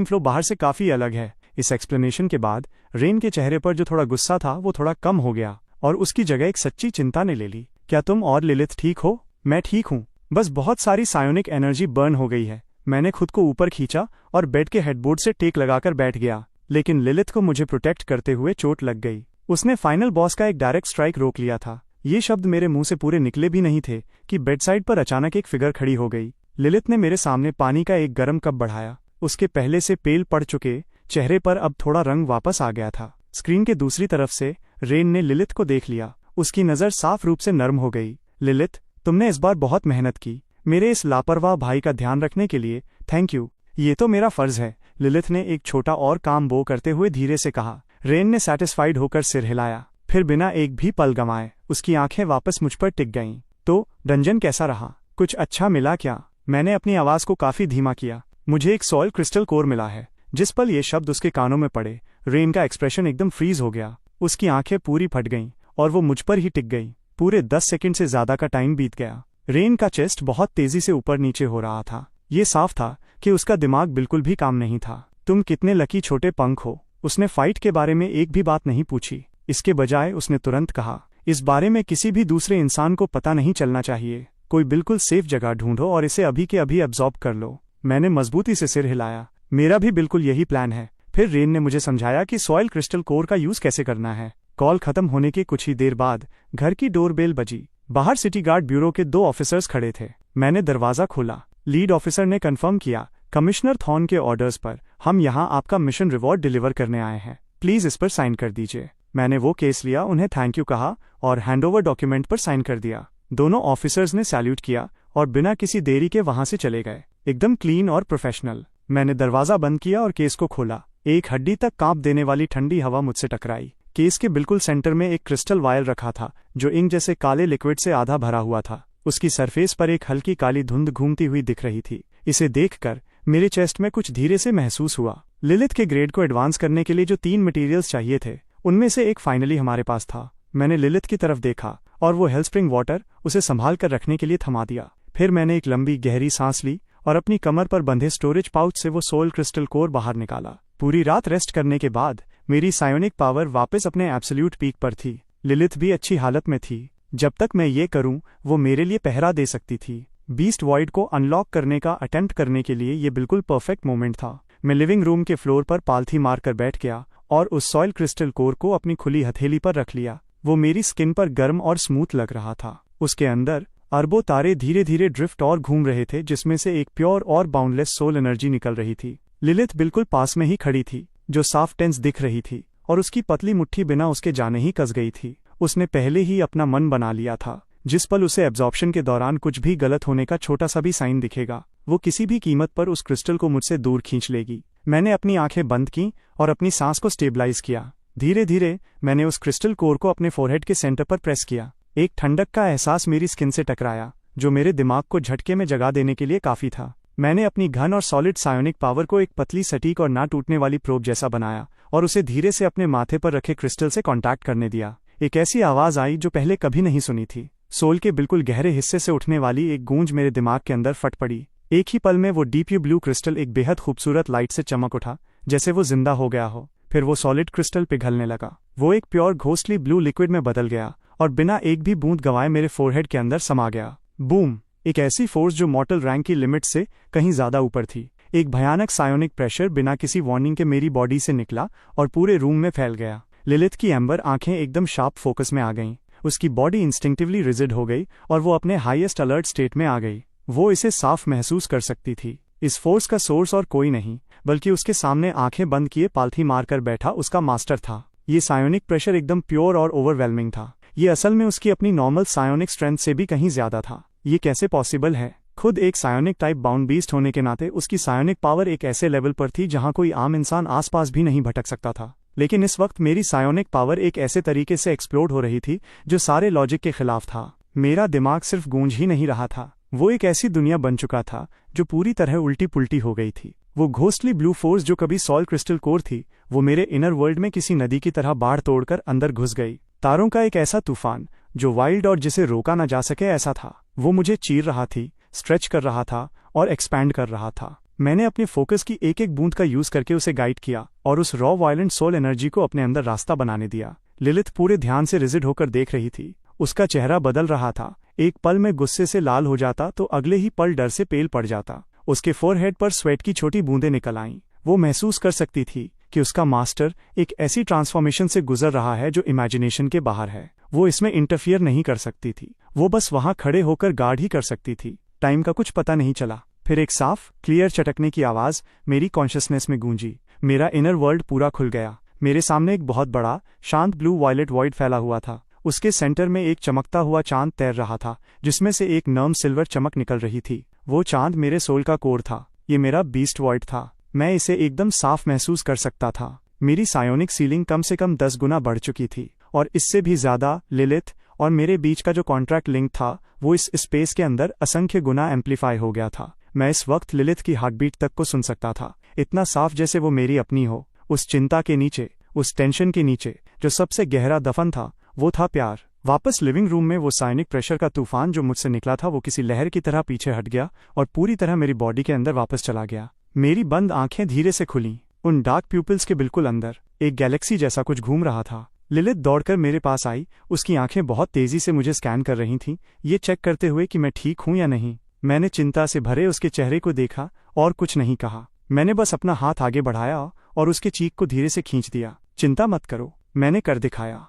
फ्लो बाहर से काफी अलग है। इस एक्सप्लेनेशन के बाद रेन के चेहरे पर जो थोड़ा गुस्सा था वो थोड़ा कम हो गया और उसकी जगह एक सच्ची चिंता ने ले ली। क्या तुम और लिलिथ ठीक हो? मैं ठीक हूँ, बस बहुत सारी सायोनिक एनर्जी बर्न हो गई है। मैंने खुद को ऊपर खींचा और बेड के हेडबोर्ड से टेक लगाकर बैठ गया, लेकिन लिलिथ को मुझे प्रोटेक्ट करते हुए चोट लग गई। उसने फाइनल बॉस का एक डायरेक्ट स्ट्राइक रोक लिया था। ये शब्द मेरे मुंह से पूरे निकले भी नहीं थे कि बेडसाइड पर अचानक एक फिगर खड़ी हो गई। लिलिथ ने मेरे सामने पानी का एक गर्म कप बढ़ाया। उसके पहले से पेल पड़ चुके चेहरे पर अब थोड़ा रंग वापस आ गया था। स्क्रीन के दूसरी तरफ से रेन ने लिलिथ को देख लिया। उसकी नज़र साफ रूप से नर्म हो गई। लिलिथ, तुमने इस बार बहुत मेहनत की। मेरे इस लापरवाह भाई का ध्यान रखने के लिए थैंक यू। ये तो मेरा फर्ज है, लिलिथ ने एक छोटा और काम बो करते हुए धीरे से कहा। रेन ने सैटिस्फाइड होकर सिर हिलाया। फिर बिना एक भी पल गंवाए उसकी आंखें वापस मुझ पर टिक गईं। तो डंजन कैसा रहा? कुछ अच्छा मिला क्या? मैंने अपनी आवाज को काफी धीमा किया। मुझे एक सॉइल क्रिस्टल कोर मिला है। जिस पल ये शब्द उसके कानों में पड़े, रेन का एक्सप्रेशन एकदम फ्रीज हो गया। उसकी आंखें पूरी फट गईं और वो मुझ पर ही टिक गई। पूरे 10 सेकंड से ज्यादा का टाइम बीत गया। रेन का चेस्ट बहुत तेजी से ऊपर नीचे हो रहा था। ये साफ था कि उसका दिमाग बिल्कुल भी काम नहीं था। तुम कितने लकी छोटे पंख हो। उसने फाइट के बारे में एक भी बात नहीं पूछी। इसके बजाय उसने तुरंत कहा, इस बारे में किसी भी दूसरे इंसान को पता नहीं चलना चाहिए। कोई बिल्कुल सेफ जगह ढूंढो और इसे अभी के अभी एब्जॉर्ब कर लो। मैंने मजबूती से सिर हिलाया। मेरा भी बिल्कुल यही प्लान है। फिर रेन ने मुझे समझाया कि सॉइल क्रिस्टल कोर का यूज कैसे करना है। कॉल खत्म होने के कुछ ही देर बाद घर की डोरबेल बजी। बाहर सिटी गार्ड ब्यूरो के 2 ऑफिसर्स खड़े थे। मैंने दरवाजा खोला। लीड ऑफिसर ने कंफर्म किया, कमिश्नर थॉर्न के ऑर्डर्स पर हम यहाँ आपका मिशन रिवॉर्ड डिलीवर करने आए हैं। प्लीज इस पर साइन कर दीजिए। मैंने वो केस लिया, उन्हें थैंक यू कहा और हैंडओवर डॉक्यूमेंट पर साइन कर दिया। दोनों ऑफिसर्स ने सैल्यूट किया और बिना किसी देरी के वहां से चले गए, एकदम क्लीन और प्रोफेशनल। मैंने दरवाजा बंद किया और केस को खोला। एक हड्डी तक कांप देने वाली ठंडी हवा मुझसे टकराई। केस के बिल्कुल सेंटर में एक क्रिस्टल वायल रखा था जो इंक जैसे काले लिक्विड से आधा भरा हुआ था। उसकी सरफेस पर एक हल्की काली धुंध घूमती हुई दिख रही थी। इसे देखकर मेरे चेस्ट में कुछ धीरे से महसूस हुआ। लिलिथ के ग्रेड को एडवांस करने के लिए जो 3 मटेरियल्स चाहिए थे, उनमें से एक फाइनली हमारे पास था। मैंने लिलिथ की तरफ देखा और वो हेल्थस्प्रिंग वाटर उसे संभाल कर रखने के लिए थमा दिया। फिर मैंने एक लंबी गहरी सांस ली और अपनी कमर पर बंधे स्टोरेज पाउच से वो सोल क्रिस्टल कोर बाहर निकाला। पूरी रात रेस्ट करने के बाद मेरी सायोनिक पावर वापस अपने एब्सोल्यूट पीक पर थी। लिलिथ भी अच्छी हालत में थी। जब तक मैं ये करूं, वो मेरे लिए पहरा दे सकती थी। बीस्ट वॉइड को अनलॉक करने का अटेम्प्ट करने के लिए ये बिल्कुल परफेक्ट मोमेंट था। मैं लिविंग रूम के फ्लोर पर पालथी मारकर बैठ गया और उस सॉइल क्रिस्टल कोर को अपनी खुली हथेली पर रख लिया। वो मेरी स्किन पर गर्म और स्मूथ लग रहा था। उसके अंदर अरबों तारे धीरे धीरे ड्रिफ्ट और घूम रहे थे, जिसमें से एक प्योर और बाउंडलेस सोल एनर्जी निकल रही थी। लिलिथ बिल्कुल पास में ही खड़ी थी, जो साफ टेंस दिख रही थी, और उसकी पतली मुट्ठी बिना उसके जाने ही कस गई थी। उसने पहले ही अपना मन बना लिया था। जिस पल उसे एब्जॉर्प्शन के दौरान कुछ भी गलत होने का छोटा सा भी साइन दिखेगा, वो किसी भी कीमत पर उस क्रिस्टल को मुझसे दूर खींच लेगी। मैंने अपनी आंखें बंद की और अपनी सांस को स्टेबलाइज किया। धीरे धीरे मैंने उस क्रिस्टल कोर को अपने फोरहेड के सेंटर पर प्रेस किया। एक ठंडक का एहसास मेरी स्किन से टकराया, जो मेरे दिमाग को झटके में जगा देने के लिए काफी था। मैंने अपनी घन और सॉलिड सायोनिक पावर को एक पतली, सटीक और ना टूटने वाली प्रोब जैसा बनाया और उसे धीरे से अपने माथे पर रखे क्रिस्टल से कांटेक्ट करने दिया। एक ऐसी आवाज आई जो पहले कभी नहीं सुनी थी। सोल के बिल्कुल गहरे हिस्से से उठने वाली एक गूंज मेरे दिमाग के अंदर फट पड़ी। एक ही पल में वो डीप ब्लू क्रिस्टल एक बेहद खूबसूरत लाइट से चमक उठा, जैसे वो जिंदा हो गया हो। फिर वो सॉलिड क्रिस्टल पिघलने लगा। वो एक प्योर घोस्टली ब्लू लिक्विड में बदल गया और बिना एक भी बूंद गंवाए मेरे फोरहेड के अंदर समा गया। बूम! एक ऐसी फोर्स जो मॉर्टल रैंक की लिमिट से कहीं ज्यादा ऊपर थी। एक भयानक सायोनिक प्रेशर बिना किसी वार्निंग के मेरी बॉडी से निकला और पूरे रूम में फैल गया। लिलिथ की एम्बर आंखें एकदम शार्प फोकस में आ गईं। उसकी बॉडी इंस्टिंक्टिवली रिजिड हो गई और वो अपने हाईएस्ट अलर्ट स्टेट में आ गई। वो इसे साफ महसूस कर सकती थी। इस फोर्स का सोर्स और कोई नहीं बल्कि उसके सामने आंखें बंद किए पालथी मारकर बैठा उसका मास्टर था। ये सायोनिक प्रेशर एकदम प्योर और ओवरवेलमिंग था। ये असल में उसकी अपनी नॉर्मल सायोनिक स्ट्रेंथ से भी कहीं ज्यादा था। ये कैसे पॉसिबल है? खुद एक सायोनिक टाइप बाउंड बीस्ट होने के नाते उसकी सायोनिक पावर एक ऐसे लेवल पर थी जहां कोई आम इंसान आसपास भी नहीं भटक सकता था। लेकिन इस वक्त मेरी सायोनिक पावर एक ऐसे तरीके से एक्सप्लोड हो रही थी जो सारे लॉजिक के खिलाफ था। मेरा दिमाग सिर्फ गूंज ही नहीं रहा था, वो एक ऐसी दुनिया बन चुका था जो पूरी तरह उल्टी पुल्टी हो गई थी। वो घोस्टली ब्लू फोर्स जो कभी सॉल क्रिस्टल कोर थी, वो मेरे इनर वर्ल्ड में किसी नदी की तरह बाढ़ तोड़कर अंदर घुस गई। तारों का एक ऐसा तूफान जो वाइल्ड और जिसे रोका न जा सके ऐसा था। वो मुझे चीर रहा थी, स्ट्रेच कर रहा था और एक्सपैंड कर रहा था। मैंने अपने फोकस की एक एक बूंद का यूज करके उसे गाइड किया और उस रॉ वायलेंट सोल एनर्जी को अपने अंदर रास्ता बनाने दिया। लिलिथ पूरे ध्यान से रिजिड होकर देख रही थी। उसका चेहरा बदल रहा था। एक पल में गुस्से से लाल हो जाता तो अगले ही पल डर से पेल पड़ जाता। उसके फोरहेड पर स्वेट की छोटी बूंदें निकल आईं। वो महसूस कर सकती थी कि उसका मास्टर एक ऐसी ट्रांसफॉर्मेशन से गुजर रहा है जो इमेजिनेशन के बाहर है। वो इसमें इंटरफियर नहीं कर सकती थी। वो बस वहां खड़े होकर गार्ड ही कर सकती थी। टाइम का कुछ पता नहीं चला। फिर एक साफ, क्लियर चटकने की आवाज मेरी कॉन्शियसनेस में गूंजी। मेरा इनर वर्ल्ड पूरा खुल गया। मेरे सामने एक बहुत बड़ा, शांत ब्लू वायलेट वॉइड फैला हुआ था। उसके सेंटर में एक चमकता हुआ चांद तैर रहा था, जिसमें से एक नर्म सिल्वर चमक निकल रही थी। वो चांद मेरे सोल का कोर था। ये मेरा बीस्ट वॉइड था। मैं इसे एकदम साफ महसूस कर सकता था। मेरी सायोनिक सीलिंग कम से कम 10 गुना बढ़ चुकी थी और इससे भी ज्यादा लिलिथ और मेरे बीच का जो कॉन्ट्रैक्ट लिंक था वो इस स्पेस के अंदर असंख्य गुना एम्पलीफाई हो गया था। मैं इस वक्त लिलिथ की हार्टबीट तक को सुन सकता था, इतना साफ जैसे वो मेरी अपनी हो। उस चिंता के नीचे, उस टेंशन के नीचे जो सबसे गहरा दफन था वो था प्यार। वापस लिविंग रूम में वो साइनिक प्रेशर का तूफान जो मुझसे निकला था वो किसी लहर की तरह पीछे हट गया और पूरी तरह मेरी बॉडी के अंदर वापस चला गया। मेरी बंद आंखें धीरे से खुलीं। उन डार्क प्यूपिल्स के बिल्कुल अंदर एक गैलेक्सी जैसा कुछ घूम रहा था। लिलिथ दौड़कर मेरे पास आई। उसकी आंखें बहुत तेजी से मुझे स्कैन कर रही थीं, ये चेक करते हुए कि मैं ठीक हूं या नहीं। मैंने चिंता से भरे उसके चेहरे को देखा और कुछ नहीं कहा। मैंने बस अपना हाथ आगे बढ़ाया और उसके चीक को धीरे से खींच दिया। चिंता मत करो, मैंने कर दिखाया।